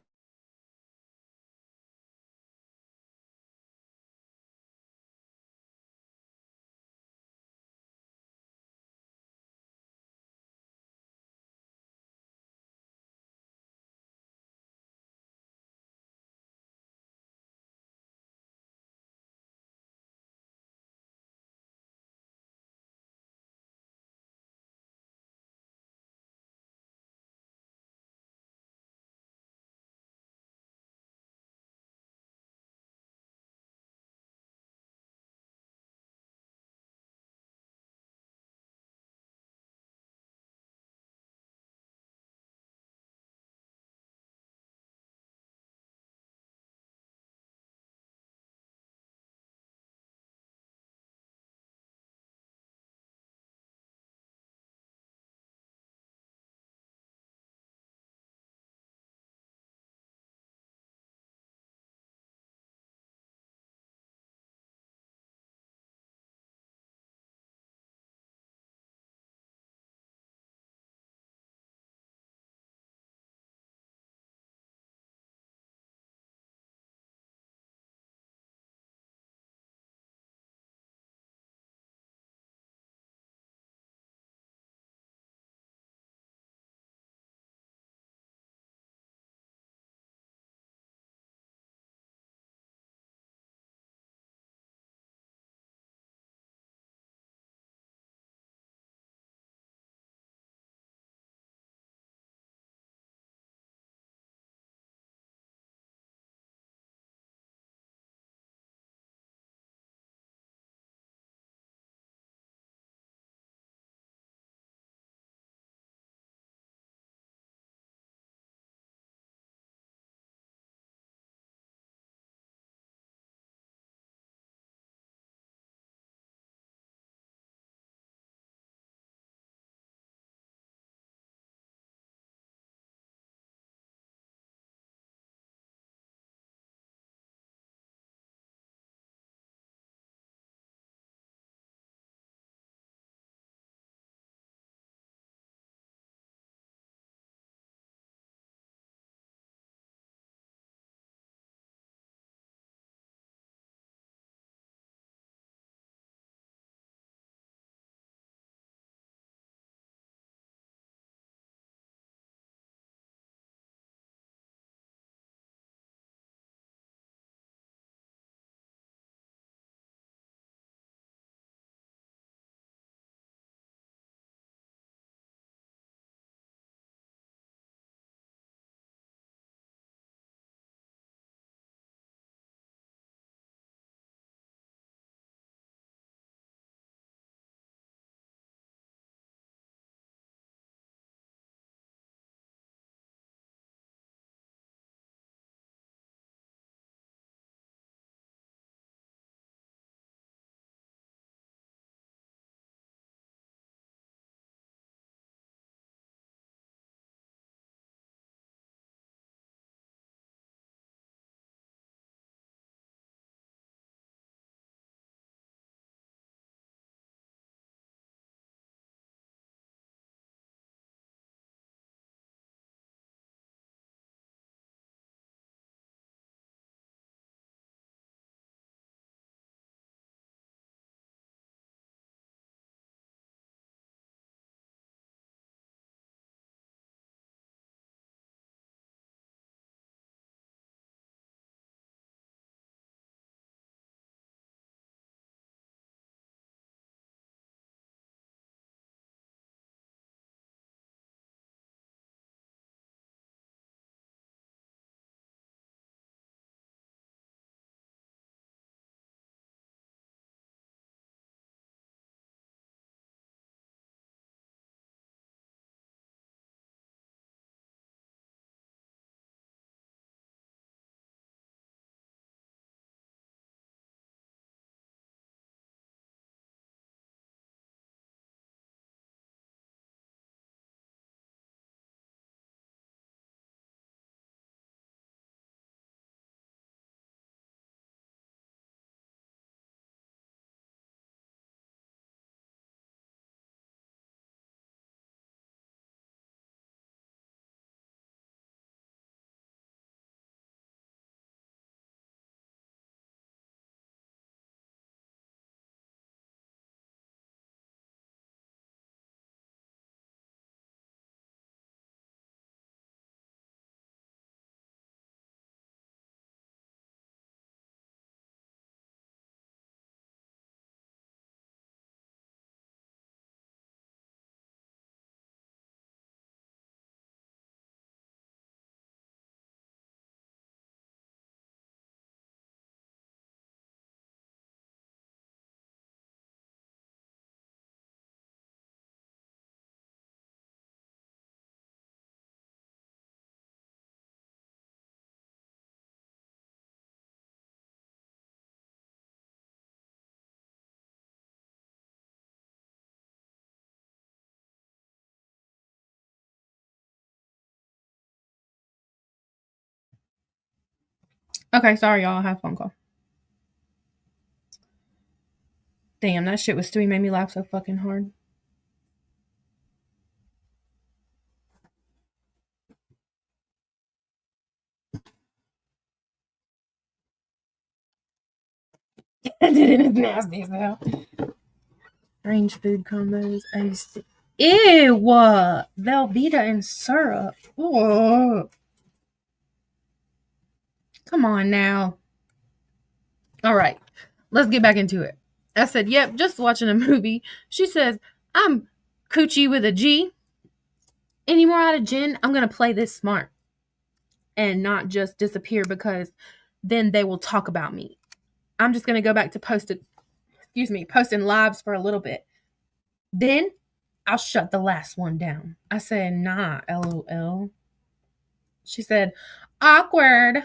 Okay, sorry, y'all. I have a phone call. Damn, that shit was Stewie made me laugh so fucking hard. That did it is nasty as hell. Strange food combos. Ew! Velveeta and syrup. Ugh. Come on now. All right, let's get back into it. I said, yep, just watching a movie. She says, I'm Coochie with a G. Any more out of gin? I'm going to play this smart and not just disappear because then they will talk about me. I'm just going to go back to posting lives for a little bit. Then I'll shut the last one down. I said, nah, LOL. She said, awkward.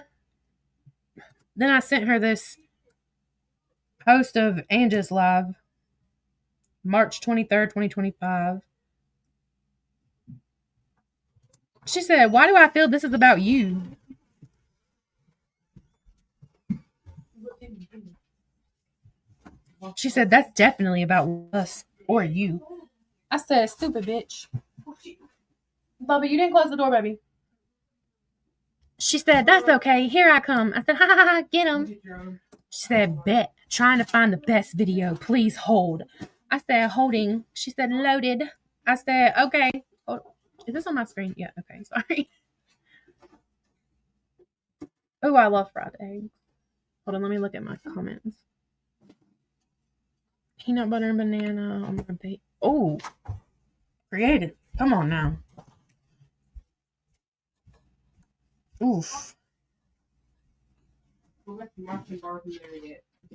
Then I sent her this post of Angie's live, March 23rd, 2025. She said, why do I feel this is about you? She said, that's definitely about us or you. I said, stupid bitch. Bubba, you didn't close the door, baby. She said, that's okay. Here I come. I said, ha ha ha, get him. She said, bet. Trying to find the best video. Please hold. I said, holding. She said, loaded. I said, okay. Oh, is this on my screen? Yeah, okay, sorry. Oh, I love fried eggs. Hold on, let me look at my comments. Peanut butter and banana on my bake. Oh, creative. Come on now. Oof.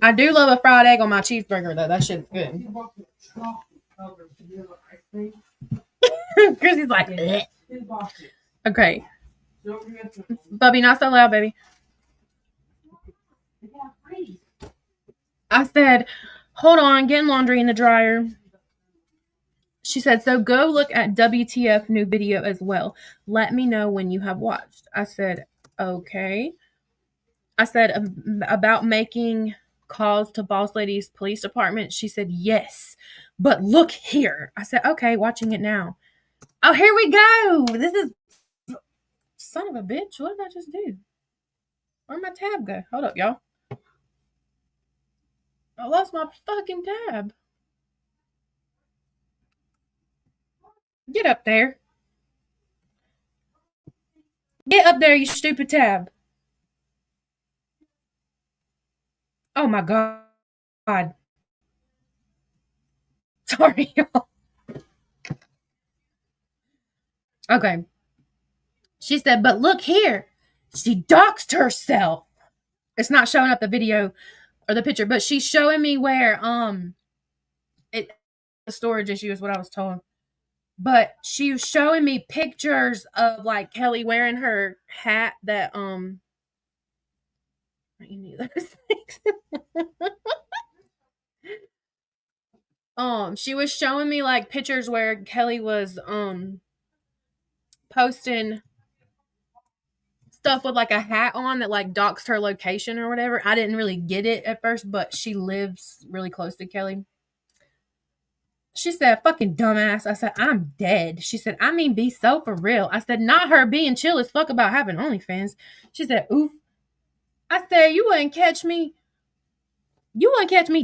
I do love a fried egg on my cheeseburger, though. That shit's good. Chrissy's like, bleh. Okay. Bubby, not so loud, baby. I said, hold on, getting laundry in the dryer. She said, so go look at WTF new video as well. Let me know when you have watched. I said, okay. I said, about making calls to Boss Lady's police department. She said, yes, but look here. I said, okay, watching it now. Oh, here we go. This is, son of a bitch. What did I just do? Where'd my tab go? Hold up, y'all. I lost my fucking tab. Get up there. Get up there, you stupid tab. Oh my God. Sorry, y'all. Okay. She said, but look here. She doxed herself. It's not showing up the video or the picture, but she's showing me where the storage issue is what I was told. But she was showing me pictures of like Kelly wearing her hat that you need those things. She was showing me like pictures where Kelly was posting stuff with like a hat on that like doxed her location or whatever. I didn't really get it at first, but she lives really close to Kelly. She said, fucking dumbass. I said, I'm dead. She said, I mean, be so for real. I said, not her being chill as fuck about having OnlyFans. She said, oof. I said, you wouldn't catch me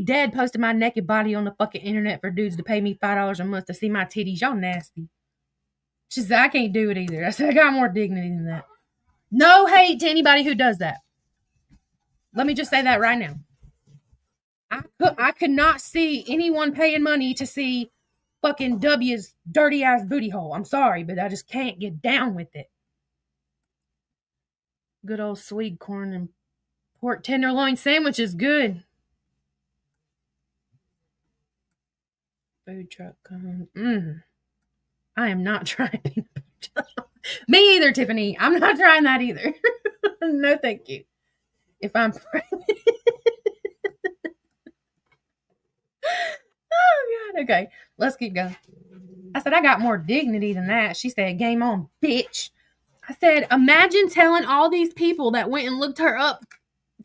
dead posting my naked body on the fucking internet for dudes to pay me $5 a month to see my titties. Y'all nasty. She said, I can't do it either. I said, I got more dignity than that. No hate to anybody who does that. Let me just say that right now. I could not see anyone paying money to see fucking W's dirty ass booty hole. I'm sorry, but I just can't get down with it. Good old sweet corn and pork tenderloin sandwich is good. Food truck coming. I am not trying peanut butter. Me either, Tiffany. I'm not trying that either. No, thank you. If I'm pregnant. Oh, God. Okay, let's keep going. I said, I got more dignity than that. She said, game on, bitch. I said, imagine telling all these people that went and looked her up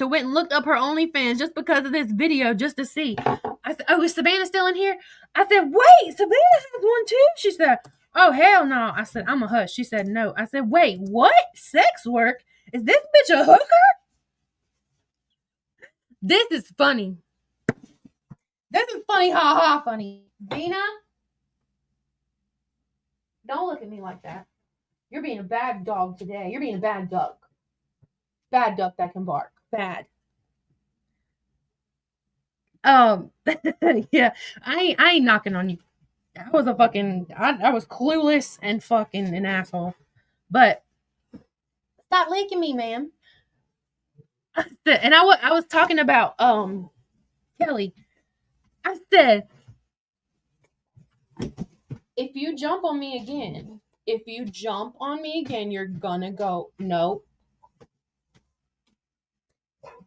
to went and looked up her OnlyFans just because of this video, just to see. I said, oh, is Savannah still in here? I said, wait, Savannah has one too? She said, oh, hell no. I said, I'm a hush. She said, no. I said, wait, what? Sex work? Is this bitch a hooker? This is funny. This is funny, ha ha funny. Dina, don't look at me like that. You're being a bad dog today. You're being a bad duck. Bad duck that can bark. Bad. Yeah, I ain't knocking on you. I was a fucking, I was clueless and fucking an asshole. But stop licking me, man. And I was talking about Kelly. I said, if you jump on me again, you're gonna go, no.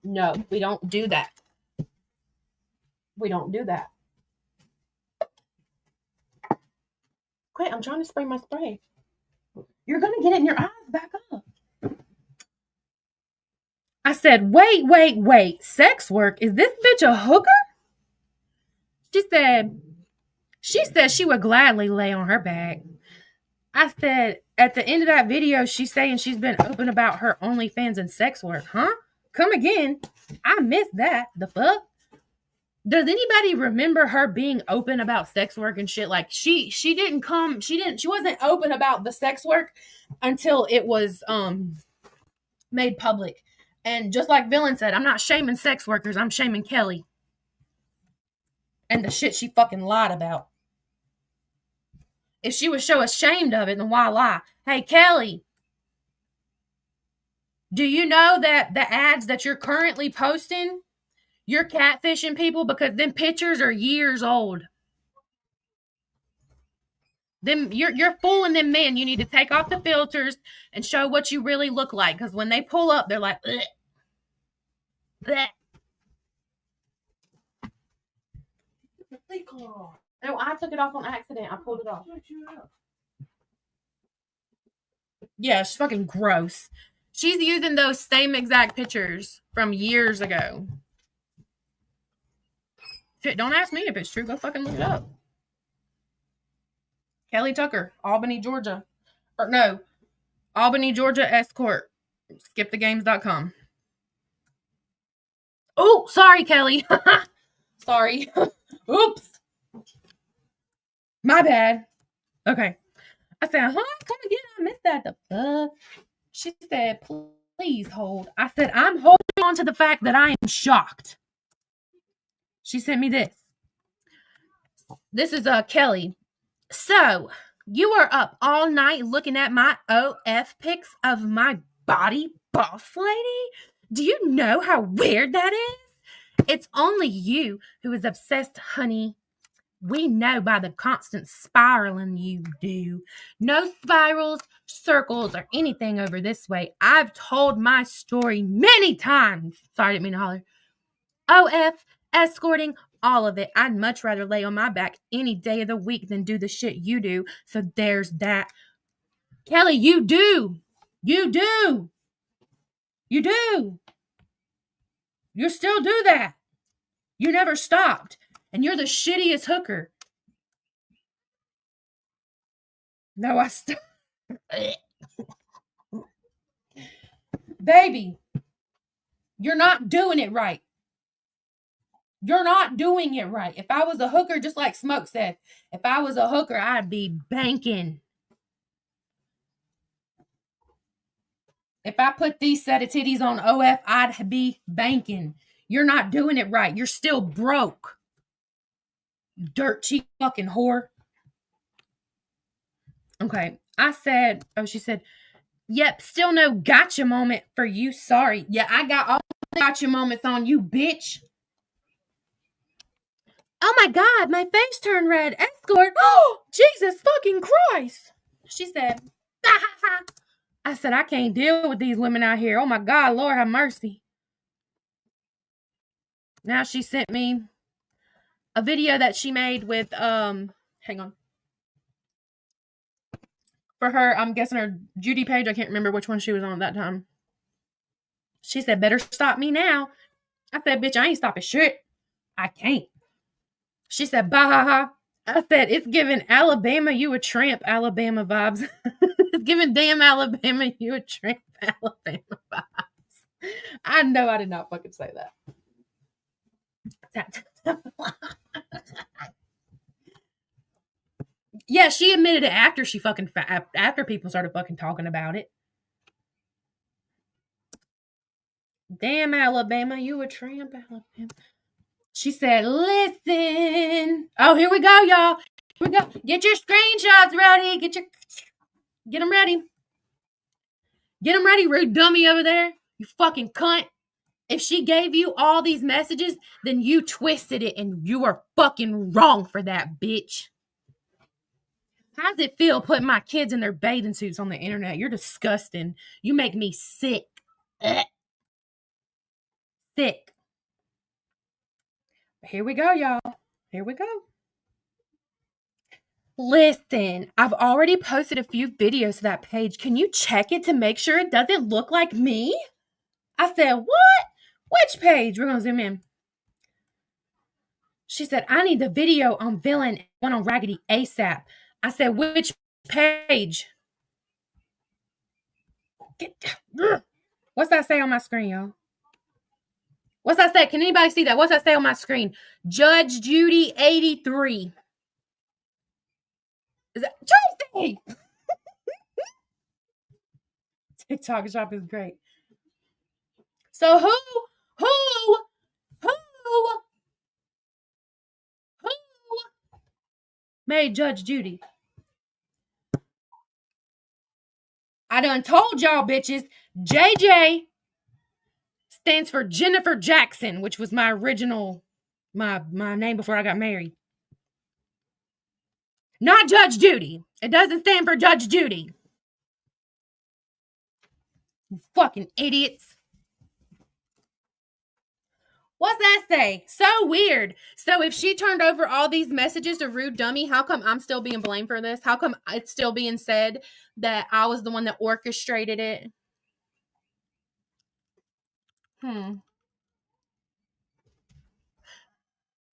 No, we don't do that. We don't do that. Quit, I'm trying to spray my spray. You're gonna get it in your eyes. Back up. I said, wait. Sex work? Is this bitch a hooker? She said she would gladly lay on her back. I said, at the end of that video, she's saying she's been open about her OnlyFans and sex work. Huh? Come again. I missed that. The fuck? Does anybody remember her being open about sex work and shit? Like she wasn't open about the sex work until it was made public. And just like Villain said, I'm not shaming sex workers, I'm shaming Kelly. And the shit she fucking lied about. If she was so ashamed of it, then why lie? Hey, Kelly, do you know that the ads that you're currently posting, you're catfishing people because them pictures are years old? Them you're fooling them men. You need to take off the filters and show what you really look like. Because when they pull up, they're like, ugh. Bleh. No, I took it off on accident. I pulled it off. Yeah, it's fucking gross. She's using those same exact pictures from years ago. Shit, don't ask me if it's true. Go fucking look it up. Kelly Tucker, Albany, Georgia. Or no, Albany, Georgia escort. Skipthegames.com. Oh, sorry, Kelly. Sorry. Oops. My bad. Okay. I said, huh? Come again. I missed that. The fuck? She said, please hold. I said, I'm holding on to the fact that I am shocked. She sent me this. This is Kelly. So, you were up all night looking at my OF pics of my body, boss lady? Do you know how weird that is? It's only you who is obsessed, honey. We know by the constant spiraling you do. No spirals, circles, or anything over this way. I've told my story many times. Sorry, didn't mean to holler. OF, escorting, all of it. I'd much rather lay on my back any day of the week than do the shit you do. So there's that. Kelly, you do. You do. You do. You still do that. You never stopped. And you're the shittiest hooker. No, I stopped. Baby, you're not doing it right. You're not doing it right. If I was a hooker, just like Smoke said, if I was a hooker, I'd be banking. If I put these set of titties on OF, I'd be banking. You're not doing it right. You're still broke. You dirt cheap fucking whore. Okay. I said, she said, yep, still no gotcha moment for you. Sorry. Yeah, I got all the gotcha moments on you, bitch. Oh my God, my face turned red. Escort. Oh, Jesus fucking Christ. She said, ha ha ha. I said, I can't deal with these women out here. Oh my God, Lord have mercy. Now she sent me a video that she made with, hang on. For her, I'm guessing her Judy page. I can't remember which one she was on at that time. She said, better stop me now. I said, bitch, I ain't stopping shit. I can't. She said, bah ha ha. I said, it's giving Alabama, you a tramp, Alabama vibes. It's giving damn Alabama, you a tramp, Alabama vibes. I know I did not fucking say that. Yeah, she admitted it after she fucking after people started fucking talking about it. Damn Alabama, you a tramp, Alabama. She said, listen. Oh, here we go, y'all. Here we go. Get your screenshots ready. Get them ready. Get them ready, rude dummy over there. You fucking cunt. If she gave you all these messages, then you twisted it and you are fucking wrong for that, bitch. How does it feel putting my kids in their bathing suits on the internet? You're disgusting. You make me sick. Sick. Here we go, y'all. Here we go. Listen, I've already posted a few videos to that page. Can you check it to make sure it doesn't look like me? I said, what? Which page? We're going to zoom in. She said, I need the video on Villain, one on Raggedy ASAP. I said, which page? What's that say on my screen, y'all? What's that say? Can anybody see that? What's that say on my screen? Judge Judy 83. Is that Tracy? TikTok shop is great. So who made Judge Judy? I done told y'all bitches, JJ stands for Jennifer Jackson, which was my original, my name before I got married. Not Judge Judy. It doesn't stand for Judge Judy. You fucking idiots. What's that say? So weird. So if she turned over all these messages to Rude Dummy, how come I'm still being blamed for this? How come it's still being said that I was the one that orchestrated it?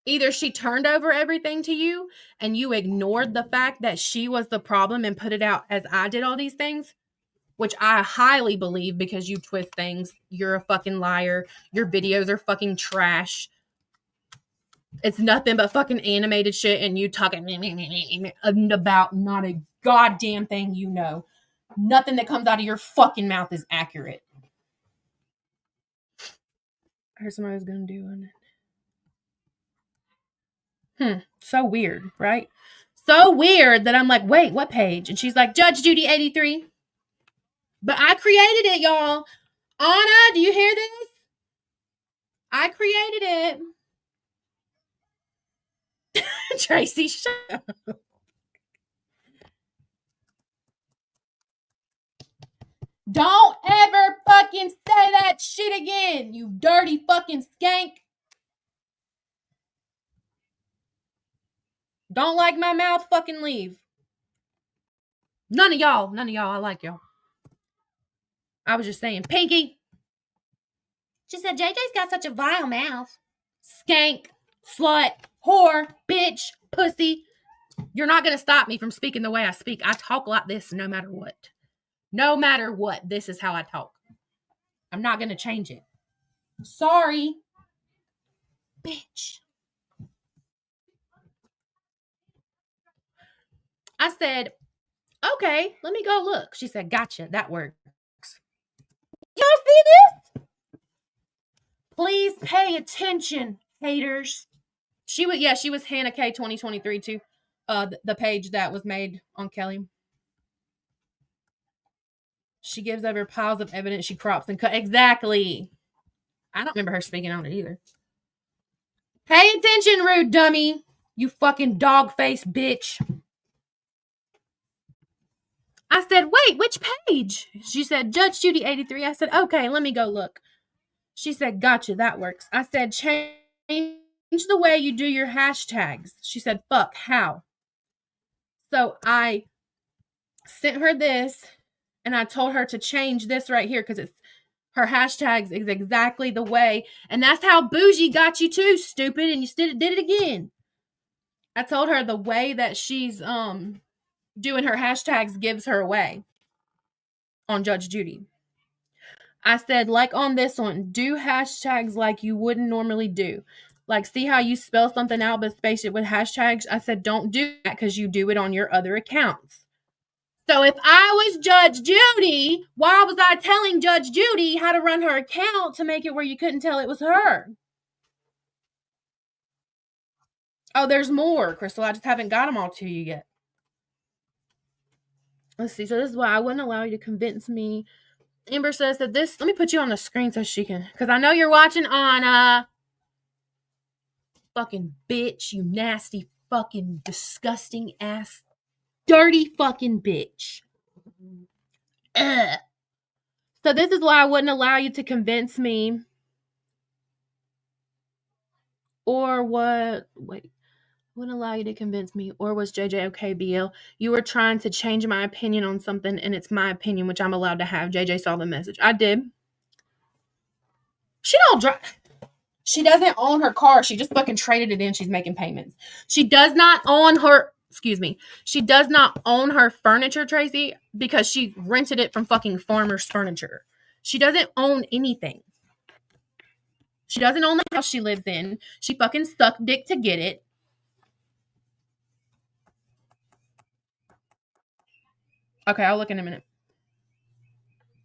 Either she turned over everything to you and you ignored the fact that she was the problem and put it out as I did all these things, which I highly believe because you twist things. You're a fucking liar. Your videos are fucking trash. It's nothing but fucking animated shit and you talking about not a goddamn thing you know. Nothing that comes out of your fucking mouth is accurate. I heard somebody was going to do it. So weird, right? So weird that I'm like, wait, what page? And she's like, Judge Judy 83. But I created it, y'all. Anna, do you hear this? I created it. Tracy, shut up. Don't ever fucking say that shit again, you dirty fucking skank. Don't like my mouth, fucking leave. None of y'all, I like y'all. I was just saying, Pinky. She said, JJ's got such a vile mouth. Skank, slut, whore, bitch, pussy. You're not going to stop me from speaking the way I speak. I talk like this no matter what. No matter what, this is how I talk. I'm not going to change it. Sorry. Bitch. I said, okay, let me go look. She said, gotcha, that works. Y'all see this? Please pay attention, haters. She was Hannah K 2023 too. The page that was made on Kelly. She gives over piles of evidence. She crops and cuts. Exactly. I don't remember her speaking on it either. Pay attention, rude dummy. You fucking dog-faced bitch. I said, wait, which page? She said, Judge Judy 83. I said, okay, let me go look. She said, gotcha, that works. I said, change the way you do your hashtags. She said, fuck, how? So I sent her this, and I told her to change this right here because it's Her hashtags is exactly the way. And that's how bougie got you too, stupid. And you did it again. I told her the way that she's doing her hashtags gives her away on Judge Judy. I said, like on this one, do hashtags like you wouldn't normally do. Like, see how you spell something out but space it with hashtags? I said, don't do that because you do it on your other accounts. So if I was Judge Judy, why was I telling Judge Judy how to run her account to make it where you couldn't tell it was her? Oh, there's more, Crystal. I just haven't got them all to you yet. Let's see. So this is why I wouldn't allow you to convince me. Amber says that this, let me put you on the screen so she can, because I know you're watching on, fucking bitch, you nasty fucking disgusting ass, dirty fucking bitch. Ugh. So this is why I wouldn't allow you to convince me. Or what, wait, wouldn't allow you to convince me. Or was JJ okay, BL? You were trying to change my opinion on something, and it's my opinion, which I'm allowed to have. JJ saw the message. I did. She don't drive. She doesn't own her car. She just fucking traded it in. She's making payments. She does not own her, she does not own her furniture, Tracy, because she rented it from fucking Farmer's Furniture. She doesn't own anything. She doesn't own the house she lives in. She fucking sucked dick to get it. Okay, I'll look in a minute.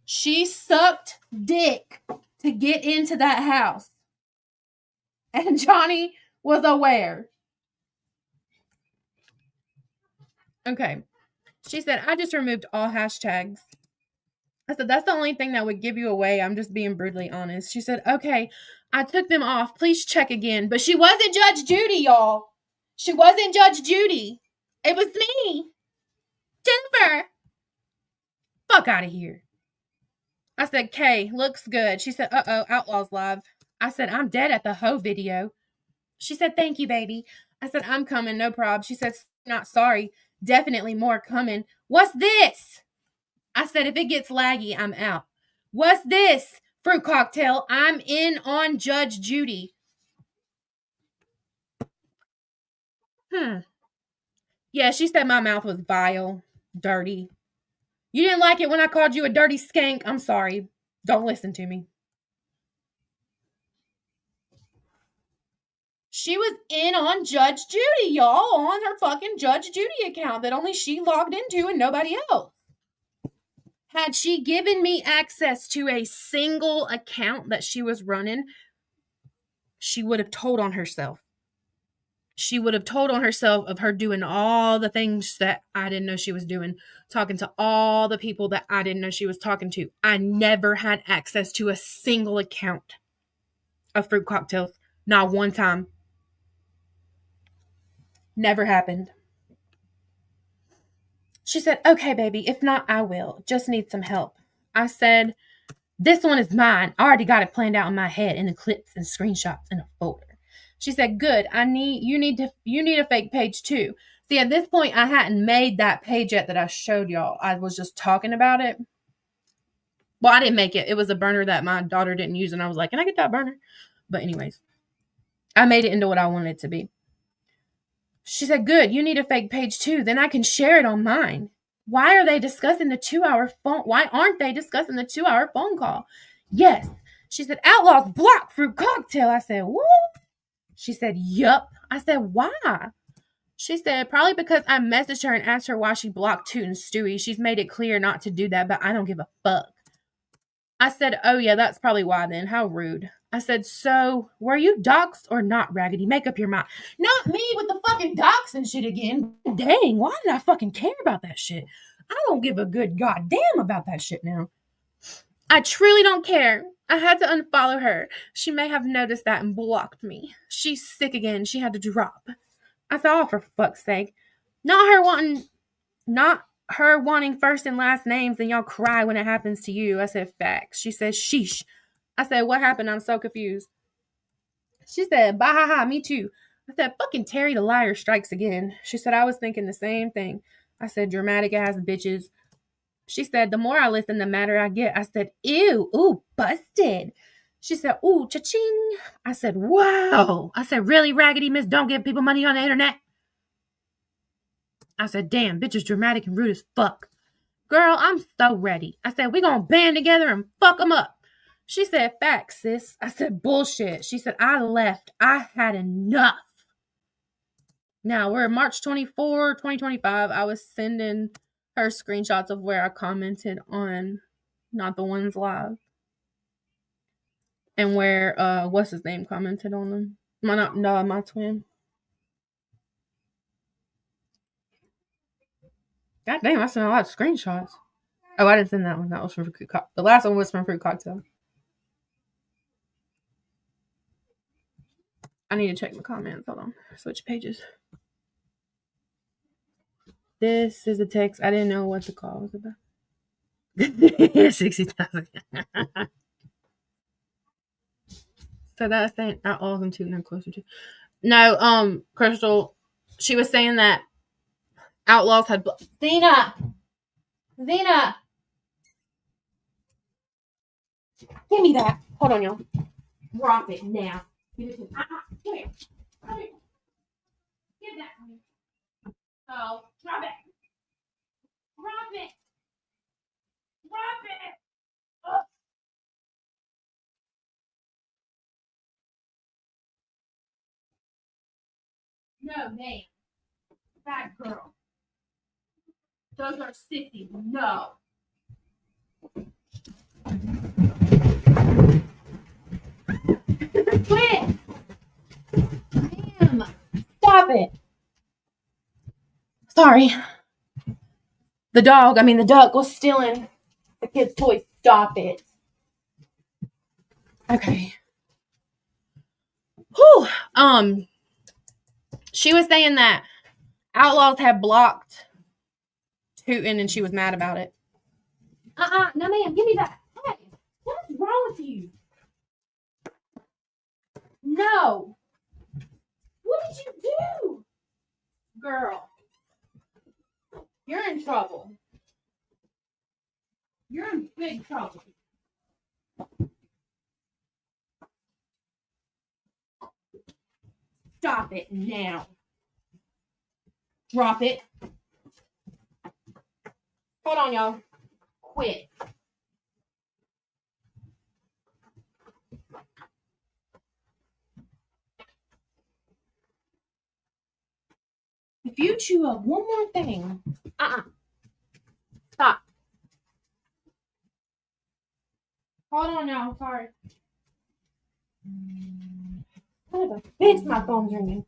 She sucked dick to get into that house. And Johnny was aware. Okay. She said, I just removed all hashtags. I said, that's the only thing that would give you away. I'm just being brutally honest. She said, okay, I took them off. Please check again. But she wasn't Judge Judy, y'all. She wasn't Judge Judy. It was me. Jennifer. Fuck out of here. I said, Kay, looks good. She said, uh-oh, Outlaws Live. I said, I'm dead at the hoe video. She said, thank you, baby. I said, I'm coming, no prob. She said, not sorry. Definitely more coming. What's this? I said, if it gets laggy, I'm out. What's this? Fruit cocktail. I'm in on Judge Judy. Yeah, she said my mouth was vile, dirty. You didn't like it when I called you a dirty skank. I'm sorry. Don't listen to me. She was in on Judge Judy, y'all, on her fucking Judge Judy account that only she logged into and nobody else. Had she given me access to a single account that she was running, she would have told on herself. She would have told on herself of her doing all the things that I didn't know she was doing, talking to all the people that I didn't know she was talking to. I never had access to a single account of Fruit Cocktails. Not one time. Never happened. She said, okay, baby, if not, I will. Just need some help. I said, this one is mine. I already got it planned out in my head in the clips and screenshots in a folder. She said, good. You need a fake page too. See, at this point, I hadn't made that page yet that I showed y'all. I was just talking about it. Well, I didn't make it. It was a burner that my daughter didn't use, and I was like, can I get that burner? But anyways, I made it into what I wanted it to be. She said, good, you need a fake page too. Then I can share it on mine. Why are they discussing the 2-hour phone? Why aren't they discussing the 2-hour phone call? Yes. She said, Outlaws block Fruit Cocktail. I said, what? She said, yup. I said, why? She said, probably because I messaged her and asked her why she blocked Toot and Stewie. She's made it clear not to do that, but I don't give a fuck. I said, oh yeah, that's probably why then. How rude. I said, so, were you doxxed or not, Raggedy? Make up your mind. Not me with the fucking doxing shit again. Dang, why did I fucking care about that shit? I don't give a good goddamn about that shit now. I truly don't care. I had to unfollow her. She may have noticed that and blocked me. She's sick again. She had to drop. I said, oh, for fuck's sake. Not her wanting first and last names and y'all cry when it happens to you. I said, facts. She said, sheesh. I said, what happened? I'm so confused. She said, bah ha ha, me too. I said, fucking Terry the liar strikes again. She said, I was thinking the same thing. I said, dramatic ass bitches. She said, the more I listen, the madder I get. I said, ew, ooh, busted. She said, ooh, cha-ching. I said, wow. I said, really, Raggedy Miss don't give people money on the internet? I said, damn, bitch is dramatic and rude as fuck. Girl, I'm so ready. I said, we gonna band together and fuck them up. She said, facts, sis. I said, bullshit. She said, I left. I had enough. Now, we're March 24, 2025. I was sending her screenshots of where I commented on Not the Ones Live. And where, what's his name commented on them. My twin. God damn, I sent a lot of screenshots. Oh, I didn't send that one. That was from Fruit Cocktail. The last one was from Fruit Cocktail. I need to check my comments. Hold on. Switch pages. This is a text. I didn't know what the call was about. 60,000. So that's saying outlaws and tooting are closer to. No, Crystal, she was saying that outlaws had. Zena! Give me that. Hold on, y'all. Drop it now. Give it to me. Come here. Come here. Give that to me. Oh, drop it. Drop it. Drop it. Oh. No, man. Bad girl. Those are sissies. No. Quit. Damn. Stop it. Sorry. The duck was stealing the kid's toys. Stop it. Okay. Whew. She was saying that outlaws had blocked Tootin' and she was mad about it. No ma'am, give me that. Hey, what is wrong with you? No. What did you do? Girl. You're in trouble. You're in big trouble. Stop it now. Drop it. Hold on, y'all. Quit. If you chew up one more thing, stop. Hold on, y'all. Sorry. Son of a bitch, my phone's ringing.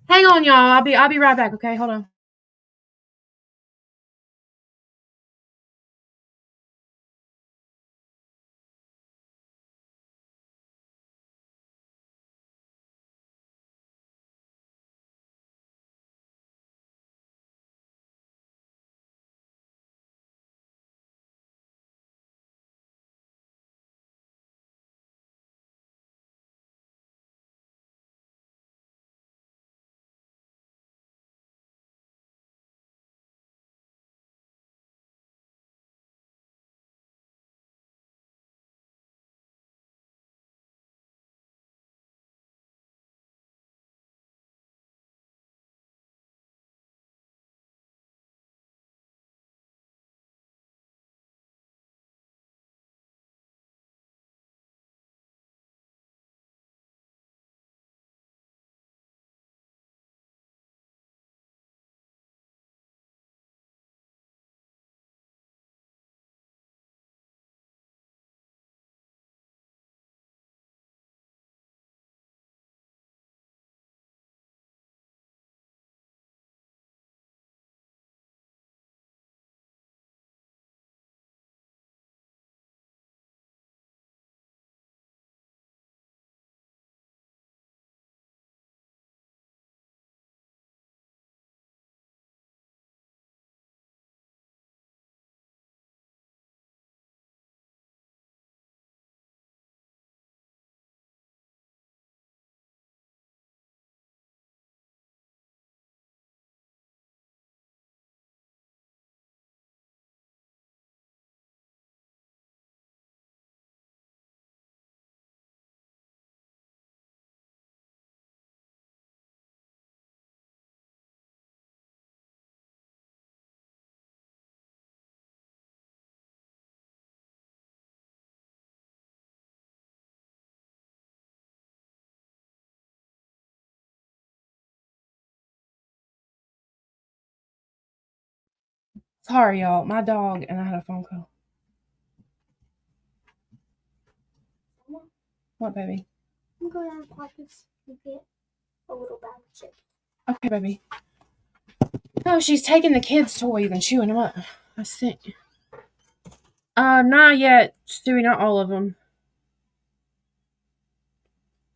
Hang on, y'all. I'll be right back. Okay, hold on. Sorry, y'all. My dog and I had a phone call. What, baby? I'm going to Pockets to get a little bag of chips. Okay, baby. Oh, she's taking the kids' toys and chewing them up. I sent you. Not yet, Stewie, not all of them.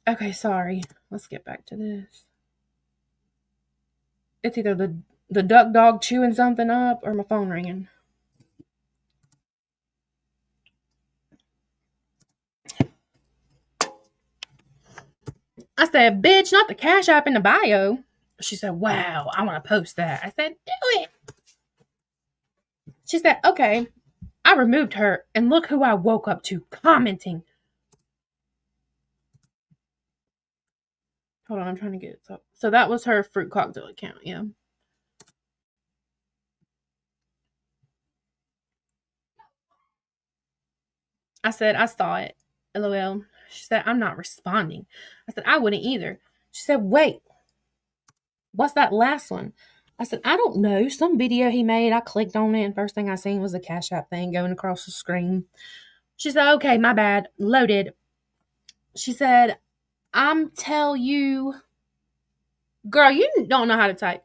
Okay, sorry. Let's get back to this. It's either the duck dog chewing something up or my phone ringing. I said, bitch, not the Cash App in the bio. She said, wow, I want to post that. I said, do it. She said, okay. I removed her, and look who I woke up to commenting. Hold on, I'm trying to get it up. So that was her fruit cocktail account, yeah. I said, I saw it. LOL. She said, I'm not responding. I said, I wouldn't either. She said, wait. What's that last one? I said, I don't know. Some video he made. I clicked on it, and first thing I seen was the Cash App thing going across the screen. She said, okay, my bad. Loaded. She said, I'm tell you. Girl, you don't know how to type.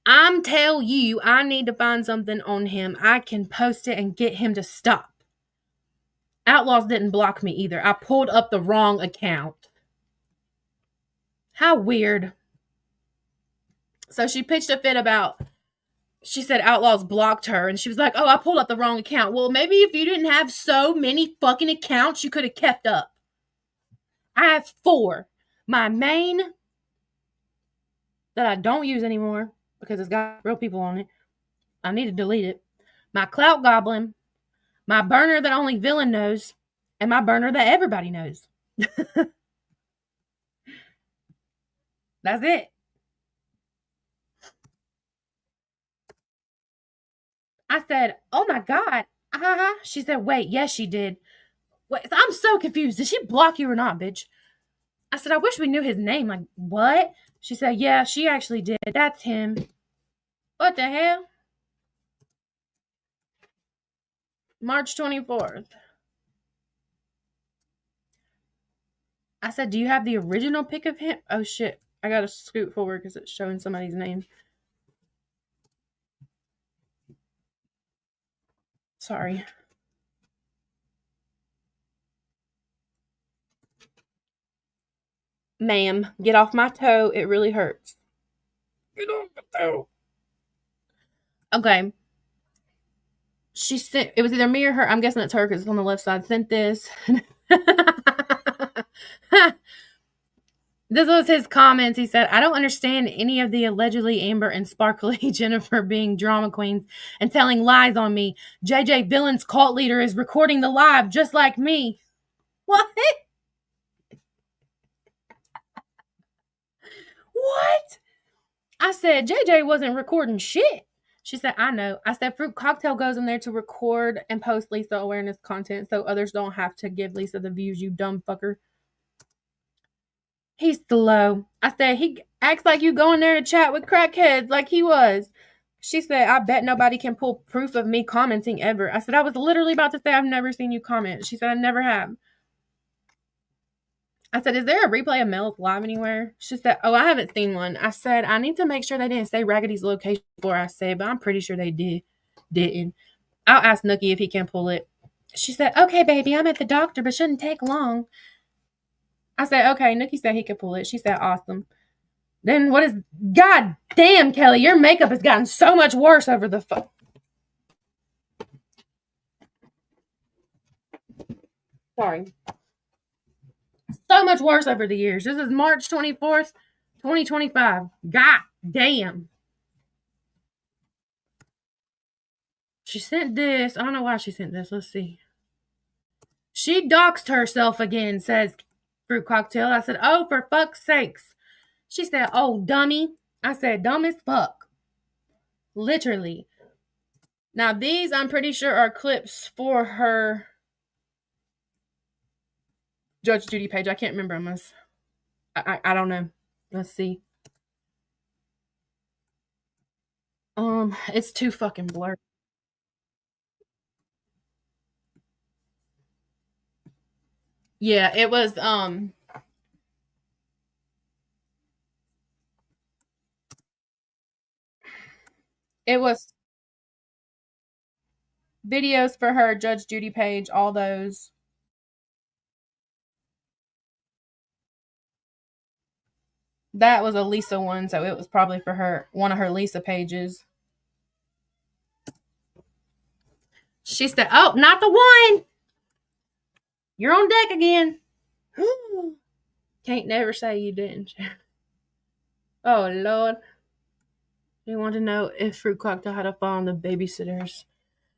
I'm tell you I need to find something on him. I can post it and get him to stop. Outlaws didn't block me either. I pulled up the wrong account. How weird. So she pitched a fit about, she said Outlaws blocked her, and she was like, oh, I pulled up the wrong account. Well, maybe if you didn't have so many fucking accounts, you could have kept up. I have 4. My main that I don't use anymore because it's got real people on it. I need to delete it. My Clout Goblin, my burner that only Villain knows, and my burner that everybody knows. That's it. I said, oh my God. She said, wait, yes, she did. Wait, I'm so confused. Did she block you or not, bitch? I said, I wish we knew his name. Like, what? She said, yeah, she actually did. That's him. What the hell? March 24th. I said, do you have the original pic of him? Oh, shit. I got to scoot forward because it's showing somebody's name. Sorry. Ma'am, get off my toe. It really hurts. Get off my toe. Okay. She sent, it was either me or her. I'm guessing it's her because it's on the left side. Sent this. This was his comments. He said, I don't understand any of the allegedly Amber and Sparkly Jennifer being drama queens and telling lies on me. JJ Villain's cult leader is recording the live just like me. What? What? I said, JJ wasn't recording shit. She said, I know. I said, Fruit Cocktail goes in there to record and post Lisa awareness content so others don't have to give Lisa the views, you dumb fucker. He's slow. I said, he acts like you going there to chat with crackheads like he was. She said, I bet nobody can pull proof of me commenting ever. I said, I was literally about to say I've never seen you comment. She said, I never have. I said, is there a replay of Mel's live anywhere? She said, oh, I haven't seen one. I said, I need to make sure they didn't say Raggedy's location before I say, but I'm pretty sure they didn't. I'll ask Nookie if he can pull it. She said, okay, baby, I'm at the doctor, but shouldn't take long. I said, okay. Nookie said he could pull it. She said, awesome. Then what is, God damn, Kelly, your makeup has gotten so much worse over the phone. Sorry. So much worse over the years. This is March 24th, 2025. God damn. She sent this. I don't know why she sent this. Let's see. She doxed herself again, says Fruit Cocktail. I said, oh, for fuck's sakes. She said, oh, dummy. I said, dumb as fuck. Literally. Now, these, I'm pretty sure, are clips for her Judge Judy page. I can't remember unless I don't know. Let's see. It's too fucking blurry. Yeah, it was it was videos for her, Judge Judy page, all those. That was a Lisa one, so it was probably for her, one of her Lisa pages. She said, "Oh, not the one. You're on deck again." Can't never say you didn't. Oh Lord. They want to know if Fruit Cocktail had a fall on the babysitters.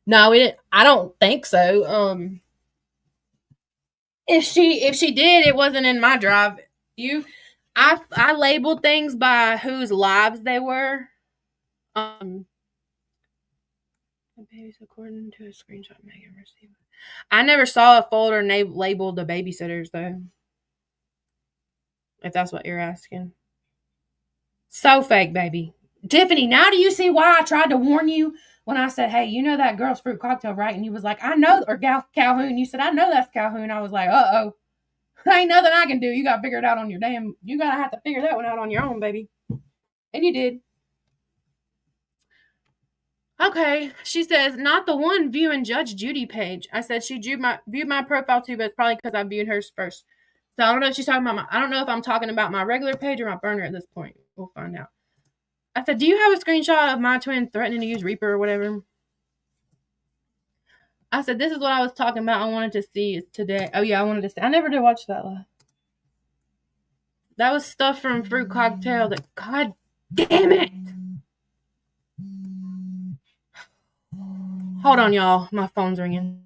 No, we didn't. I don't think so. If she did, it wasn't in my drive. I labeled things by whose lives they were. Babies according to a screenshot Megan received. I never saw a folder labeled the babysitters though. If that's what you're asking. So fake, baby. Tiffany, now do you see why I tried to warn you when I said, "Hey, you know that girl's Fruit Cocktail, right?" And you was like, "I know," or Calhoun. You said, "I know that's Calhoun." I was like, "Uh-oh. Ain't nothing I can do. You got to figure it out on your damn. You got to have to figure that one out on your own, baby." And you did. Okay, she says, "Not the one viewing Judge Judy page." I said she viewed my profile too, but it's probably because I viewed hers first. So I don't know if she's talking about I don't know if I'm talking about my regular page or my burner at this point. We'll find out. I said, "Do you have a screenshot of my twin threatening to use Reaper or whatever?" I said, "This is what I was talking about. I wanted to see today." Oh yeah, I wanted to see. I never did watch that live. That was stuff from Fruit Cocktail. That God damn it. Hold on, y'all. My phone's ringing.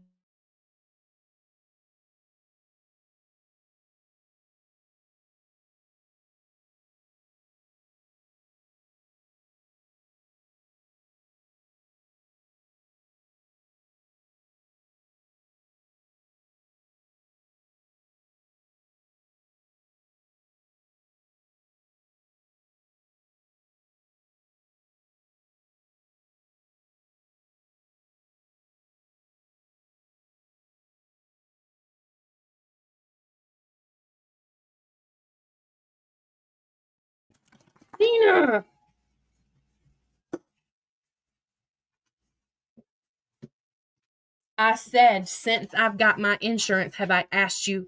Tina! I said, since I've got my insurance, have I asked you?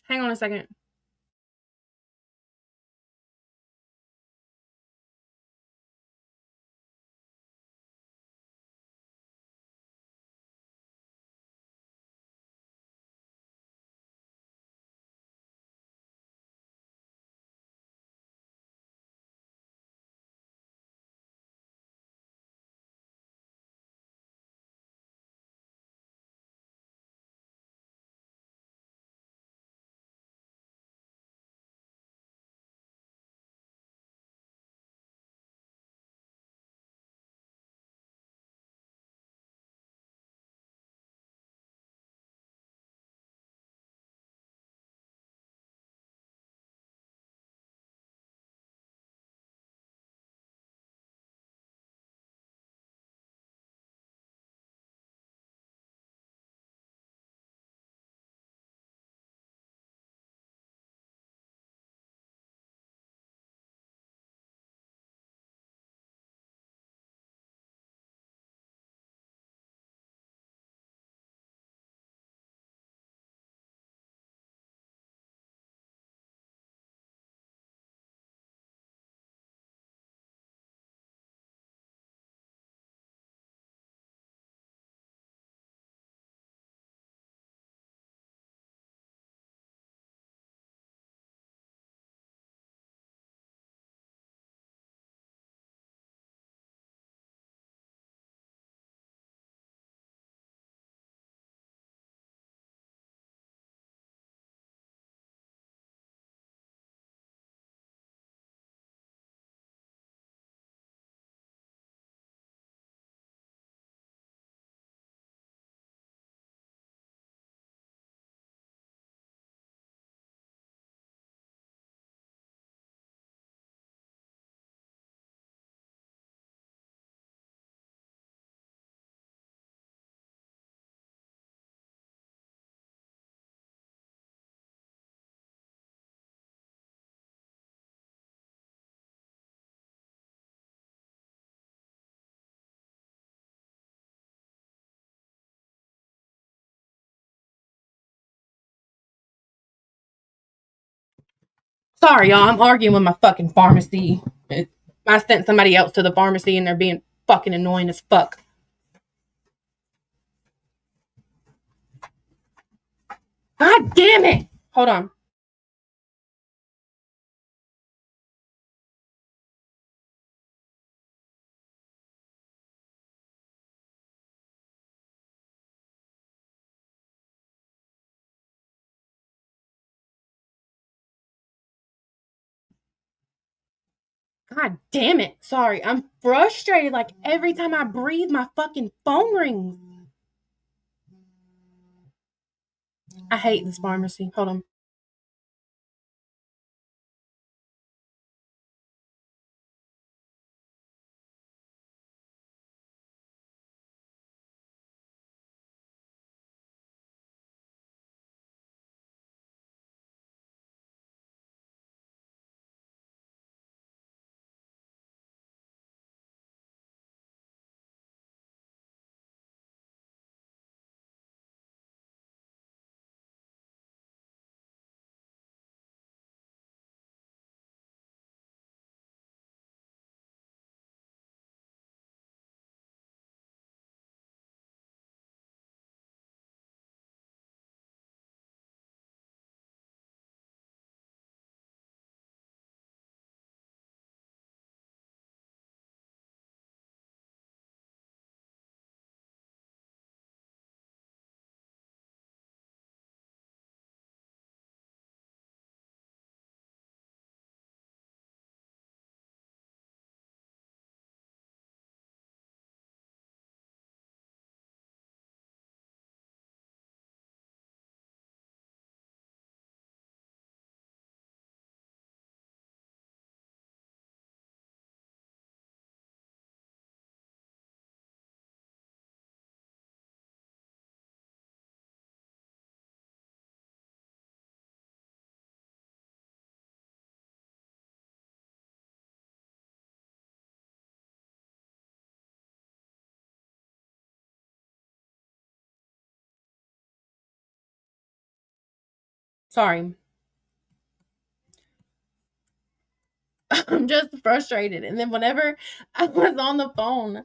Hang on a second. Sorry, y'all. I'm arguing with my fucking pharmacy. I sent somebody else to the pharmacy and they're being fucking annoying as fuck. God damn it. Hold on. God damn it. Sorry. I'm frustrated. Like every time I breathe, my fucking phone rings. I hate this pharmacy. Hold on. Sorry. I'm just frustrated. And then whenever I was on the phone,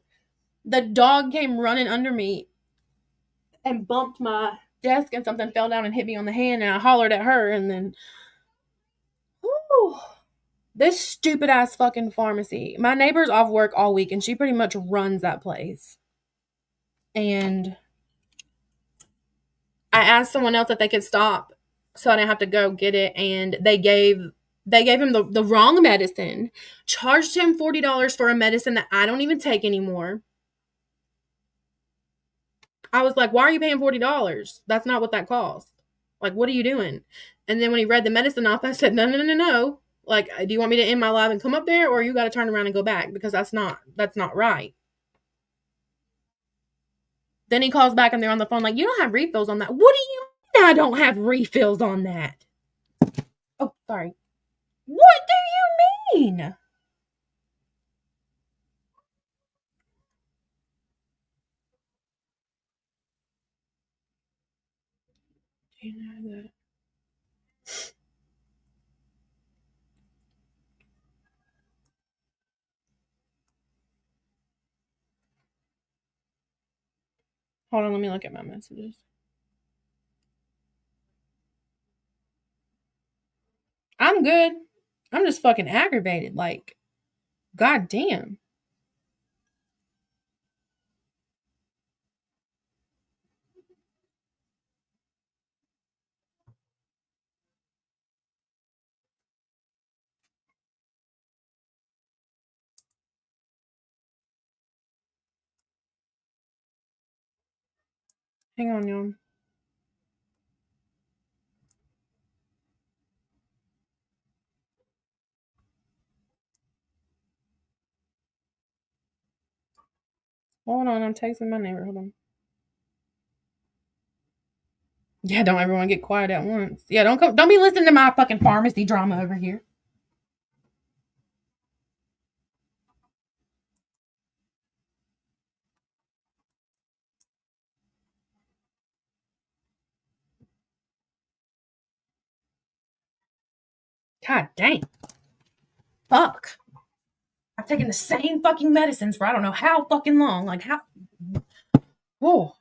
the dog came running under me and bumped my desk and something fell down and hit me on the hand and I hollered at her and then whew, this stupid ass fucking pharmacy. My neighbor's off work all week and she pretty much runs that place. And I asked someone else if they could stop so I didn't have to go get it and they gave him the wrong medicine, charged him $40 for a medicine that I don't even take anymore. I was like, why are you paying $40? That's not what that costs. Like, what are you doing? And then when he read the medicine off, I said, no. Like, do you want me to end my live and come up there, or you got to turn around and go back because that's not right. Then he calls back and they're on the phone like, you don't have refills on that. What do you mean I don't have refills on that? Oh, sorry. What do you mean? Do you know that? Hold on, let me look at my messages. I'm good. I'm just fucking aggravated. Like, god damn. Hang on, y'all. Hold on, I'm texting my neighbor. Hold on. Yeah, don't everyone get quiet at once. Yeah, don't be listening to my fucking pharmacy drama over here. God dang. Fuck. I've taken the same fucking medicines for I don't know how fucking long. Like, how? Whoa.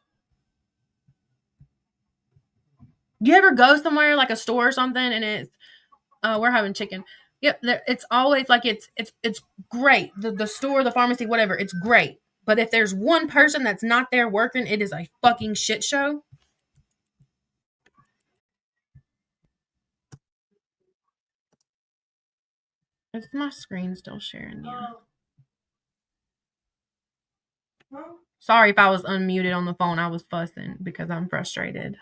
You ever go somewhere like a store or something and it's we're having chicken. Yep, it's always like it's great. The store, the pharmacy, whatever, it's great. But if there's one person that's not there working, it is a fucking shit show. Is my screen still sharing? Yeah. Sorry if I was unmuted on the phone. I was fussing because I'm frustrated.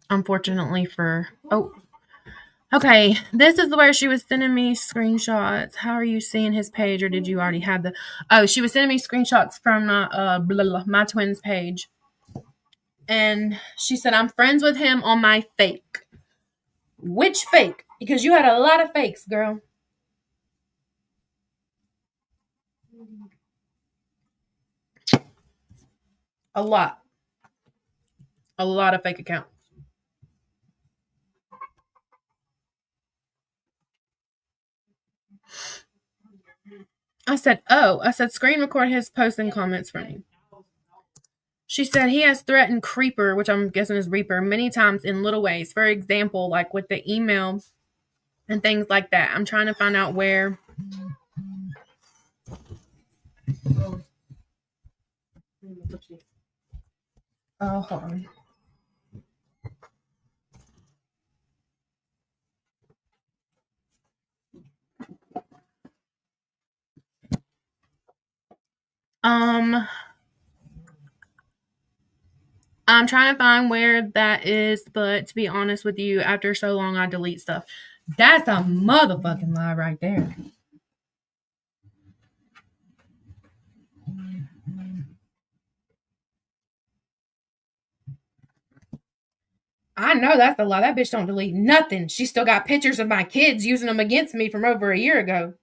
Unfortunately for okay, this is where she was sending me screenshots. How are you seeing his page, or did you already have the? Oh, she was sending me screenshots from my twins page, and she said I'm friends with him on my fake. Which fake? Because you had a lot of fakes, girl. A lot of fake accounts. I said, screen record his posts and comments for me. She said he has threatened Creeper, which I'm guessing is Reaper, many times in little ways. For example, like with the email and things like that. I'm trying to find out where. Oh, hold on. I'm trying to find where that is, but to be honest with you, after so long, I delete stuff. That's a motherfucking lie right there. I know that's the lie. That bitch don't delete nothing. She still got pictures of my kids using them against me from over a year ago.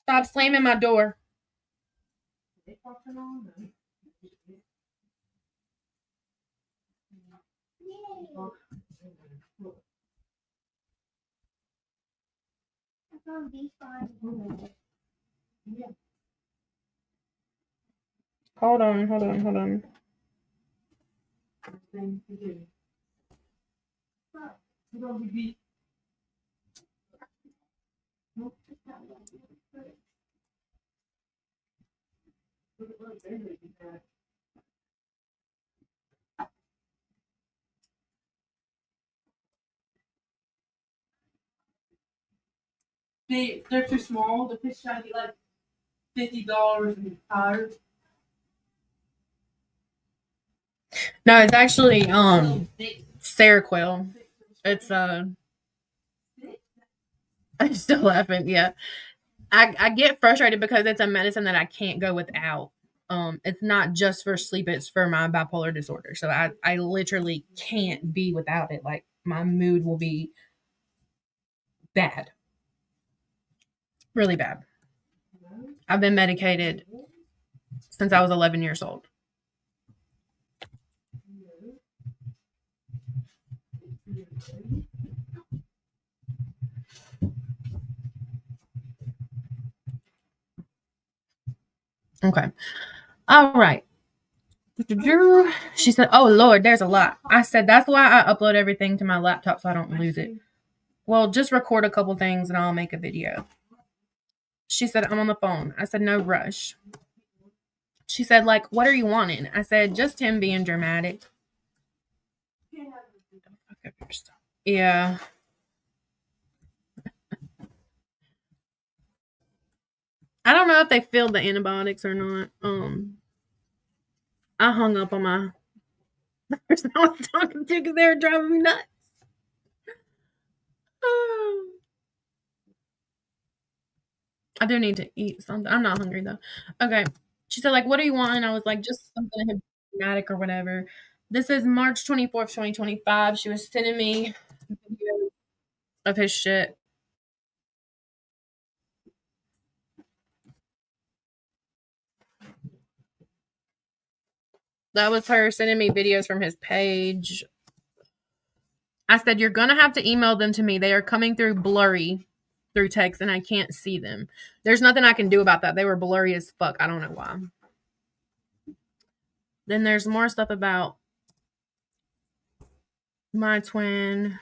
Stop slamming my door. Hold on. They're too small. The fish trying to get like $50 and higher. No, it's actually Seroquel. It's I'm still laughing. Yeah, I get frustrated because it's a medicine that I can't go without. It's not just for sleep; it's for my bipolar disorder. So I literally can't be without it. Like my mood will be bad, really bad. I've been medicated since I was 11 years old. Okay. All right. She said, oh, Lord, there's a lot. I said, that's why I upload everything to my laptop so I don't lose it. Well, just record a couple things and I'll make a video. She said, I'm on the phone. I said, no rush. She said, like, what are you wanting? I said, just him being dramatic. Yeah. I don't know if they filled the antibiotics or not. I hung up on the person I was talking to because they were driving me nuts. I do need to eat something. I'm not hungry though. Okay. She said, like, what do you want? And I was like, just something dramatic or whatever. This is March 24th, 2025. She was sending me videos of his shit. That was her sending me videos from his page. I said, you're going to have to email them to me. They are coming through blurry through text and I can't see them. There's nothing I can do about that. They were blurry as fuck. I don't know why. Then there's more stuff about my twin.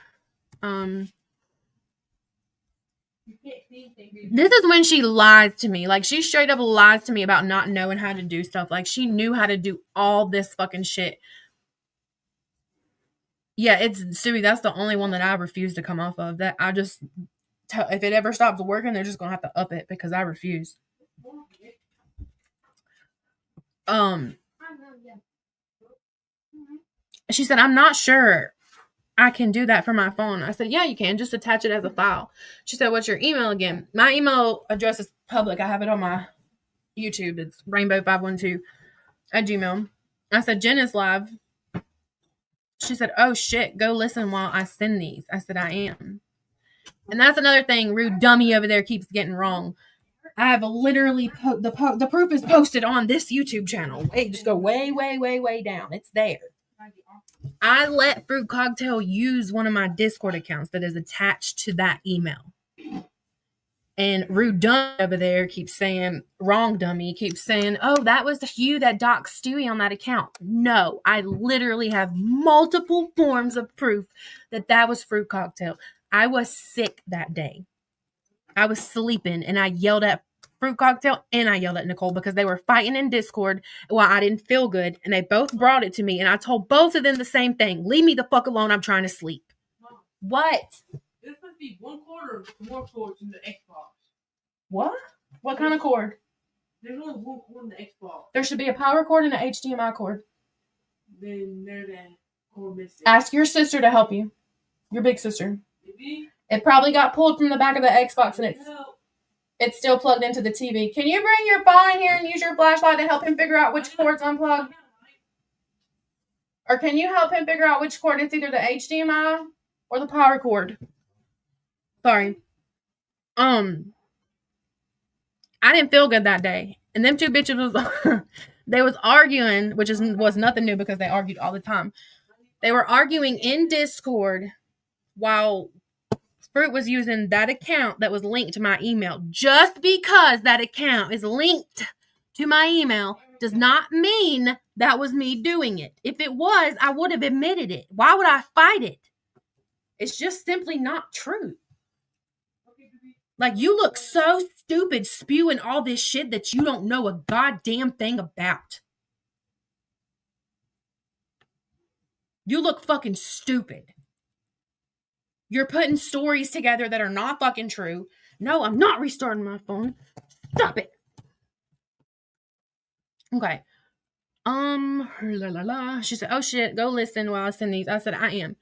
This is when she lies to me. Like, she straight up lies to me about not knowing how to do stuff. Like, she knew how to do all this fucking shit. Yeah, it's Stewie. That's the only one that I refuse to come off of. That I just, if it ever stops working, they're just gonna have to up it because I refuse. She said, I'm not sure I can do that for my phone. I said, yeah, you can. Just attach it as a file. She said, what's your email again? My email address is public. I have it on my YouTube. It's rainbow512@gmail. I said, Jen is live. She said, oh shit, go listen while I send these. I said, I am. And that's another thing Rude Dummy over there keeps getting wrong. I have literally, the proof is posted on this YouTube channel. Wait, just go way, way, way, way down. It's there. I let Fruit Cocktail use one of my Discord accounts that is attached to that email. And Rude Dummy over there keeps saying, wrong dummy, keeps saying, oh, that was you that doxed Stewie on that account. No, I literally have multiple forms of proof that was Fruit Cocktail. I was sick that day. I was sleeping and I yelled at Fruit Cocktail and I yelled at Nicole because they were fighting in Discord while I didn't feel good. And they both brought it to me and I told both of them the same thing. Leave me the fuck alone. I'm trying to sleep. Mom, What? there's supposed to be one cord or more cords in the Xbox. What? What kind of cord? There's only one cord in the Xbox. There should be a power cord and an HDMI cord. Then there's that cord missing. Ask your sister to help you. Your big sister. Maybe? It probably got pulled from the back of the Xbox and it's still plugged into the TV. Can you bring your phone in here and use your flashlight to help him figure out which cord's unplugged? Or can you help him figure out which cord is either the HDMI or the power cord? Sorry. I didn't feel good that day. And them two bitches was they was arguing, which was nothing new because they argued all the time. They were arguing in Discord while Fruit was using that account that was linked to my email. Just because that account is linked to my email does not mean that was me doing it. If it was, I would have admitted it. Why would I fight it? It's just simply not true. Like, you look so stupid spewing all this shit that you don't know a goddamn thing about. You look fucking stupid. You're putting stories together that are not fucking true. No, I'm not restarting my phone. Stop it. Okay. She said, oh shit, go listen while I send these. I said, I am.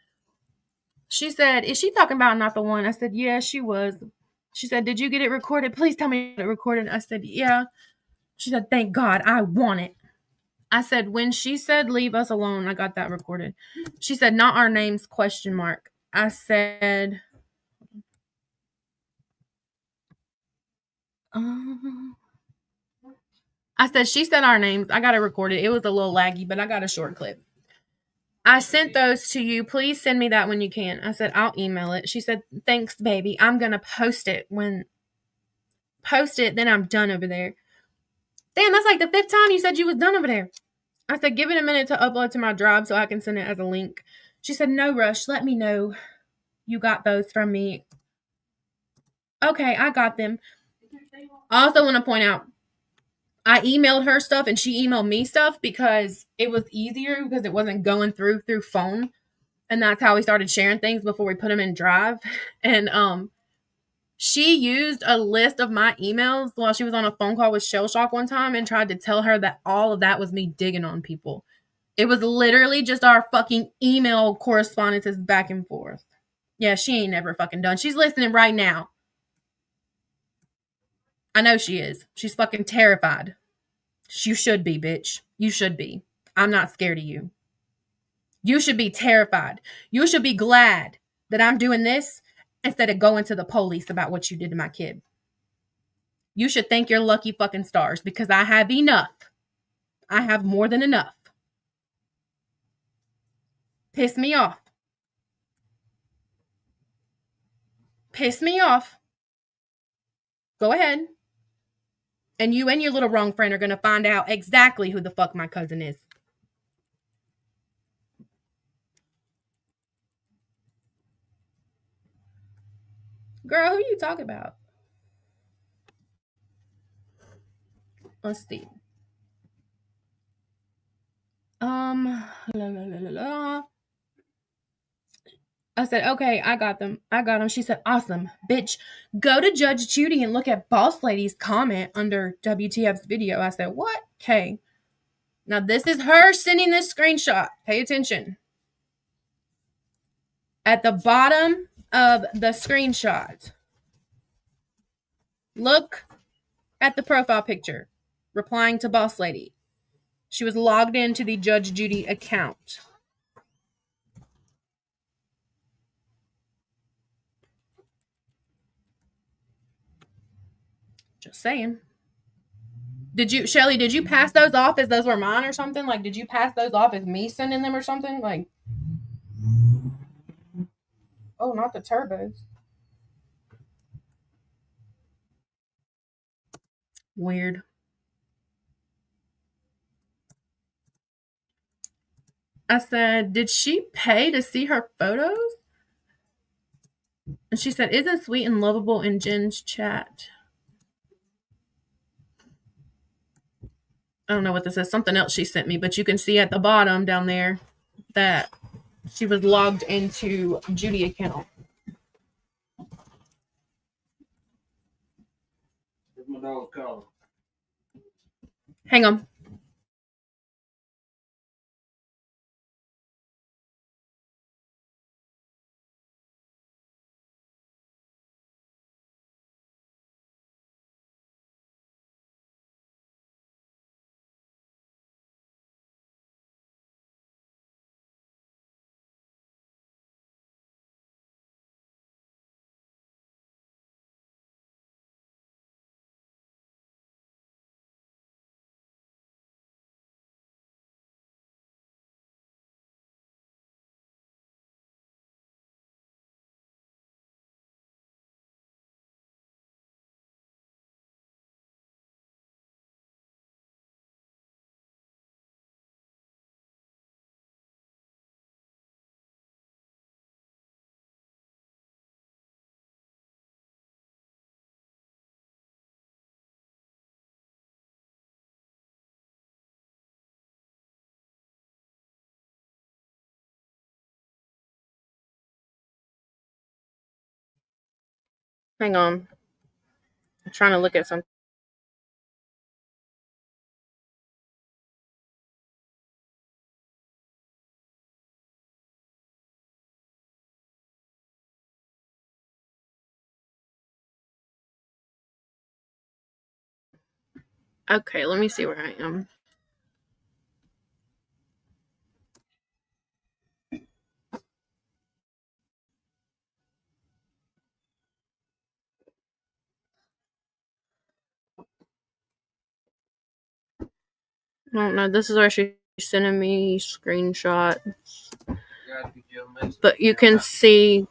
She said, is she talking about not the one? I said, yeah, she was. She said, did you get it recorded? Please tell me you got it recorded. I said, yeah. She said, thank God, I want it. I said, when she said, leave us alone, I got that recorded. She said, not our names, ? I said, she said our names. I got it recorded. It was a little laggy, but I got a short clip. I sent those to you. Please send me that when you can. I said, I'll email it. She said, thanks, baby. I'm going to post it. Then I'm done over there. Damn, that's like the 5th time you said you was done over there. I said, give it a minute to upload to my drive so I can send it as a link. She said, no rush. Let me know you got those from me. Okay, I got them. I also want to point out, I emailed her stuff and she emailed me stuff because it was easier because it wasn't going through phone. And that's how we started sharing things before we put them in Drive. And she used a list of my emails while she was on a phone call with Shell Shock one time and tried to tell her that all of that was me digging on people. It was literally just our fucking email correspondences back and forth. Yeah, she ain't never fucking done. She's listening right now. I know she is. She's fucking terrified. You should be, bitch. You should be. I'm not scared of you. You should be terrified. You should be glad that I'm doing this instead of going to the police about what you did to my kid. You should thank your lucky fucking stars because I have enough. I have more than enough Piss me off. Piss me off. Go ahead. And you and your little wrong friend are going to find out exactly who the fuck my cousin is. Girl, who you talking about? Let's see. I said, okay, I got them. She said, awesome. Bitch, go to Judge Judy and look at Boss Lady's comment under WTF's video. I said, what? Okay. Now, this is her sending this screenshot. Pay attention. At the bottom of the screenshot, look at the profile picture, replying to Boss Lady. She was logged into the Judge Judy account. Just saying. Shelly, did you pass those off as those were mine or something? Like, did you pass those off as me sending them or something? Like, oh, not the turbos. Weird. I said, did she pay to see her photos? And she said, isn't sweet and lovable in Jen's chat? I don't know what this is. Something else she sent me, but you can see at the bottom down there that she was logged into Judy account. Where's my dog's collar? Hang on. Hang on. I'm trying to look at something. Okay, let me see where I am. I don't know. This is where she's sending me screenshots. But you can see